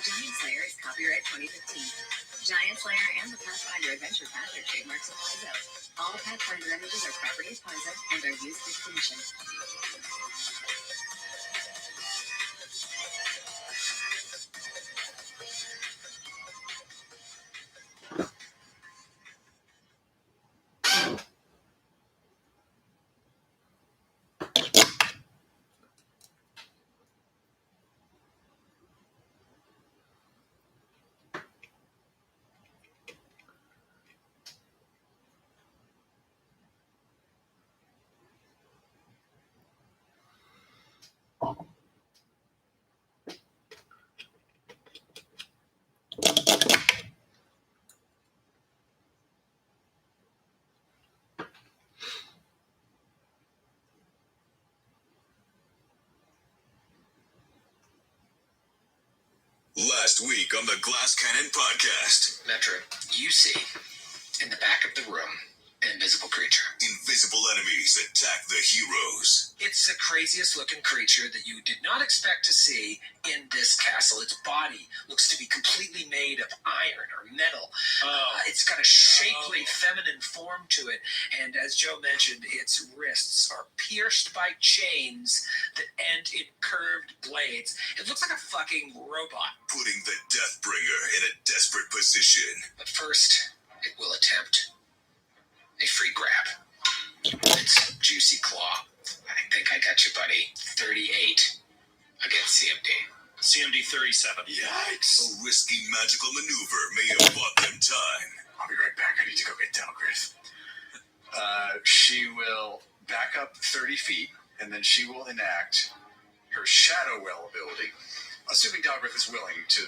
Giant Slayer is copyright 2015. Giant Slayer and the Pathfinder Adventure Path are trademarks of Paizo. All Pathfinder images are property of Paizo and are used with permission. Last week on the Glass Cannon podcast. Metro, you see, in the back of the room, an invisible creature. Invisible enemies attack the heroes. It's the craziest looking creature that you did not expect to see in this castle. Its body looks to be completely made of iron or metal. It's got a shapely feminine form to it. And as Joe mentioned, its wrists are pierced by chains that end in curved blades. It looks like a fucking robot. Putting the Deathbringer in a desperate position. But first, it will attempt a free grab. Its juicy claw. I think I got you, buddy. 38 against CMD. CMD 37. Yikes. A risky magical maneuver may have bought them time. I'll be right back. I need to go get Dalgrith. She will back up 30 feet, and then she will enact her Shadow Well ability, assuming Dalgrith is willing to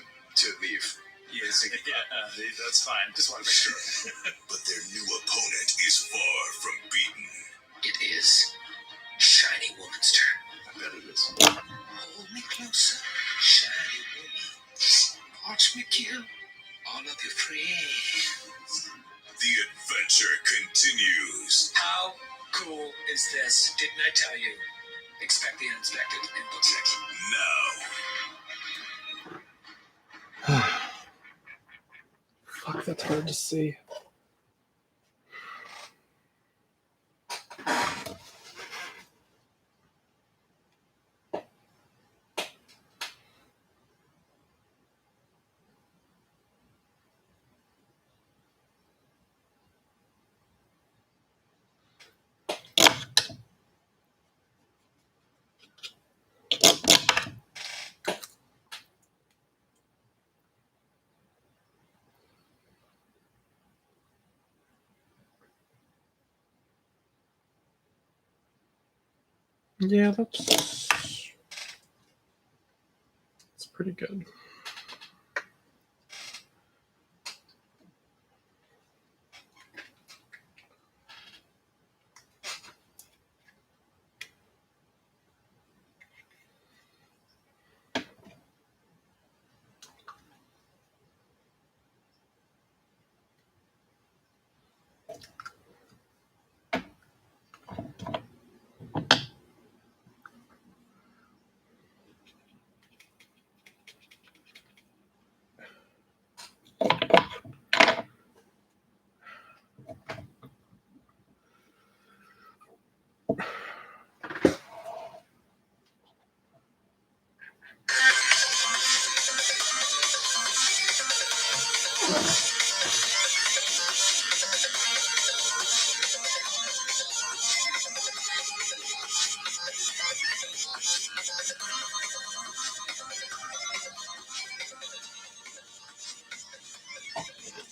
leave. Yes, that's fine. Just want to make sure. But their new opponent is far from beaten. It is Shiny Woman's turn. I bet it is. Hold me closer, Shiny Woman. Watch me kill all of your friends. The adventure continues. How cool is this? Didn't I tell you? Expect the unexpected in book 6. Now. Fuck, that's hard to see. Yeah, that's pretty good.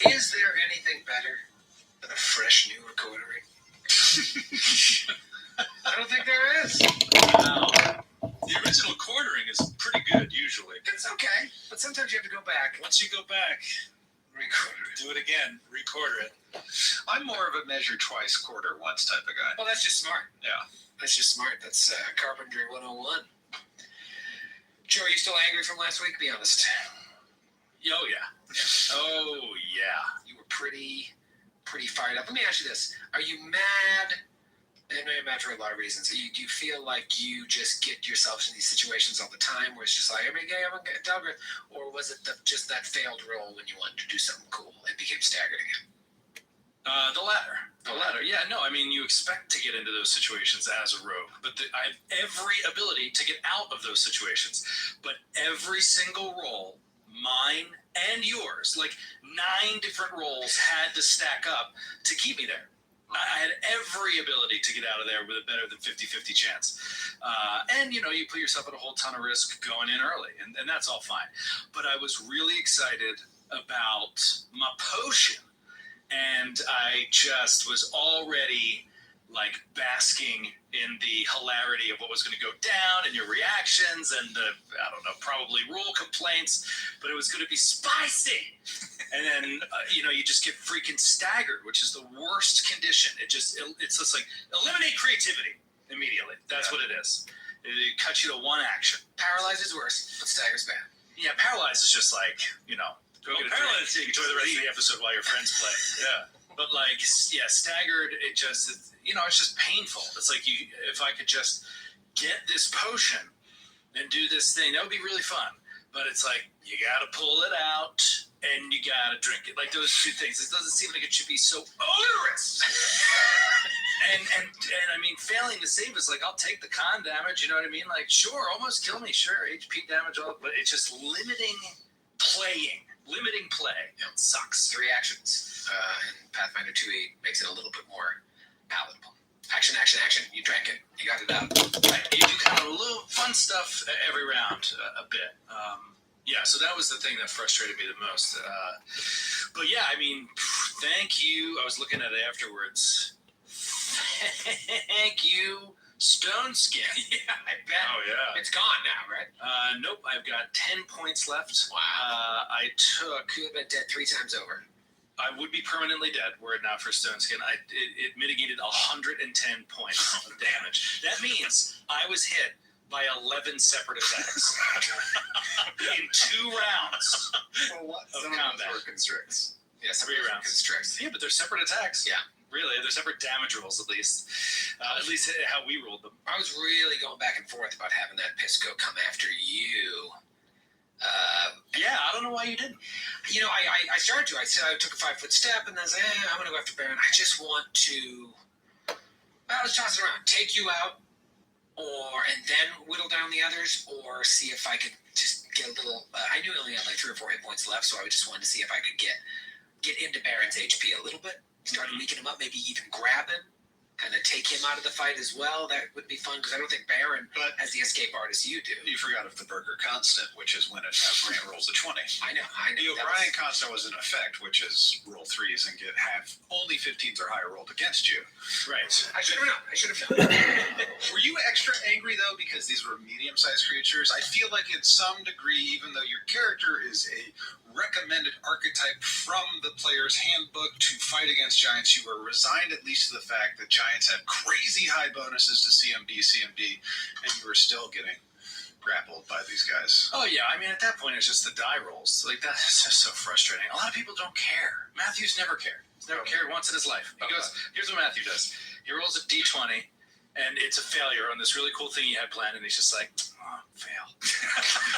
Is there anything better than a fresh new recording? I don't think there is. Wow. The original quartering is pretty good usually. It's okay, but sometimes you have to go back. Once you go back, Record it. do it again, recorder it. I'm more of a measure twice, quarter once type of guy. Well, that's just smart. Yeah. That's just smart. That's carpentry 101. Joe, are you still angry from last week? Be honest. Oh yeah. Oh yeah. You were pretty fired up. Let me ask you this. Are you mad? I know you're mad for a lot of reasons. Do you feel like you just get yourselves in these situations all the time where it's just like, I'm going to get Dalgrith? Or was it just that failed roll when you wanted to do something cool and became staggered again? The latter. The latter. Yeah, no, I mean, you expect to get into those situations as a rogue, but I have every ability to get out of those situations. But every single roll, mine and yours, like 9 different rolls had to stack up to keep me there. I had every ability to get out of there with a better than 50-50 chance. And, you put yourself at a whole ton of risk going in early, and that's all fine. But I was really excited about my potion, and I just was already, basking in the hilarity of what was going to go down and your reactions and the, probably rule complaints, but it was going to be spicy. And then, you just get freaking staggered, which is the worst condition. It's just like eliminate creativity immediately. That's what it is. It cuts you to one action. Paralyze is worse, but stagger's bad. Yeah, Paralyzed is just like, go get a Paralyzed, drink, enjoy the rest of the episode while your friends play. Yeah. But like, yeah, Staggered, it's just painful. It's like if I could just get this potion and do this thing, that would be really fun. But it's like, you got to pull it out and you got to drink it. Like those two things. It doesn't seem like it should be so onerous. and I mean, failing to save is like, I'll take the con damage, you know what I mean? Like, sure, almost kill me, sure, HP damage, but it's just limiting play. It sucks. 3 actions. And Pathfinder 2.8 makes it a little bit more palatable. Action. You drank it. You got it out. Right. You do kind of a little fun stuff every round, a bit. Yeah, so that was the thing that frustrated me the most. But yeah, I mean, thank you. I was looking at it afterwards. Thank you, Stone Skin. Yeah, I bet. Oh, yeah. It's gone now, right? Nope, I've got 10 points left. Wow. I took... You have been dead 3 times over. I would be permanently dead were it not for Stone Skin. It mitigated 110 points of damage. That means I was hit by 11 separate attacks in 2 rounds of combat. Were constricts. Yeah, 3 rounds. Constricts. Yeah, but they're separate attacks. Yeah. Really, they're separate damage rolls at least. At least how we rolled them. I was really going back and forth about having that Pisco come after you. Yeah, I don't know why you didn't. I started to. I said I took a 5-foot step, and then I said, I'm going to go after Baron. I just want to. Well, let's toss it around. Take you out, and then whittle down the others, or see if I could just get a little. I knew I only had like 3 or 4 hit points left, so I just wanted to see if I could get into Baron's HP a little bit. Start weakening him up, maybe even grab him. Kind of take him out of the fight as well. That would be fun because I don't think Baron has the escape artist you do. You forgot of the Burger Constant, which is when Grant rolls a 20. I know. The O'Brien Constant was in effect, which is roll 3s and only 15s or higher rolled against you. Right. I should have known. Were you extra angry though because these were medium-sized creatures? I feel like in some degree, even though your character is a recommended archetype from the player's handbook to fight against giants, you were resigned at least to the fact that giants have crazy high bonuses to CMD, and you were still getting grappled by these guys. Oh yeah, I mean at that point it's just the die rolls. Like that's just so frustrating. A lot of people don't care. Matthew's never cared. He's never cared once in his life. He goes, here's what Matthew does. He rolls a d20 and it's a failure on this really cool thing he had planned, and he's just like, oh, fail.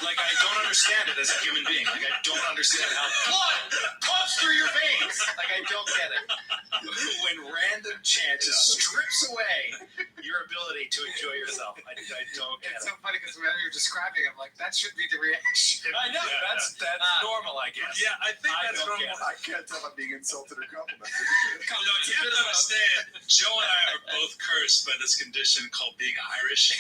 Like, I don't understand it as a human being. Like, I don't understand how blood pumps through your veins. Like, I don't get it. When random chance just strips away your ability to enjoy yourself, I don't get it. It's so funny because when you're describing it, I'm like, that should be the reaction. I know, that's normal, I guess. Yeah, I think that's normal. I can't tell if I'm being insulted or complimented. You have to understand, Joe and I are both cursed by this condition called being Irish.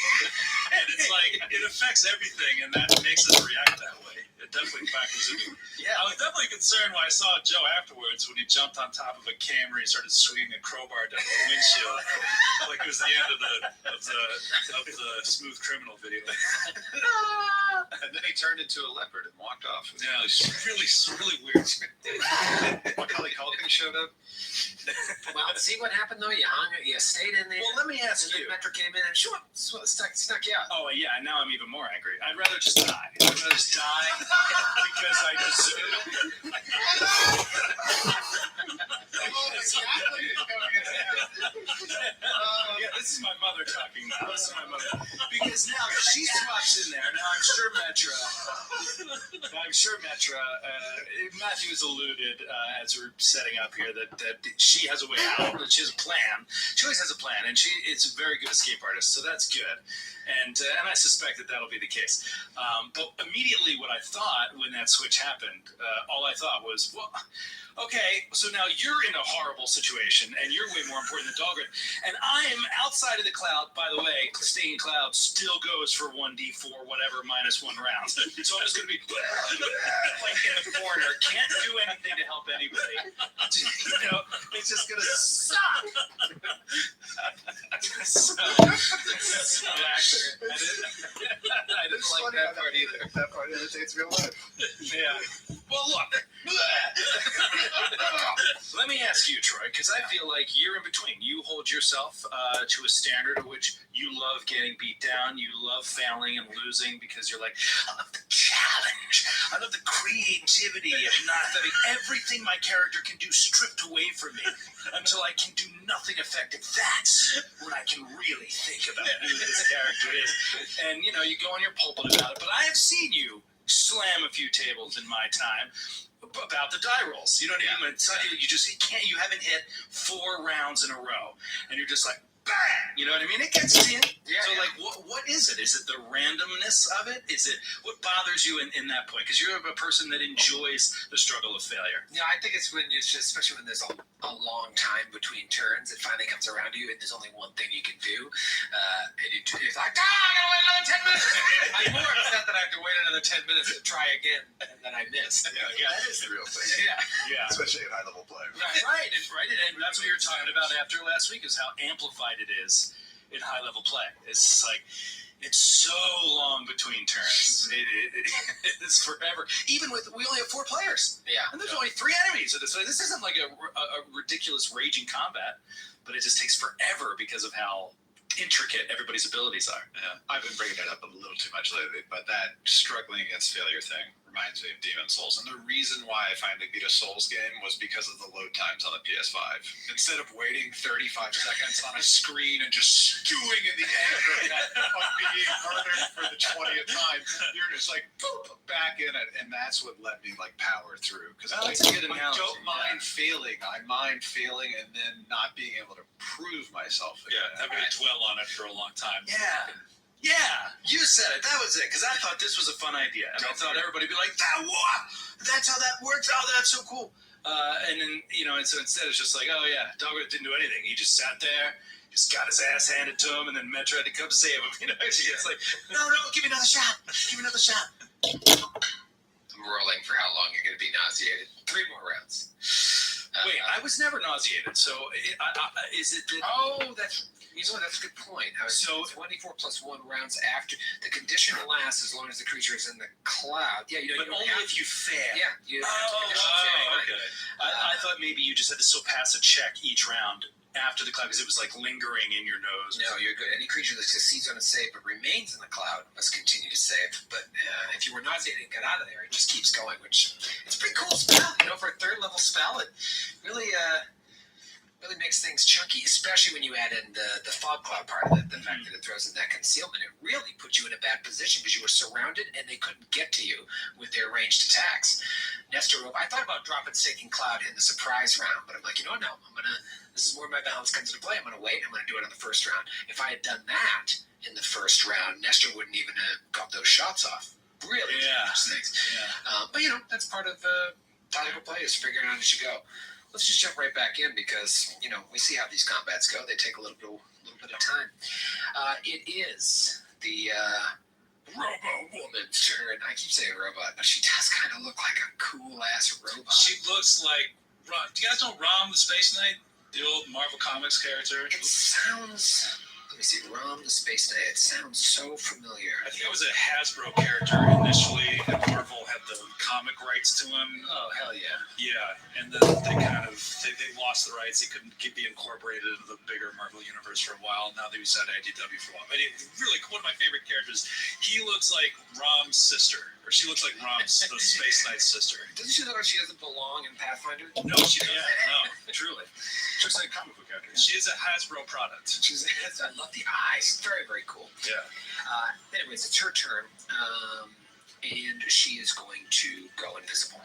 And it's like, it affects everything, and that makes us react that way. It definitely factors into it. Yeah. I was definitely concerned when I saw Joe afterwards when he jumped on top of a Camry and started swinging a crowbar down the windshield. Like it was the end of the Smooth Criminal video. And then he turned into a leopard and walked off. Yeah, it's really weird. Macaulay Culkin showed up. Well, see what happened though? You stayed in there. Well, let me ask you. Metro came in and stuck you out. Oh, yeah, now I'm even more angry. I'd rather just die. I'd rather just die because I deserve it. Yeah, this is my mother talking now. This is my mother. Because now she swaps in there. Now I'm sure Metra, Matthew's alluded as we're setting up here that she has a way out, that she has a plan. She always has a plan, and she is a very good escape artist, so that's good. And I suspect that that'll be the case. But immediately what I thought when that switch happened, all I thought was, well, okay, so now you're in a horrible situation, and you're way more important than Dahlgren. And I'm outside of the cloud, by the way, staying in cloud still goes for 1d4, whatever, -1 rounds. So I'm just going to be like in the corner, can't do anything to help anybody. It's just going to suck. So accurate. I didn't like that part either. That part imitates real life. Yeah. Well, look. Let me ask you, Troy, because I feel like you're in between. You hold yourself to a standard of which you love getting beat down. You love failing and losing because you're like, I love the challenge. I love the creativity of not having everything my character can do stripped away from me until I can do nothing effective. That's when I can really think about who this character is. And, you know, you go on your pulpit about it. But I have seen you slam a few tables in my time about the die rolls. You know what I mean? You haven't hit 4 rounds in a row, and you're just like, bang! You know what I mean? It gets to you. Like, what is it? Is it the randomness of it? Is it what bothers you in that point? Because you're a person that enjoys the struggle of failure. Yeah, I think it's when it's just, especially when there's a long time between turns, it finally comes around to you, and there's only one thing you can do. And it's like, I gotta wait another 10 minutes. I'm more upset that I have to wait another 10 minutes to try again, and then I missed. That is the real thing. Yeah. Especially in high-level play. Right. And that's what we were talking about after last week, is how amplified it is in high-level play. It's like, it's so long between turns. It's forever. Even with, we only have 4 players. Yeah. And there's only 3 enemies. So this isn't like a ridiculous raging combat, but it just takes forever because of how intricate everybody's abilities are. Yeah. I've been bringing it up a little too much lately, but that struggling against failure thing reminds me of Demon Souls. And the reason why I finally beat a Souls game was because of the load times on the PS5. Instead of waiting 35 seconds on a screen and just stewing in the anger of being murdered for the 20th time, you're just like, boop, back in it. And that's what let me like power through. Because that's a good I analogy. don't mind failing. I mind failing and then not being able to prove myself again. Yeah, having to dwell on it for a long time. Yeah, you said it. That was it. Because I thought this was a fun idea. And I thought everybody would be like, that's how that works. Oh, that's so cool. And then, you know, and so instead it's just like, oh, yeah, Dogwood didn't do anything. He just sat there, just got his ass handed to him, and then Metro had to come save him. You know, it's like, no, give me another shot. Give me another shot. I'm rolling for how long you're going to be nauseated. 3 more rounds. Wait, I was never nauseated. So is it that... Oh, that's a good point. So 24 plus 1 rounds after the condition lasts as long as the creature is in the cloud. Yeah, you know, but only if you fail. Yeah, you have to okay. I thought maybe you just had to still pass a check each round after the cloud because it was like lingering in your nose. No, you're good. Any creature that succeeds on a save but remains in the cloud must continue to save. But if you were nauseated and got out of there, it just keeps going, which it's a pretty cool spell. You know, for a 3rd level spell, it really makes things chunky, especially when you add in the fog cloud part of it, the fact that it throws in that concealment. It really puts you in a bad position because you were surrounded and they couldn't get to you with their ranged attacks. Nestor, I thought about dropping Staking Cloud in the surprise round, but I'm like, no, this is where my balance comes into play. I'm going to wait. I'm going to do it on the first round. If I had done that in the first round, Nestor wouldn't even have got those shots off. Really dangerous things. Yeah. But, you know, that's part of valuable play is figuring out as you go. Let's just jump right back in because, you know, we see how these combats go. They take a little bit of time. It is the Robo-Woman's turn. I keep saying robot, but she does kind of look like a cool-ass robot. She looks like... Do you guys know Rom the Space Knight? The old Marvel Comics character? It sounds... Let me see. Rom the Space Knight. It sounds so familiar. I think it was a Hasbro character initially, and Marvel had the comic rights to him. Oh, hell yeah. Yeah, and then they lost the rights. He couldn't be incorporated into the bigger Marvel universe for a while. Now that he's at IDW for a while. But really, one of my favorite characters. He looks like Rom's sister. Or she looks like the Space Knight's sister. Doesn't she look like she doesn't belong in Pathfinder? No, she doesn't. No, truly. She looks like a comic book character. She is a Hasbro product. I love the eyes. Very, very cool. Yeah. Anyways, it's her turn. And she is going to go invisible.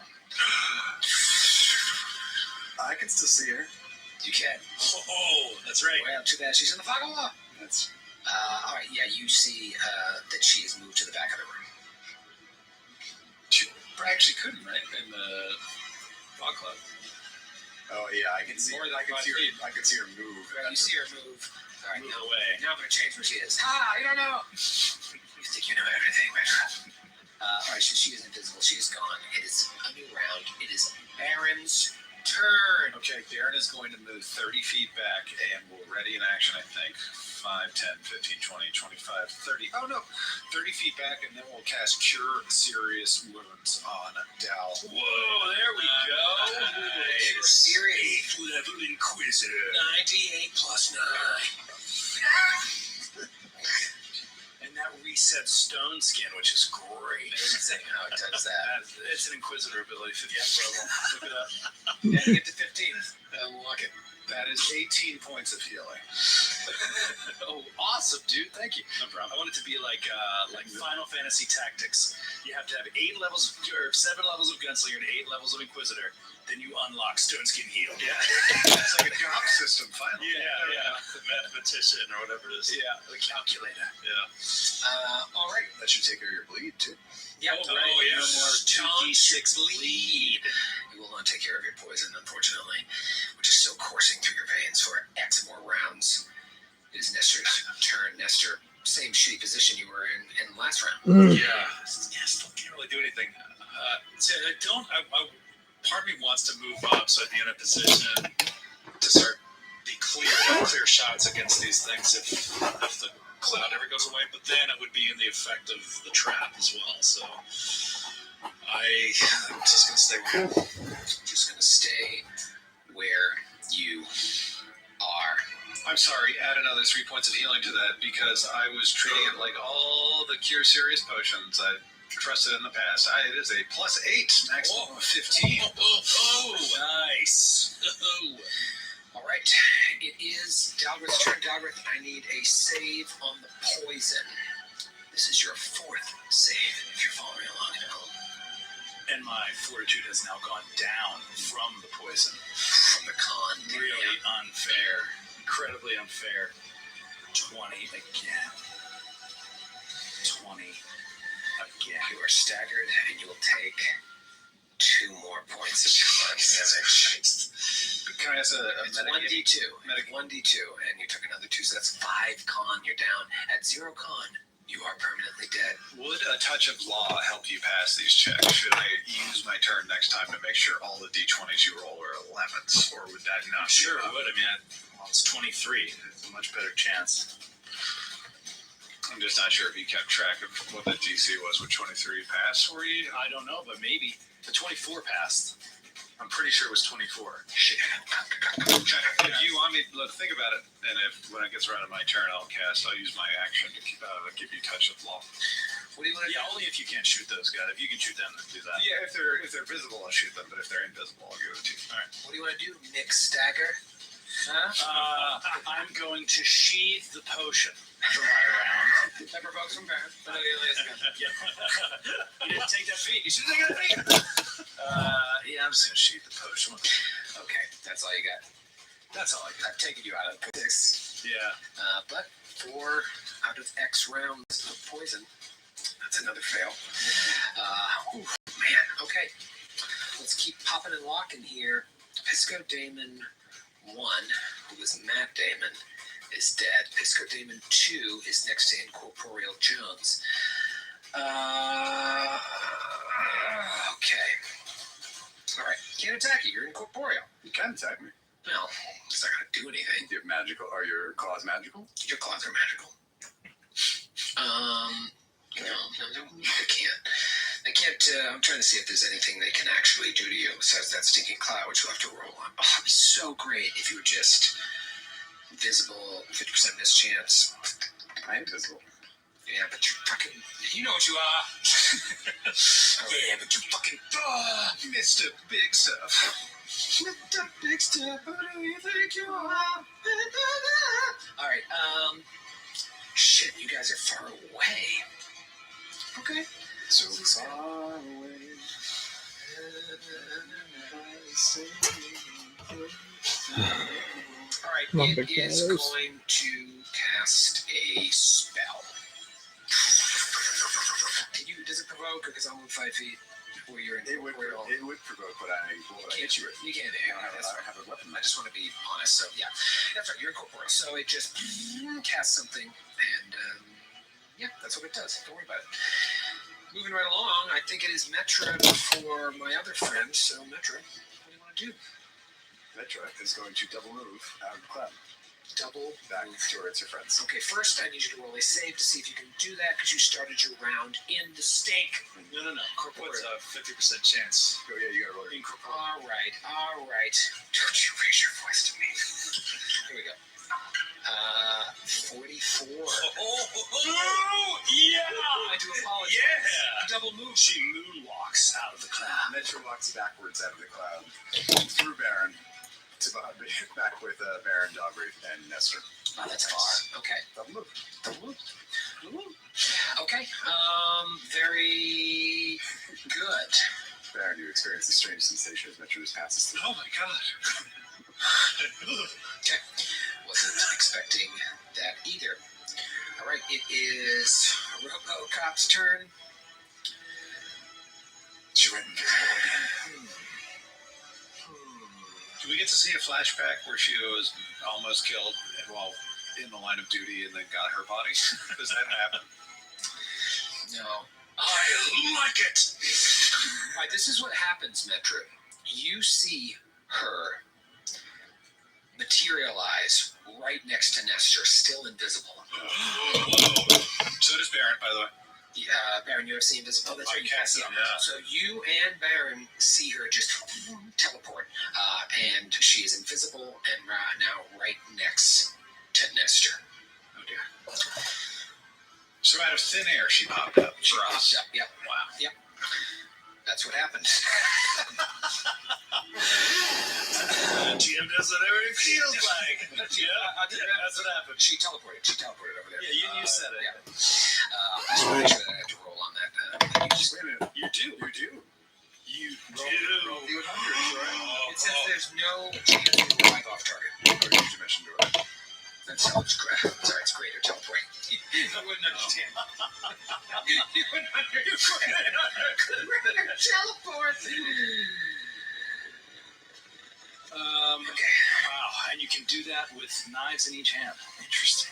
I can still see her. You can. Oh, that's right. Well, too bad she's in the fog of war. That's... all right, yeah, you see that she has moved to the back of the room. She actually couldn't, right? In the fog cloud. Oh yeah, I can see her move. Right, you see her move. All right, move away. Now I'm going to change where she is. You don't know. You think you know everything, Metro. All right, so she is invisible. She is gone. It is a new round. It is Baron's turn. Okay, Baron is going to move 30 feet back and will ready in action, I think. 5, 10, 15, 20, 25, 30. Oh no, 30 feet back, and then we'll cast Cure Serious Wounds on Dal. Whoa, there we go. Cure Serious. 8th level Inquisitor. 98 plus 9. And that resets Stone Skin, which is great. Amazing how it does that. It's an Inquisitor ability, 50th level. Look it up. Yeah, get to 15th. Unlock it. That is 18 points of healing. Oh, awesome, dude! Thank you. No problem. I want it to be like Final Fantasy Tactics. You have to have 8 levels or 7 levels of Gunslinger and 8 levels of Inquisitor. Then you unlock Stone Skin Heal. Yeah, it's like a GOP system, finally. Yeah. The mathematician or whatever it is. Yeah, the calculator. Yeah. All right. That should take care of your bleed too. Yeah, Oh, yeah. No more John 2d6 bleed. It will not take care of your poison, unfortunately, which is still coursing through your veins for X more rounds. It is Nestor's turn. Nestor, same shitty position you were in last round. Yeah, still can't really do anything. See, part of me wants to move up, so I'd be in a position to start be clear shots against these things if the cloud ever goes away. But then it would be in the effect of the trap as well. So I'm just gonna stay where I am. Just going to stay where you are. I'm sorry, add another 3 points of healing to that because I was treating it like all the Cure Serious potions I've trusted in the past. It is a +8, maximum of 15. Oh, nice. All right. It is Dalgrith's turn. Dalgrith, I need a save on the poison. This is your 4th save, if you're following along at home. And my fortitude has now gone down from the poison. From the con. Really unfair. Incredibly unfair. 20 again. 20 again. You are staggered, and you will take 2 more points of con damage. Can I ask a It's 1d2. 1d2, and you took another 2, so that's 5 con. You're down at 0 con. You are permanently dead. Would a touch of law help you pass these checks? Should I use my turn next time to make sure all the d20s you roll are 11s, or would that not? Sure, it would. I mean, it's 23. It's a much better chance. I'm just not sure if you kept track of what the DC was with 23 pass. Were you? I don't know, but maybe. The 24 passed. I'm pretty sure it was 24. Shit. If you want me, look, think about it, and if when it gets around to my turn, I'll use my action to give you touch of law. What do you want to do? Yeah, only if you can't shoot those guys. If you can shoot them, then do that. Yeah, if they're visible, I'll shoot them, but if they're invisible, I'll give it to you. All right. What do you want to do, Nick Stagger? Huh? I'm going to sheath the potion for my round. That provokes from Baron. Yeah. You didn't take that feat. You should have taken that feat. Yeah, I'm just going to sheath the potion. Okay, that's all you got. That's all I got. I've taken you out of 6. Yeah. But 4 out of X rounds of poison. That's another fail. Man. Okay. Let's keep popping and locking here. Pisco Damon 1, who was Matt Damon, is dead. Pisco Damon 2 is next to Incorporeal Jones. Okay. All right. Can't attack you. You're incorporeal. You can attack me. No, it's not going to do anything. You have magical. Are your claws magical? Your claws are magical. No, they can't. They can't. I'm trying to see if there's anything they can actually do to you besides that stinking cloud, which you'll have to roll on. Oh, it'd be so great if you were just visible, 50% miss chance. I am visible. Yeah, but you fucking. You know what you are. Yeah, but you fucking. Mr. Big Stuff. Mr. Big Stuff, who do you think you are? All right. Shit, you guys are far away. Okay. So far away. All right, Come on, it big is fellas. going to cast a spell. Does it provoke, because I'll move 5 feet before you're in It would provoke, but I can't shoot it. You can't do it. I don't have a weapon. I just want to be honest. So, yeah. That's right, you're incorporeal. So it just casts something, and yeah, that's what it does. Don't worry about it. Moving right along, I think it is Metra before my other friend. So, Metra, what do you want to do? Metra is going to double move out of the cloud. Double Back move. towards her friends. Okay, first I need you to roll a save to see if you can do that because you started your round in the stake. No. Corporate. What's a 50% chance? Oh, yeah, you gotta roll it. All right. Don't you raise your voice to me. Here we go. 44. Oh, yeah! I do apologize. Yeah! Double move. She moonwalks out of the cloud. Metra walks backwards out of the cloud, through Baron, to back with Baron, Dogry, and Nestor. Oh, that's far. Okay. Double move. Okay. Very good. Baron, you experience a strange sensation as Metra just passes through. Oh my god. Okay. Wasn't expecting that either. All right. It is RoboCop's turn. She went invisible. Do we get to see a flashback where she was almost killed while in the line of duty and then got her body? Does that happen? No. I like it! All right, this is what happens, Metra. You see her materialize right next to Nestor, still invisible. Whoa. So does Baron, by the way. Baron, you ever see invisible? Oh, that's I right, you can't can't see see her. him, yeah. So you and Baron see her just teleport, and she is invisible and now right next to Nestor. Oh dear. So out of thin air, she popped up for us. Yep. Wow. Yep. That's what happened. GM does whatever it feels like. That's what happened. She teleported over there. Yeah, you said it. Yeah. I just want to make sure that I have to roll on that. Wait a minute. You do. You roll the 100, right? It says there's no chance to arrive off target. Oh, you dimension door. That's how it's sorry, it's greater teleporting. I wouldn't understand. You wouldn't understand. Greater teleport. Wow, and you can do that with knives in each hand. Interesting.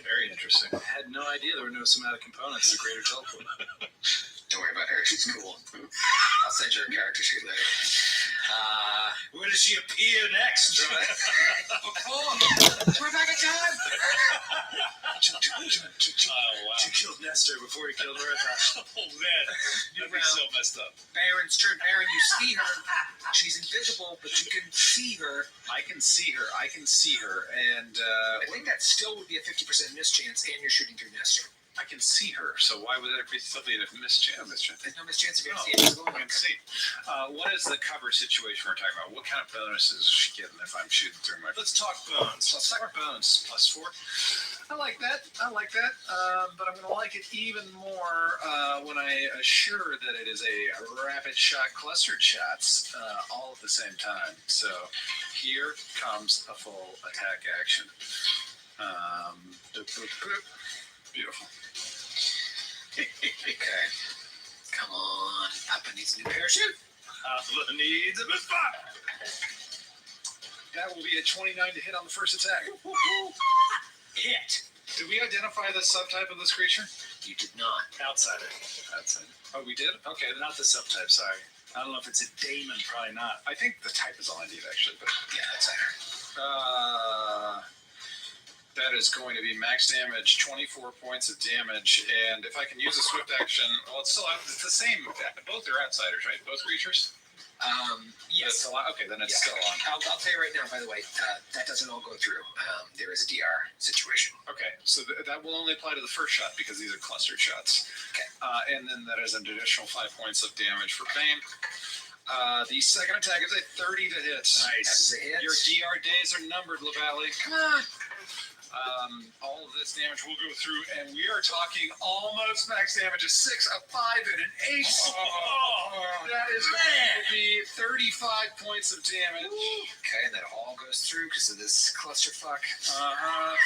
Very interesting. I had no idea there were no somatic components to greater teleport. Don't worry about her. She's cool. I'll send you her character sheet later. Where does she appear next? We're back in time. She killed Nestor before he killed Earth. Oh man, New that'd be so round. messed up. Baron's turn. Baron, you see her. She's invisible, but you can see her. I can see her, and I think that still would be a 50% miss chance, and you're shooting through Nestor. I can see her. So why would there be something of mischance? There's no miss chance if you can Oh, see invisible. I can see. What is the cover situation we're talking about? What kind of bonuses is she getting if I'm shooting through my? Let's talk bones. Let's talk bones. +4. I like that. But I'm going to like it even more when I assure that it is a rapid shot, clustered shots, all at the same time. So here comes a full attack action. Beautiful. Okay. Come on. Papa needs a new parachute. Papa needs a boost spot. That will be a 29 to hit on the first attack. Hit. Did we identify the subtype of this creature? You did not. Outsider. Oh, we did? Okay, not the subtype, sorry. I don't know if it's a daemon, probably not. I think the type is all I need, actually. But Yeah, outsider. that is going to be max damage, 24 points of damage. And if I can use a swift action, well, it's the same. Both are outsiders, right? Both creatures? Yes. Okay, then it's still on. I'll tell you right now, by the way, that doesn't all go through. There is a DR situation. Okay, so that will only apply to the first shot because these are clustered shots. Okay. And then that is an additional 5 points of damage for Bane. The second attack is a 30 to hit. That's a hit. Your DR days are numbered, LaValle. Come on. All of this damage will go through, and we are talking almost max damage, a 6, a 5, and an 8. That is going to be 35 points of damage. Okay, and that all goes through because of this clusterfuck.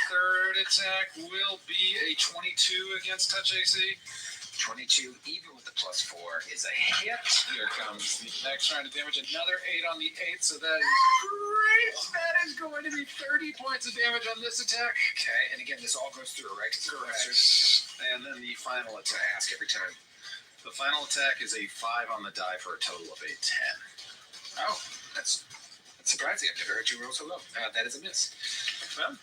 Third attack will be a 22 against touch AC. 22, even with the +4, is a hit. Here comes the next round of damage. Another 8 on the 8, so that is great. That is going to be 30 points of damage on this attack. Okay, and again, this all goes through, right? Correct. And then the final That's what attack. I ask every time. The final attack is a 5 on the die for a total of a 10. Oh, that's Surprising, I've never heard you roll so low. That is a miss. Well,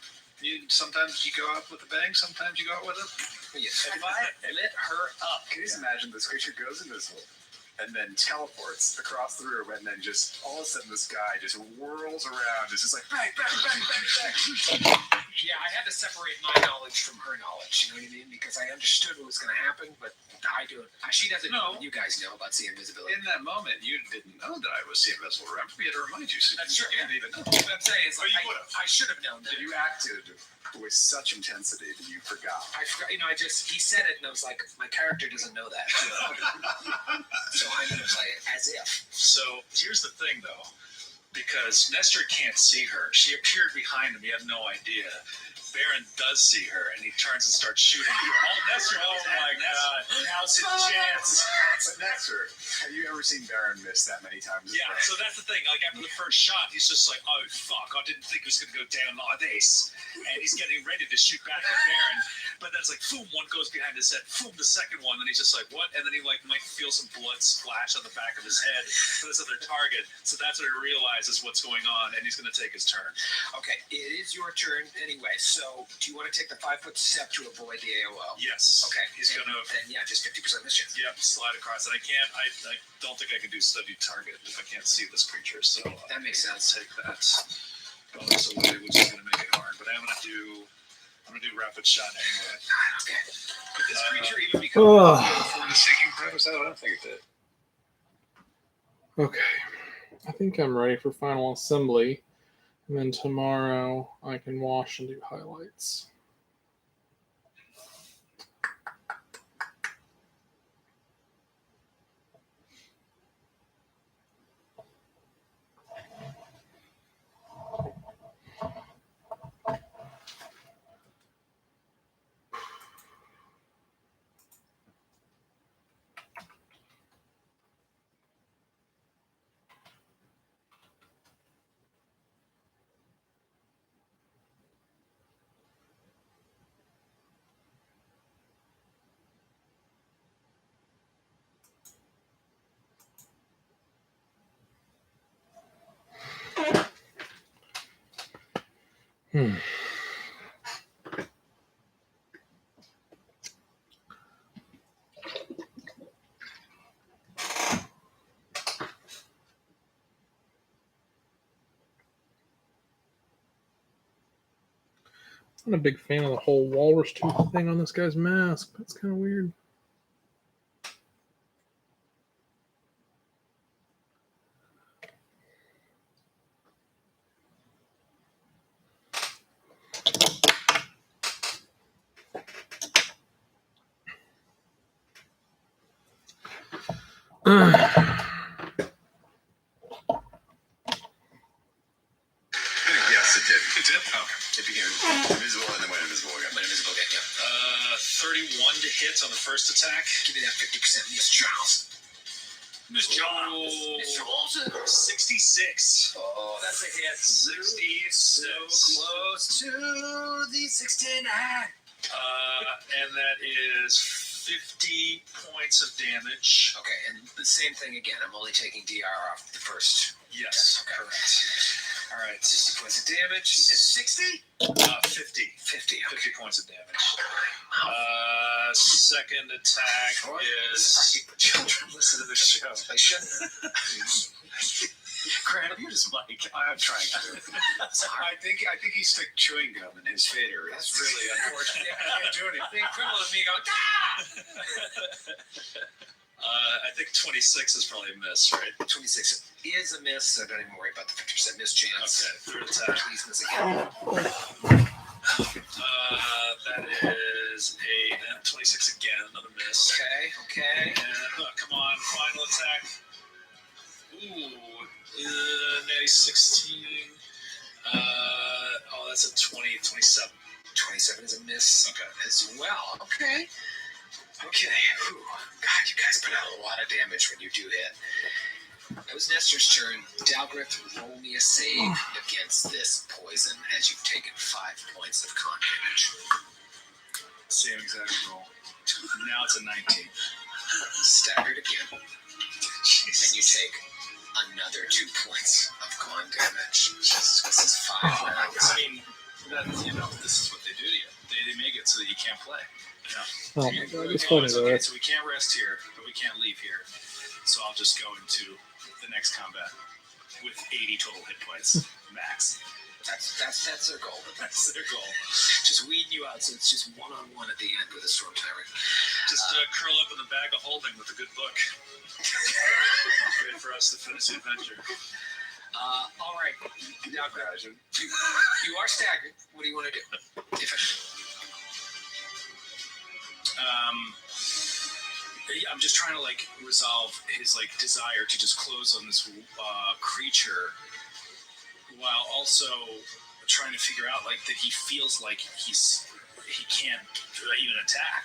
sometimes you go out with a bang, sometimes you go out with a. Yes. If I lit her up, Can you just imagine this creature goes invisible and then teleports across the room, and then just all of a sudden this guy just whirls around. It's just like bang, bang, bang, bang, bang. Yeah, I had to separate my knowledge from her knowledge. You know what I mean? Because I understood what was going to happen, but I don't. She doesn't know what you guys know about seeing invisibility. In that moment, you didn't know that I was the invisible. Remember, we had to remind you. So That's true. You didn't even know. What I'm saying is, But like, you would've. I should have known that. You acted with such intensity that you forgot. I forgot. He said it, and I was like, my character doesn't know that. So I'm going to play it as if. So here's the thing, though, because Nestor can't see her. She appeared behind him. He had no idea. Baron does see her, and he turns and starts shooting. Oh, Nestor! Oh my God! Now's his chance. But Nestor, have you ever seen Baron miss that many times? Yeah. So that's the thing. Like after the first shot, he's just like, "Oh fuck! I didn't think it was gonna go down like this," and he's getting ready to shoot back at Baron. But then it's like, boom! One goes behind his head. Boom! The second one. Then he's just like, "What?" And then he like might feel some blood splash on the back of his head for this other target. So that's what he realizes what's going on, and he's gonna take his turn. Okay, it is your turn anyway. So, do you want to take the 5-foot step to avoid the AOO? Yes. Okay. He's gonna. Then yeah, just 50% mischance. Yep, slide across. And I can't. I don't think I can do study target if I can't see this creature. So That makes sense. take that bonus away, which is gonna make it hard. But I'm gonna do rapid shot anyway. Okay. Could this creature even become Oh. before the seeking purpose? I don't think it did. Okay. I think I'm ready for final assembly. And then tomorrow I can wash and do highlights. I'm not a big fan of the whole walrus tooth thing on this guy's mask. That's kind of weird. Yes, it did. It did. Okay. It became invisible and then went invisible again. Went invisible again, yeah. 31 to hit on the first attack. Give me that 50% miss, Charles. Miss Charles. Miss Charles. 66. Oh, that's a hit. 60. So close to the 69. And that is 50 points of damage. Okay, and the same thing again. I'm only taking DR off the first. Yes, Okay. correct. All right, 60 points of damage. You said 60? 50. 50. 50 points of damage. Second attack is. Sorry, but children listen to the show. I shouldn't. Grant, you just like I'm trying to. I think he stuck chewing gum in his fader. It's really unfortunate. I can't do anything. The equivalent of me going, I think 26 is probably a miss, right? 26 is a miss, so don't even worry about the 50% miss chance. Okay, third attack. Please miss again. That is a 26 again, another miss. Okay. And come on, final attack. Ooh, natty 16. That's a 27. 27 is a miss. Okay. As well. Okay. Whew. God, you guys put out a lot of damage when you do hit. It was Nestor's turn. Dalgrith, roll me a save against this poison as you've taken 5 points of con damage. Same exact roll. Now it's a 19. Staggered again. And you take another 2 points of 1 damage. Jesus, this is 5 Oh, rounds. I mean, this is what they do to you. They make it so that you can't play. Oh my god, it's funny It's though. okay, so we can't rest here, but we can't leave here. So I'll just go into the next combat with 80 total hit points max. That's their goal. That's their goal. Just weeding you out, so it's just 1-on-1 at the end with a Storm Tyrant. Just curl up in the bag of holding with a good book. Great for us to finish the adventure. All right. Now, you are staggered. What do you want to do? I'm just trying to resolve his desire to just close on this creature, while also trying to figure out that he feels like he can't even attack.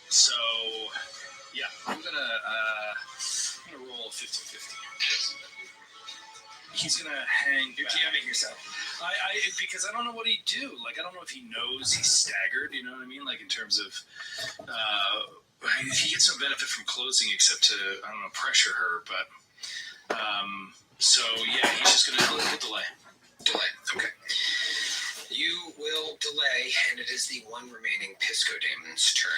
So yeah, I'm gonna roll a 50-50. He's gonna hang. You're back. jamming yourself. Because I don't know what he'd do. I don't know if he knows he's staggered. You know what I mean? In terms of, he gets no benefit from closing except to pressure her. But so yeah, he's just gonna delay. Delay. Okay. You will delay, and it is the one remaining Pisco Damon's turn.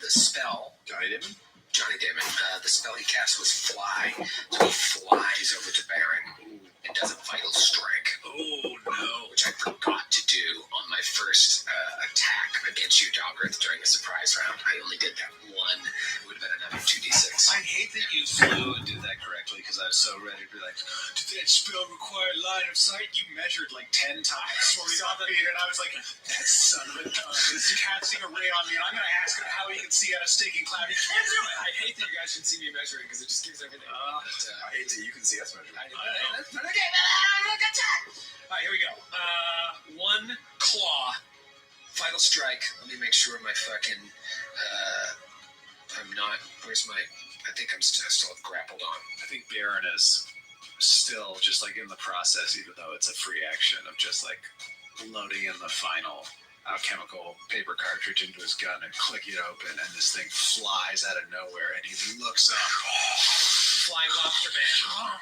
The spell. Johnny Damon? Johnny Damon. The spell he cast was Fly. So he flies over to Baron and does a Vital Strike. Oh no! Which I forgot to do on my first attack against you, Dogrith, during the surprise round. I only did that one. It would have been another 2d6. I hate that you flew and did that correctly because I was so ready to be like, did that spell require line of sight? You measured 10 times for me on the meter, and I was like, that son of a gun is casting a ray on me, and I'm going to ask him how he can see out a stinking cloud. He can't do it! I hate that you guys can see me measuring because it just gives everything. I hate that you can see us measuring. All right, here we go. 1 claw. Vital Strike. Let me make sure my fucking... I'm not... Where's my... I think I still have grappled on. I think Baron is still just in the process, even though it's a free action of just loading in the final alchemical paper cartridge into his gun and clicking it open, and this thing flies out of nowhere, and he looks up. Flying Lobster Man.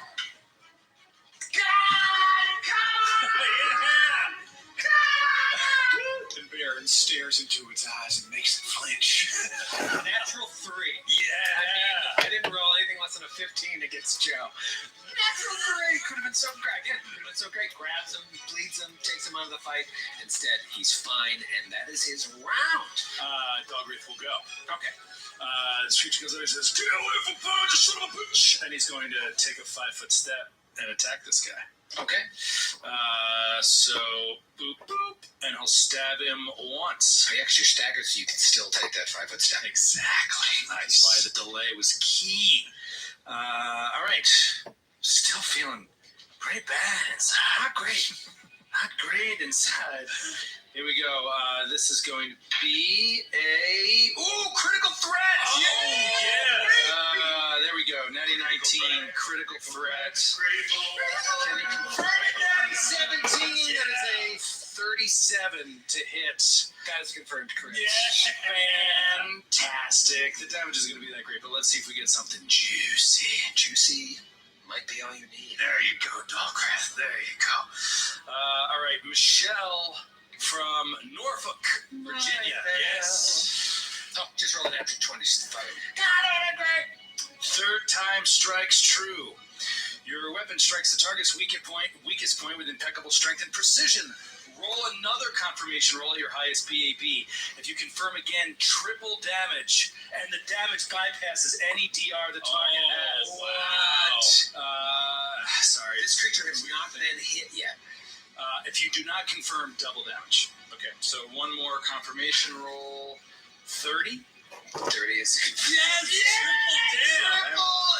And Baron stares into its eyes and makes it flinch. Natural 3. Yeah. I didn't roll anything less than a 15 against Joe. Natural 3 could have been so great. Again, could have been so great. Grabs him, bleeds him, takes him out of the fight. Instead, he's fine, and that is his round. Dogrith will go. Okay. This creature goes over and says, "Get away from Baron, you son of a bitch!" And he's going to take a 5-foot step and attack this guy. Okay. So boop boop, and he'll stab him once. Oh, yeah, because you're staggered, so you can still take that 5-foot step. Exactly. That's why the delay was key. All right. Still feeling pretty bad inside. Not great inside. Here we go. This is going to be a critical threat. Oh, yeah. There we go. Natty 19 critical threat. Can he confirm? 17. That is a 37 to hit. That is confirmed correct. Yeah. Fantastic. The damage isn't going to be that great, but let's see if we get something juicy. Juicy might be all you need. There you go, Dogrith. There you go. All right, Michelle from Norfolk, Virginia. Yes. Oh, just roll an after 25. Third time strikes true. Your weapon strikes the target's weakest point with impeccable strength and precision. Roll another confirmation roll at your highest BAB. If you confirm again, triple damage, and the damage bypasses any DR the target has. What? Sorry. This creature has not been hit yet. If you do not confirm, double damage. Okay, so one more confirmation roll. 30. 30 is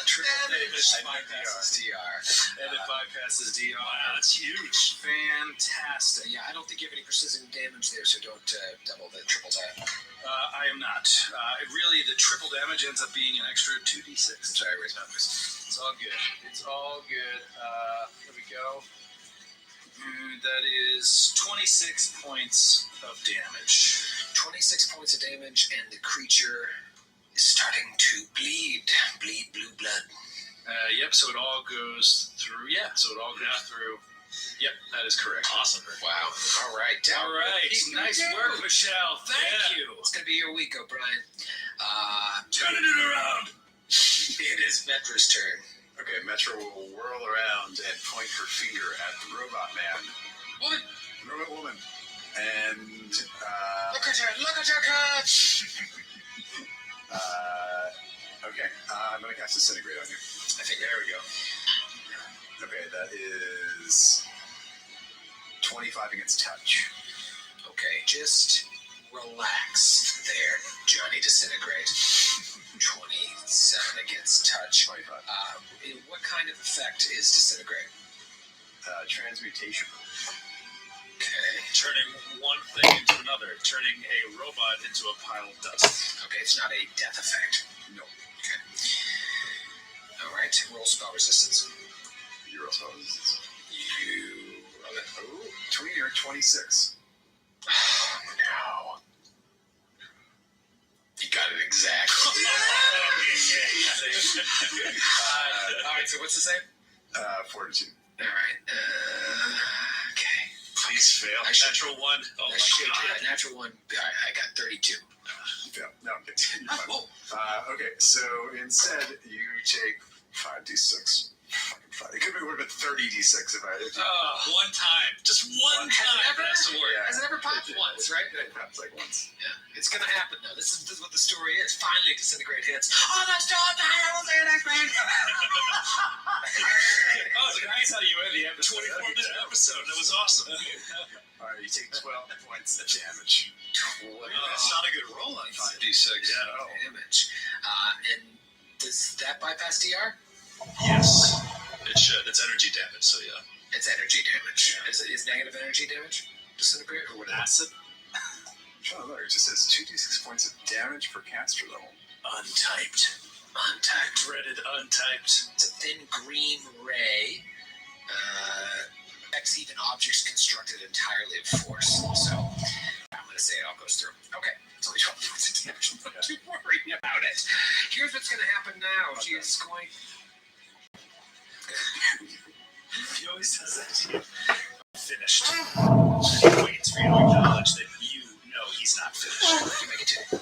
Triple damage. bypasses DR. And it bypasses DR. Wow, that's huge. Fantastic. Yeah, I don't think you have any precision damage there, so don't double the triple tap. I am not. Really, the triple damage ends up being an extra 2d6. Sorry, where's numbers? It's all good. It's all good. Here we go. That is 26 points of damage. 26 points of damage, and the creature is starting to bleed blue blood. Yep, so it all goes through. Yeah, so it all goes through. Yep, that is correct. Awesome. Wow. All right. All right. Nice work, Michelle. Thank you. It's going to be your week, O'Brien. Turning it around. It is Metra's turn. Okay, Metro will whirl around and point her finger at the robot man. Woman. Robot woman. And, Look at her. Look at her cut. okay, I'm going to cast Disintegrate on you. I think there we go. Okay, that is 25 against touch. Okay, just relax there, Johnny Disintegrate. 27 against touch. 25. What kind of effect is Disintegrate? Transmutation. Okay. Turning one thing into another. Turning a robot into a pile of dust. Okay, it's not a death effect. No. Okay. All right, roll spell resistance. You roll spell resistance. You roll it. Ooh. 20 or 26. Oh, no. You got it exactly. All right, so what's the same? Fortitude. All right. Okay. Please fail. Natural one. Oh, my God. Natural one. I got 32. Yeah, no, I'm kidding. Okay, so instead you take 5d6. Fucking 5. It would have been 30d6 if I had. One time. Just one time. That's the word. Has it ever popped once, right? It pops like once. Yeah. It's going to happen, though. This is what the story is. Finally, Disintegrate hits. Oh, that's John! I will say next week! Oh, it's nice how you end the 24-minute episode. That was awesome. Alright, you take 12 points of damage. That's not a good roll on 5d6. Yeah. Damage. And does that bypass DR? Yes. It should. It's energy damage, so yeah. It's energy damage. Yeah. Is negative energy damage? Disintegrate or what? Acid? It just says 2d6 points of damage per caster level. Untyped. Untyped. Dreaded untyped. It's a thin green ray. Affects even objects constructed entirely of force. So I'm going to say it all goes through. Okay. It's only 12 points of damage. Don't worry about it. Here's what's going to happen now. Okay. She's going... He always does that. Finished. He waits for you to acknowledge that you know he's not finished. You make it two.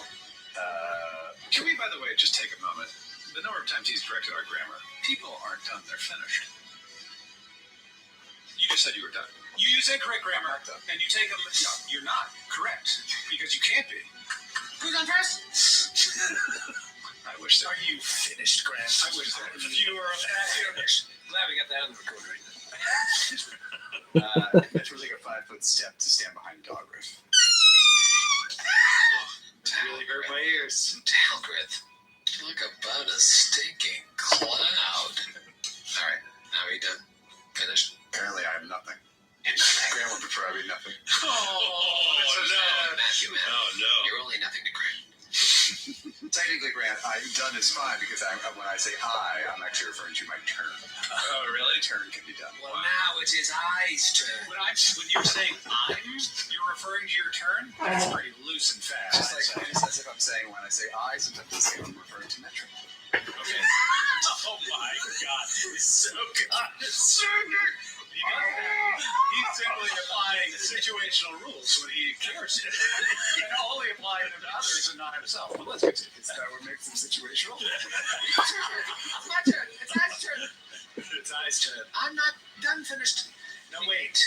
Can we, by the way, just take a moment? The number of times he's corrected our grammar. People aren't done, they're finished. You just said you were done. You use incorrect grammar, and you take them. No, you're not correct, because you can't be. Who's on first? I wish that. Are you finished, Grant? I wish that. If you were finished. Glad we got that on the recorder. Metro will take a 5-foot step to stand behind Dogrith. Really hurt my ears. Talgrith. Talk about a stinking cloud. Alright, now are you done? Finished? Apparently I have nothing. Graham would prefer I be nothing. Oh, no. Matthew, man. Oh, no. You're only nothing to Grant. Technically, Grant, done is fine because when I say I'm actually referring to my turn. Oh, really? Turn can be done. Well, now it's his eyes turn. When you're saying you're referring to your turn? That's pretty loose and fast. Just like as if I'm saying when I say sometimes I say I'm referring to Metro. Okay. Oh my God, he's so condescending. He's simply applying situational rules when he cares it, and only applying them to others and not himself. But let's get to it. Is that what makes them situational? It's my turn. It's I's turn. It's I's turn. I'm not done finished. No, wait.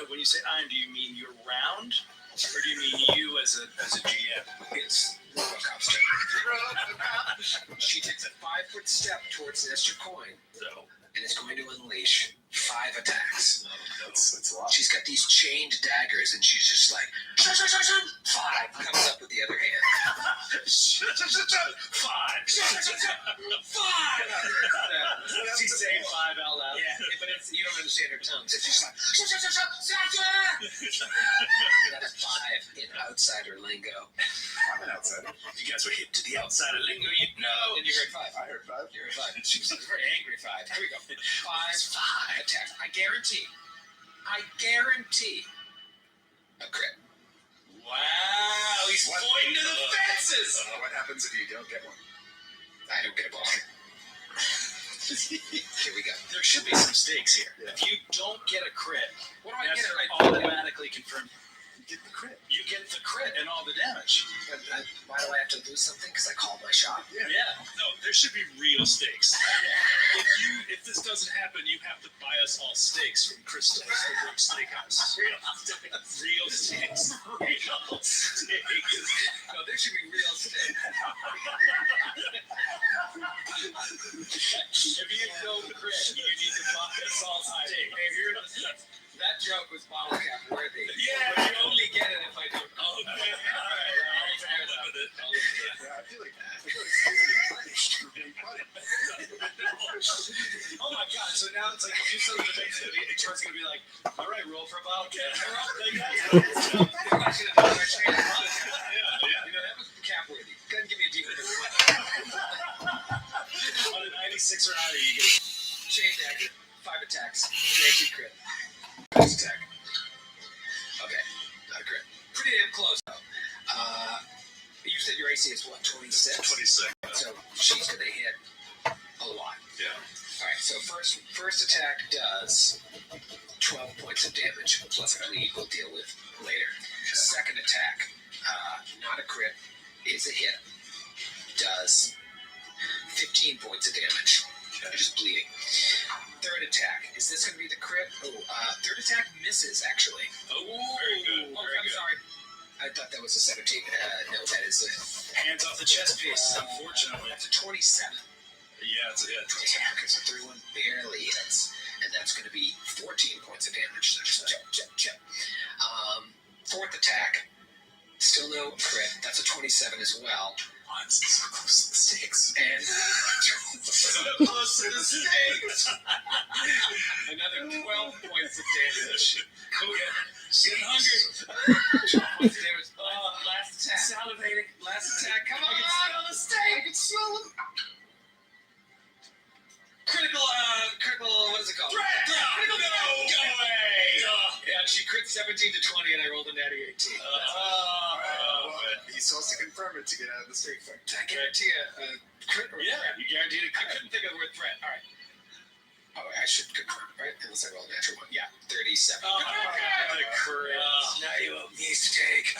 When you say do you mean your round? Or do you mean you as a GM? It's Robocop's turn. She takes a 5-foot step towards the extra coin. So. And is going to unleash 5 attacks. That's a lot. She's got these chained daggers, and she's just like, shun, shun, shun, shun. 5 comes up with the other hand. 5. Shun, shun, shun, shun. 5. She's saying 5 out loud. Yeah, but you don't understand her tongue. So she's like, shun, shun, shun, shun, shun. That's 5 in outsider lingo. I'm an outsider. If you guys were hip to the outsider lingo, you'd know. And you heard 5. I heard 5. You heard 5. She was very angry 5. Here we go. 5 attacks. I guarantee a crit. Wow, he's pointing to the fences. What happens if you don't get one? I don't get a ball. Here we go. There should be some stakes here. Yeah. If you don't get a crit, What do I get Nestor if I do that? automatically confirms. You get the crit. You get the crit and all the damage. Why do I have to lose something? Because I called my shot. Yeah. No, there should be real stakes. If this doesn't happen, you have to buy us all steaks from Crystal's, the Brooks Steakhouse. Real steaks. Real steaks. Real steaks. No, there should be real stakes. If you don't crit, you need to buy us all steak. Hey, that joke was bottle cap worthy. Yeah. But you only get it if I do. Oh, okay. All right. I'll live with it. Yeah, I feel like Steve's punished for being funny. Oh my god, so now it's like if you do something that makes it, Troy's gonna be like, alright, roll for a bottle cap. You know, that was cap worthy. Go ahead and give me a deeper. On a 96 or higher, you get Chain dagger, 5 attacks, guaranteed crit. First attack. Okay, not a crit. Pretty damn close though. You said your AC is what, 26? 26. So she's gonna hit a lot. Yeah. Alright, so first attack does 12 points of damage, plus a bleed we'll deal with later. Second attack, not a crit, is a hit, does 15 points of damage. Just bleeding. Third attack, is this going to be the crit? Third attack misses, actually. Oh, very good. Oh, Very I'm good. sorry. I thought that was a 17. No, that is a... Hands off the chest piece, unfortunately. That's a 27. Yeah, it's a hit. Okay, so 31 barely hits. And that's going to be 14 points of damage. So just chip. Fourth attack, still no crit. That's a 27 as well. Once so close to the stakes. And Close to the stakes. another 12 points of damage. Okay. Getting hungry. 12 points of damage. Last attack. Salivating. Last attack. Come on, on the steak. I can smell it. Critical, what is it called? Critical go away. Yeah, she crit 17 to 20 and I rolled a natty 18. He's supposed to confirm it to get out of the street fight. I guarantee a crit or Yeah, threat. you guaranteed a I crit. couldn't think of the word threat. All right. Oh, I should confirm, right? Unless I roll a natural one. Yeah, 37. The crit. Now you owe me a steak.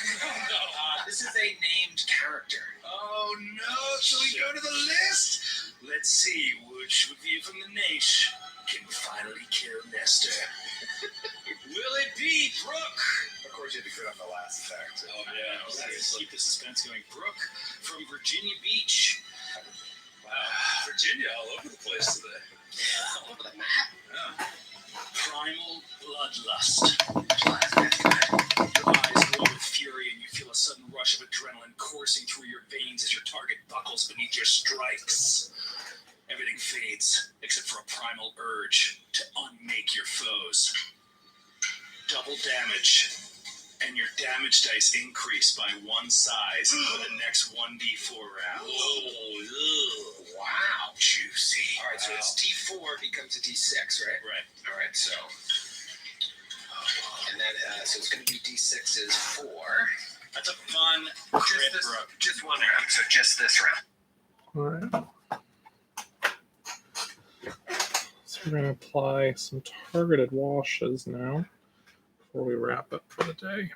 This is a named character. Oh no! Shall we go to the list? Let's see which of you from the niche can finally kill Nestor. Will it be Brooke? Of course, you had to crit on the last attack. So. Oh yeah, let's keep the suspense going. Brooke from Virginia Beach. Wow, Virginia all over the place today. All over the map. Yeah. Primal bloodlust. Your eyes glow with fury, and you feel a sudden rush of adrenaline coursing through your veins as your target buckles beneath your strikes. Everything fades, except for a primal urge to unmake your foes. Double damage, and your damage dice increase by 1 size for the next 1d4 round. Oh, wow. Juicy. All right, so it's D4 becomes a D6, right? Right. All right, so. And then, so it's going to be D6s 4. That's a fun crit, Just, Brooke. just one round, so just this round. All right. So we're going to apply some targeted washes now before we wrap up for the day.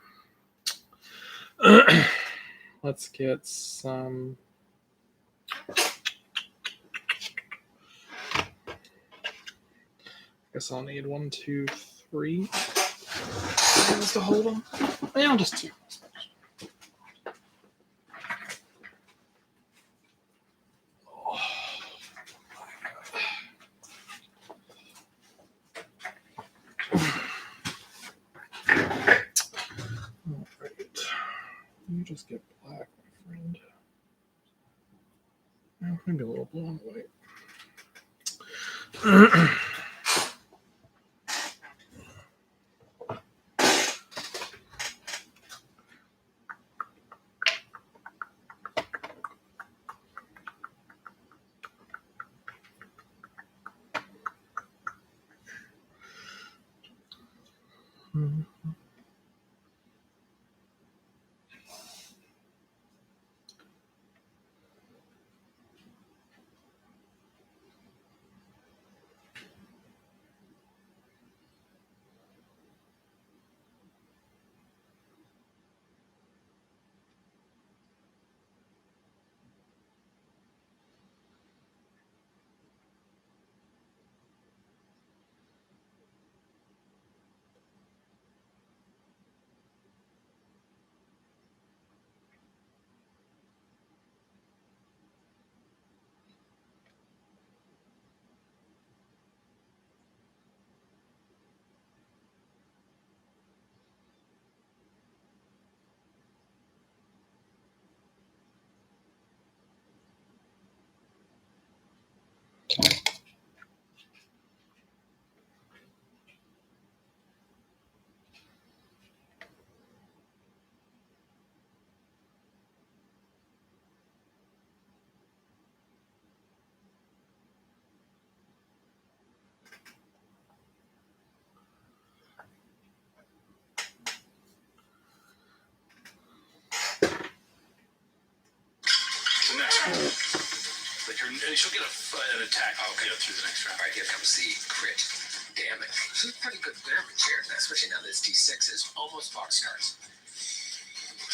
Let's get some. Guess I'll need 1, 2, 3 hands to hold them. Yeah, just 2. You just get black, my friend. Oh, maybe a little blue on the white. Like she'll get an attack. Through the next round. All right, here comes the crit damage. This is pretty good damage here, especially now that this D6 is almost box cards.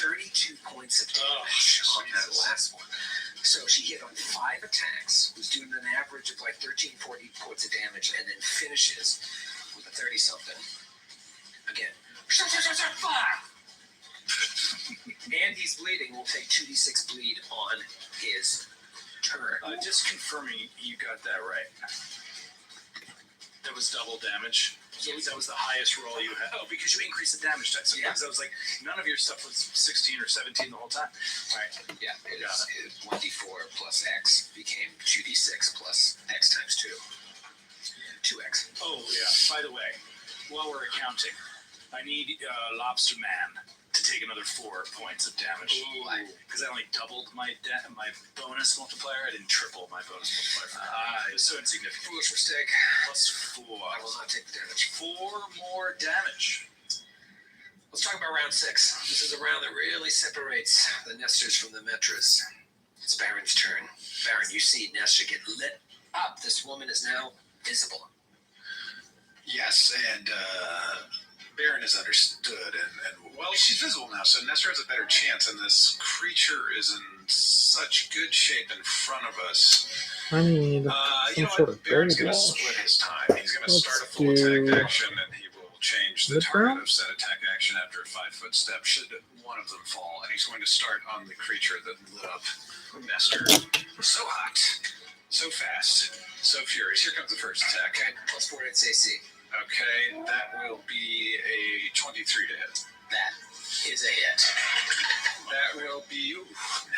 32 points of damage on that last one. So she hit on 5 attacks, was doing an average of like 13, 14 points of damage, and then finishes with a 30-something. Again. And he's bleeding. We'll take 2d6 bleed on his turn. Just confirming you got that right. That was double damage. So that was the highest roll you had. Oh, because you increased the damage dice. Yeah. I was like, none of your stuff was 16 or 17 the whole time. All right. Yeah, it is 1d4 plus x became 2d6 plus x times 2. 2x. Oh, yeah. By the way, while we're accounting, I need Lobster Man to take another 4 points of damage. Because I only doubled my bonus multiplier. I didn't triple my bonus multiplier. It was so insignificant. Foolish mistake. Plus 4. I will not take the damage. 4 more damage. Let's talk about round 6. This is a round that really separates the Nesters from the Metras. It's Baron's turn. Baron, you see Nestor get lit up. This woman is now visible. Yes, and Baron is understood, and well, she's visible now, so Nestor has a better chance, and this creature is in such good shape in front of us. I need some sort of Baron's gold going to wash. split his time. He's going to Let's start a full attack do action, and he will change the this target round? of said attack action after a 5-foot step, should one of them fall, and he's going to start on the creature that lit up Nestor. So hot, so fast, so furious. Here comes the first attack. Okay, plus 4 hits AC. Okay, that will be a 23 to hit. That is a hit. That will be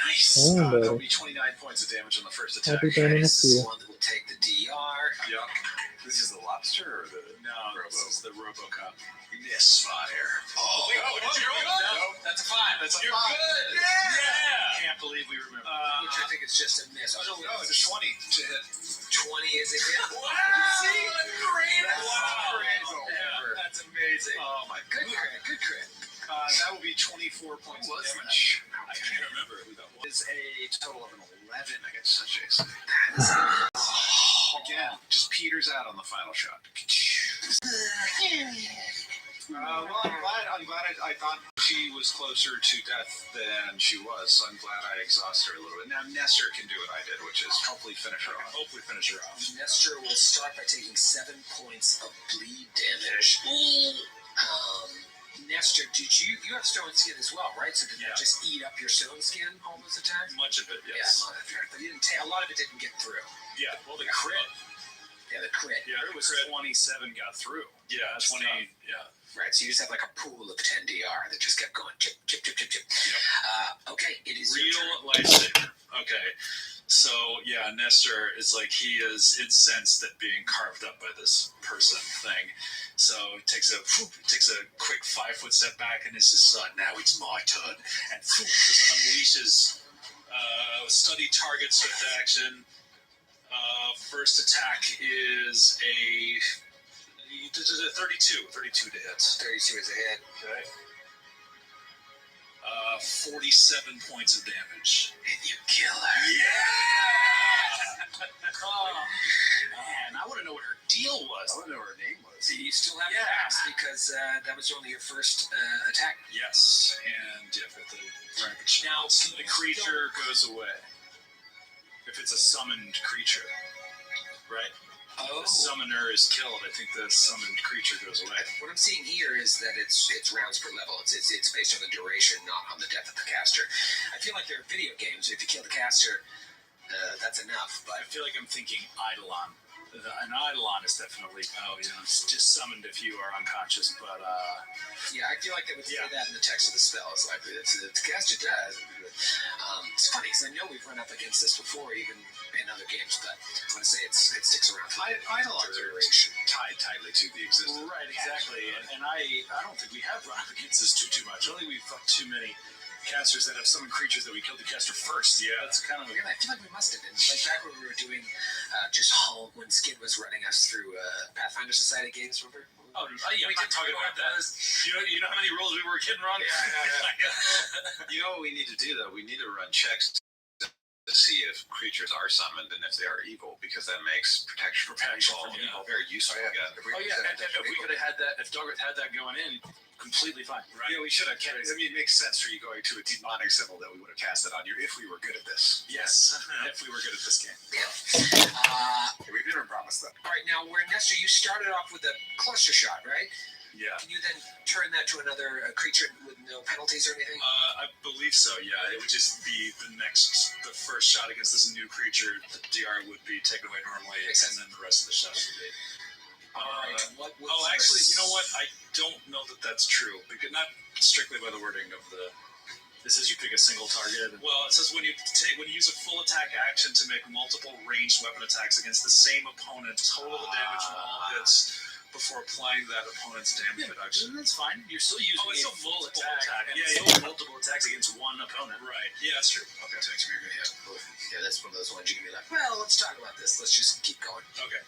nice. Oh, That'll baby. be 29 points of damage on the first I'll attack. be done in a This is few. the one that will take the DR. Yep. This is the lobster or the This is the RoboCop. misfire. Oh, did you roll? No, that's a 5. That's a 5. Good. Yeah. Can't believe we remember. Which I think is just a miss. Oh, No, it's a 20 to hit. 20 is a hit. Wow. See? Greatest. Wow. Yeah, that's amazing. Oh my Good god. crit, good crit. That will be 24 points Who of was damage. I can't remember who that was. Is a total of an 11 against such a Again, just peters out on the final shot. Well, I'm glad I thought she was closer to death than she was, so I'm glad I exhausted her a little bit. Now Nestor can do what I did, which is hopefully finish her off. Nestor will start by taking 7 points of bleed damage. Nestor, did you have stone skin as well, right? So did that just eat up your stone skin, all those attacks? Much of it, yes. Yeah, a lot of it didn't get through. Yeah, well, the crit. Yeah, the crit. Yeah, it was 27 got through. Yeah, 20. Yeah. Right, so you just have like a pool of 10 DR that just kept going. Chip, chip, chip, chip, chip. Yep. Okay, it is your Real turn. lightsaber. Okay. So yeah, Nestor is like he is incensed at being carved up by this person thing. So he takes a quick 5-foot step back and is just now it's my turn, and just unleashes study target swift action. First attack is a 32 to hit. 32 is a hit. Okay. 47 points of damage. And you kill her. Yeah! Oh, man, I want to know what her deal was. I don't know what her name was. So you still have pass because that was only your first attack. Yes, and if the rampage Now, the creature goes away. If it's a summoned creature, right? Oh. The summoner is killed. I think the summoned creature goes away. What I'm seeing here is that it's rounds per level. It's based on the duration, not on the death of the caster. I feel like there are video games. If you kill the caster, that's enough. I But feel like I'm thinking Eidolon. An Eidolon is definitely it's just summoned if you are unconscious. But yeah, I feel like they would say that in the text of the spell. It's like the caster does. It's funny because I know we've run up against this before, even in other games. But I'm going to say it sticks around. Eidolons are tied tightly to the existence. right, exactly. And I don't think we have run up against this too much. Only we've fucked too many casters that have summoned creatures that we killed the caster first. Yeah, that's kind of. Yeah, I feel like we must have been. Like back when we were doing just home, when Skid was running us through Pathfinder Society games, remember? Oh, yeah, we can talk about that. You know how many rolls we were kidding wrong? You know what we need to do though? We need to run checks to to see if creatures are summoned and if they are evil, because that makes protection from evil very useful again. If we could have had that, if Doggerth had that going in, completely fine. Right. Yeah, we should have kept it. I mean, it makes sense for you going to a demonic symbol that we would have cast it on you if we were good at this. Yes, if we were good at this game. We've never promised that. All right, now where Nestor, you started off with a cluster shot, right? Yeah. Can you then turn that to another creature with no penalties or anything? I believe so, yeah. It would just be the first shot against this new creature. The DR would be taken away normally, and then the rest of the shots would be. Actually, you know what? I don't know that that's true, because not strictly by the wording of the. This is you pick a single target. Well, it says when you use a full attack action to make multiple ranged weapon attacks against the same opponent, total the damage from all hits before applying that opponent's damage reduction. That's fine. You're still using it's a a full multiple attack. Multiple attacks against one opponent. Right. Yeah, that's true. Okay. Yeah, that's one of those ones you can be like, well, let's talk about this. Let's just keep going. Okay.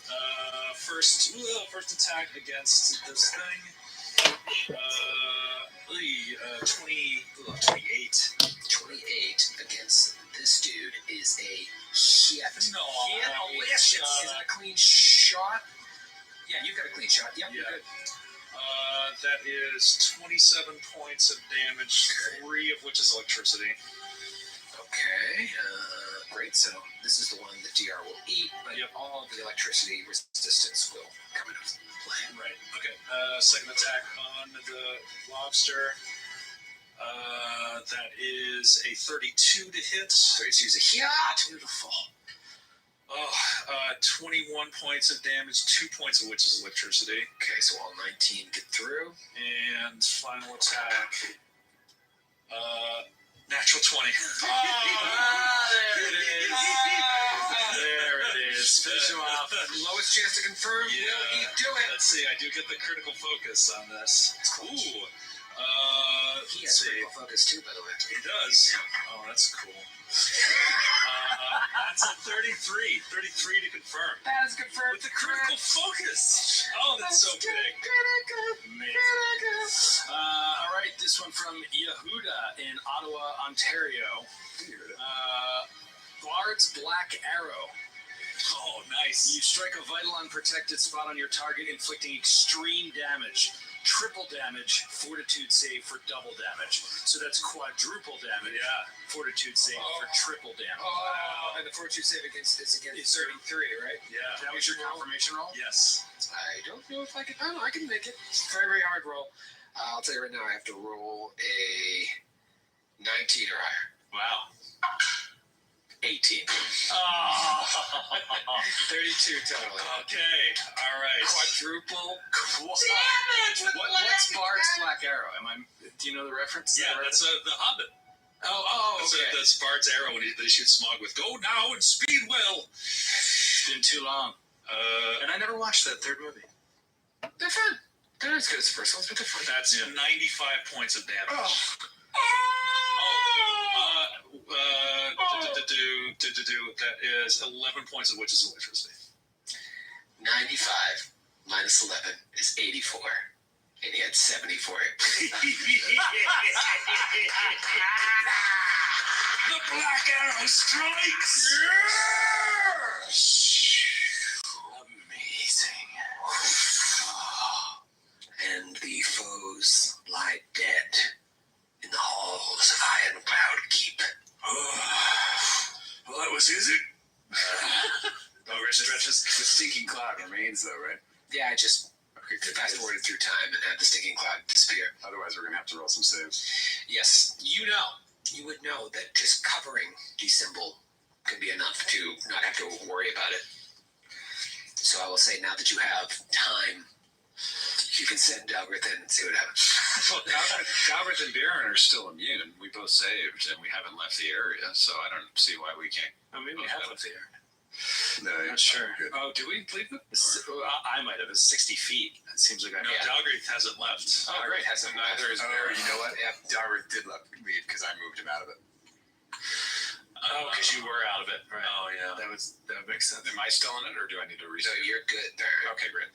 First attack against this thing. 28. 28 against this dude is a hit. No. Is it a clean shot? Yeah, you've got a clean shot. Yep, you're good. That is 27 points of damage, 3 of which is electricity. Okay, great. So this is the one the DR will eat, but all of the electricity resistance will come into play. Right. Okay. Second attack on the lobster. That is a 32 to hit. 32 is a hit. Beautiful. 21 points of damage, 2 points of which is electricity. Okay, so all 19 get through. And final attack. Natural 20. There it is. Finish him off. Lowest chance to confirm. Yeah. Will he do it? Let's see. I do get the critical focus on this. Ooh. He has critical focus too, by the way. He does. Oh, that's cool. That's a 33. 33 to confirm. That is confirmed. With the critical focus. Oh, that's so big. Amazing. All right, this one from Yehuda in Ottawa, Ontario. Bard's Black Arrow. Oh, nice. You strike a vital unprotected spot on your target, inflicting extreme damage. Triple damage, fortitude save for double damage. So that's quadruple damage. Yeah. Fortitude save for triple damage. And the fortitude save against 33, right? Yeah. That was your confirmation roll? Yes. I don't know if I can. I can make it. It's a very, very hard roll. I'll tell you right now, I have to roll a 19 or higher. Wow. 18. 32 total. Okay. All right. Quadruple damage. What's Bard's Black Arrow? Do you know the reference? Yeah, that's the Hobbit. Okay. That's Bard's arrow when they shoot Smaug with. Go now and speed well. It's been too long. And I never watched that third movie. They're fun. They're not as good as the first ones, but they're fun. That's 95 points of damage. That is 11 points of which is electricity. 95 minus 11 is 84. And he had 74. The Black Arrow strikes! Amazing. And the foes lie dead in the halls of Iron Cloud Keep. Well, that was easy. Dogger stretches. The stinking cloud remains, though, right? Yeah, I just fast forwarded through time and had the stinking cloud disappear. Otherwise, we're going to have to roll some saves. Yes, you would know that just covering the symbol can be enough to not have to worry about it. So I will say, now that you have time, you can send Dalgrith in and see what happens. Well, Dalgrith and Baron are still immune. We both saved, and we haven't left the area, so I don't see why we can't. Maybe we have left the area. No, Not sure. Good. Oh, do we leave them? I might have. It's 60 feet. It seems like I No, Dalgrith hasn't left. Oh, great. Hasn't Neither is Oh, Baron. you know what? Yeah, Dalgrith did leave because I moved him out of it. Oh, because you were out of it, right? Oh, yeah. That makes sense. Am I still in it, or do I need to So reset? you're good, Baron. Okay, great.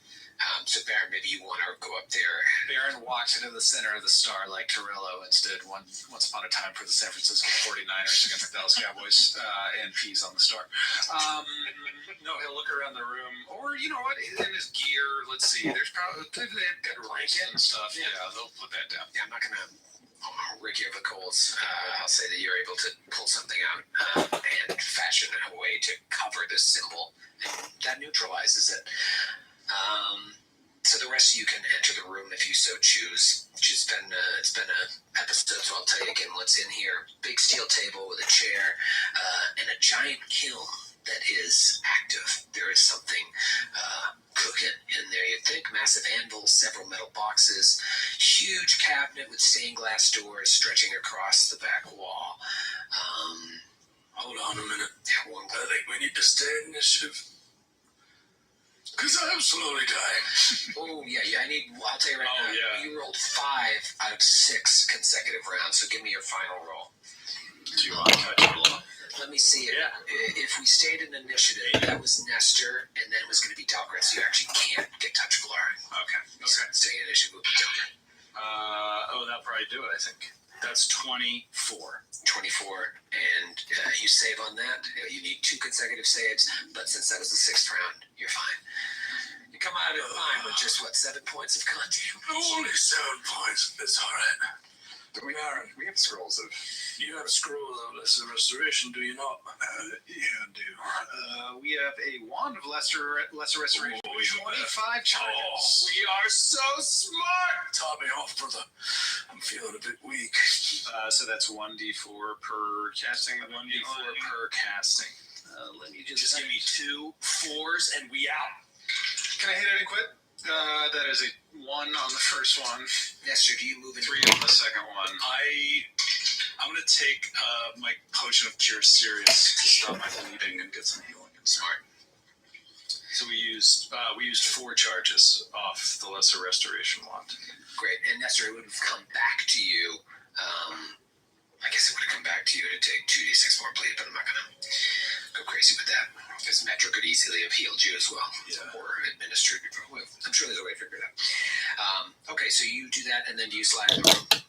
So Baron, maybe you want to go up there. Baron walks into the center of the star like Torello did once upon a time for the San Francisco 49ers against the Dallas Cowboys, and peas on the star. No, he'll look around the room, or you know what, in his gear, let's see, there's probably they have good blanket and stuff. Yeah, they'll put that down. Yeah, I'm not going to rig you over the coals. I'll say that you're able to pull something out and fashion a way to cover this symbol. And that neutralizes it. So the rest of you can enter the room if you so choose. It's been a episode, so I'll tell you again what's in here. Big steel table with a chair and a giant kiln that is active. There is something cooking in there. You'd think massive anvil, several metal boxes, huge cabinet with stained glass doors stretching across the back wall. Hold on a minute. Yeah, one I think we need to stay initiative. Because I'm slowly dying. Oh, yeah, I'll tell you right now, yeah. you rolled 5 out of 6 consecutive rounds, so give me your final roll. Do you want to touch a blow? Let me see it. Yeah. If we stayed in initiative, that was Nestor, and then it was going to be Dalgret, so you actually can't get touch Galarian. Okay. So staying in initiative would be Dalgret. That'll probably do it, I think. That's 24. 24, and you save on that. You need 2 consecutive saves, but since that was the 6th round, you're fine. You come out of it fine with just, 7 points of content? Only 7 points. It's all right. We have scrolls of. You have a scroll of lesser restoration, do you not? Yeah, I do. We have a wand of lesser restoration. Oh, even 25 charges. we are so smart! Top me off, brother. I'm feeling a bit weak. So that's 1d4 per casting. 1d4 per casting. Let me Just give me 2 4s and we out. Can I hit it and quit? That is a 1 on the first one, Nestor, do you move in? 3 on the second one. I'm going to take my potion of cure serious to stop my bleeding and get some healing. Smart. So we used 4 charges off the lesser restoration wand. Great. And Nestor, it would have come back to you. I guess it would have come back to you to take 2d6 more bleed, but I'm not going to go crazy with that. Because Metro could easily have healed you as well. Yeah. Or administered. Well, I'm sure there's a way to figure it out. Okay, so you do that, and then do you slide in the room?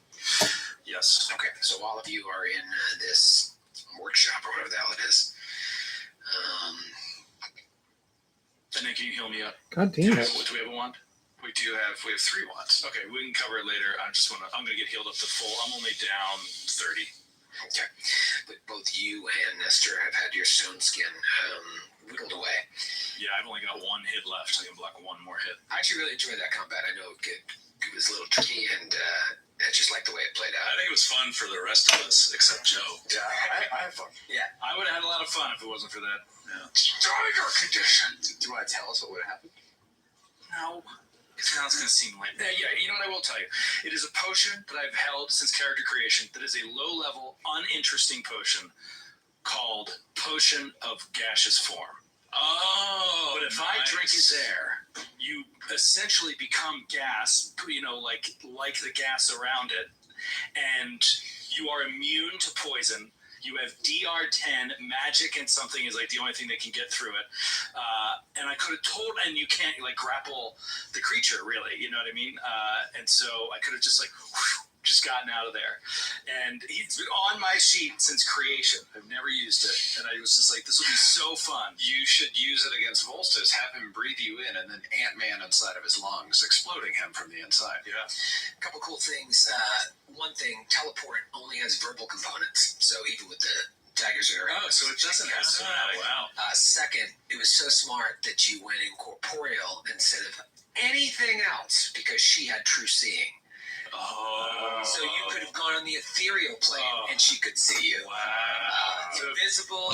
Yes. Okay, so all of you are in this workshop, or whatever the hell it is. And then can you heal me up? God damn it. Do we have a wand? We have 3 wands. Okay, we can cover it later. I'm going to get healed up to full. I'm only down 30. Okay. But both you and Nestor have had your stone skin whittled away. Yeah, I've only got 1 hit left. I can block 1 more hit. I actually really enjoyed that combat. I know it was a little tricky, and I just like the way it played I out. think it was fun for the rest of us, except Joe. Yeah, I have fun. Yeah. I would have had a lot of fun if it wasn't for that. Yeah. Tiger condition. Do you want to tell us what would have happened? No. Because now it's going to seem lame. Yeah, you know what I will tell you? It is a potion that I've held since character creation that is a low-level, uninteresting potion called Potion of Gaseous Form. Oh, But if I drink it there, you essentially become gas, like the gas around it, and you are immune to poison. You have DR10, magic, and something is like the only thing that can get through it. And I could have told, and you can't grapple the creature really, you know what I mean? And so I could have just gotten out of there. And he's been on my sheet since creation. I've never used it. And I was just like, this would be so fun. You should use it against Volstis, have him breathe you in, and then Ant-Man inside of his lungs, exploding him from the inside. Yeah. A couple cool things. One thing, teleport only has verbal components. So even with the daggers that are out. So it doesn't have somatic. Wow. Second, it was so smart that you went incorporeal instead of anything else because she had true seeing. Oh. So you could have gone on the ethereal plane and she could see you. Wow. Invisible,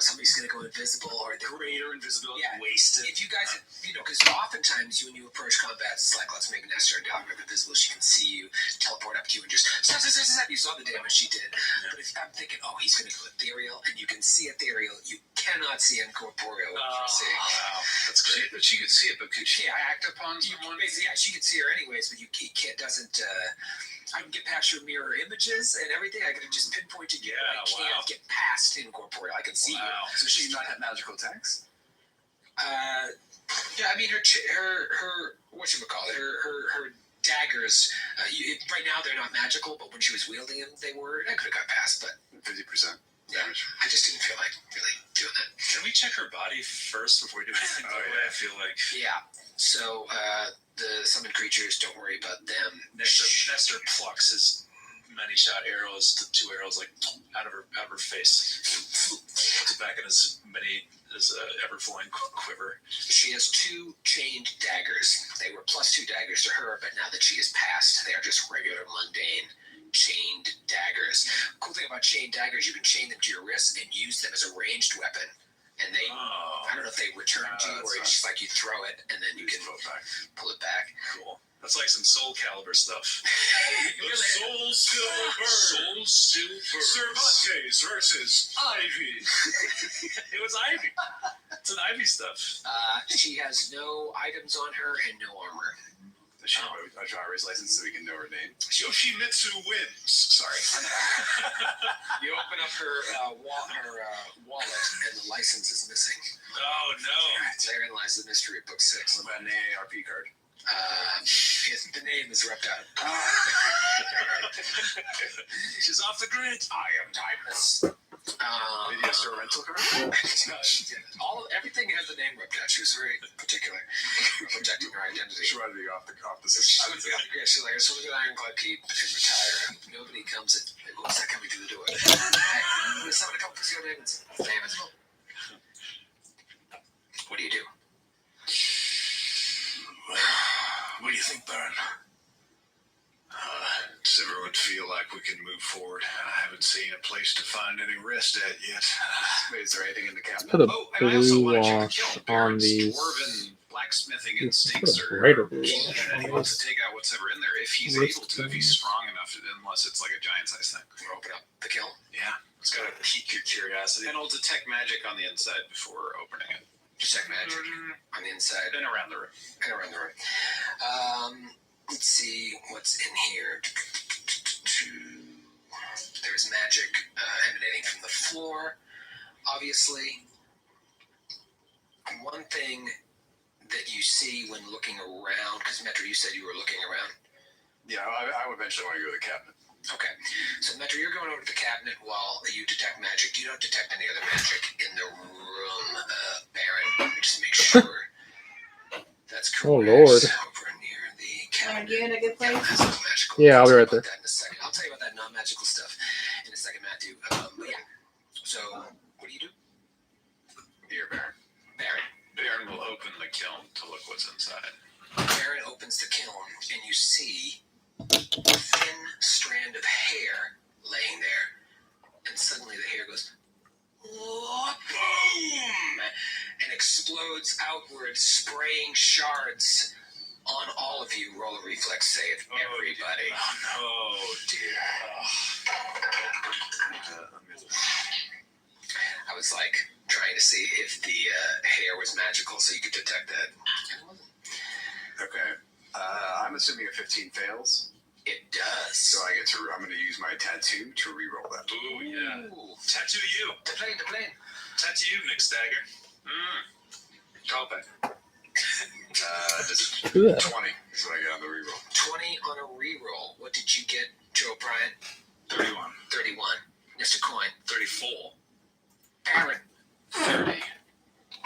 somebody's going to go invisible or the Greater invisibility, Yeah. wasted. If you guys, because oftentimes when you approach combat, it's like, let's make Nestor and Dalgret invisible. She can see you, teleport up to you, and just snap. You saw the damage she did. Yeah. But if I'm thinking, he's going to go ethereal, and you can see ethereal, you cannot see incorporeal. Wow. That's great. She could see it, but could she act upon someone? Yeah, she could see her anyways, but you can't. I can get past your mirror images and everything. I can just pinpoint you. I can't get past incorporeal. I can see you. So she not have magical attacks? Yeah, I mean her whatchamacallit, her daggers. Right now they're not magical, but when she was wielding them, they were. I could have got past, but 50% damage. I just didn't feel like really doing that. Can we check her body first before we do anything? I feel like. Yeah. So the summoned creatures, don't worry about them. Nestor plucks his many-shot arrows, the 2 arrows, like out of her face. Puts it back in his ever-flowing quiver. She has 2 chained daggers. They were +2 daggers to her, but now that she is passed, they are just regular, mundane chained daggers. Cool thing about chained daggers, you can chain them to your wrists and use them as a ranged weapon. And they, I don't know if they return to you or it's just like you throw it and then you can pull it back. Cool. That's like some Soul Calibur stuff. The Soul Silver Bird. Soul Silver. Cervantes versus Ivy. It was Ivy. It's an Ivy stuff. She has no items on her and no armor. Does she have a driver's license so we can know her name? Yoshimitsu wins. Sorry. You open up her wallet and the license is missing. Oh, no. Therein lies the mystery of book 6. What about an AARP card? The name is ripped out. She's off the grid. I am timeless. Did you ask her a rental card? She did. Everything has the name ripped out. She was very particular, protecting her identity. She wanted to be off the She system. wanted to be off the grid. She's like, I just want to get Ironclad Keep and retire. Nobody comes in. What's that coming through the door? I'm going to summon a couple of Physical Demons. Damn it. What do you do? What do you think, Baron? Does everyone feel like we can move forward? I haven't seen a place to find any rest at yet. Wait, is there anything in the cabinet? Put a and I also blue wanted you to wash kill on Baron's these. dwarven blacksmithing Put instincts a are brighter blue keen, wash and he on wants these. to take out what's ever in there if he's Wrist able to, if he's strong enough, unless it's like a giant-sized thing. We'll open up the kiln. Yeah, it's got to pique your curiosity. And I'll detect magic on the inside before opening it. Detect magic on the inside. And around the room. And around the room. Let's see what's in here. There's magic emanating from the floor, obviously. One thing that you see when looking around, because Metro, you said you were looking around. Yeah, I would eventually want to go to the cabinet. Okay. So, Metro, you're going over to the cabinet while you detect magic. You don't detect any other magic in the room, Baron. Let me just make sure that's correct. Oh, Lord. Over near the cabinet. Are you in a good place? Yeah, I'll be right there. That in a second. I'll tell you about that non-magical stuff in a second, Matthew. But yeah. So, what do you do? Here, Baron. Baron will open the kiln to look what's inside. Baron opens the kiln, and you see a thin strand of hair laying there. And suddenly the hair goes, boom! And explodes outward, spraying shards on all of you. Roll a reflex save, everybody. Oh, dear. I was like trying to see if the hair was magical so you could detect that. Okay. I'm assuming a 15 fails. It does. So I'm going to use my tattoo to reroll that. Ooh, yeah. Ooh. Tattoo you. The plane. Tattoo you, Nick Stagger. Call back. Does it? Yeah. 20 is what I get on the reroll. 20 on a reroll. What did you get, Joe Bryant? 31. 31. Mr. Coin. 34.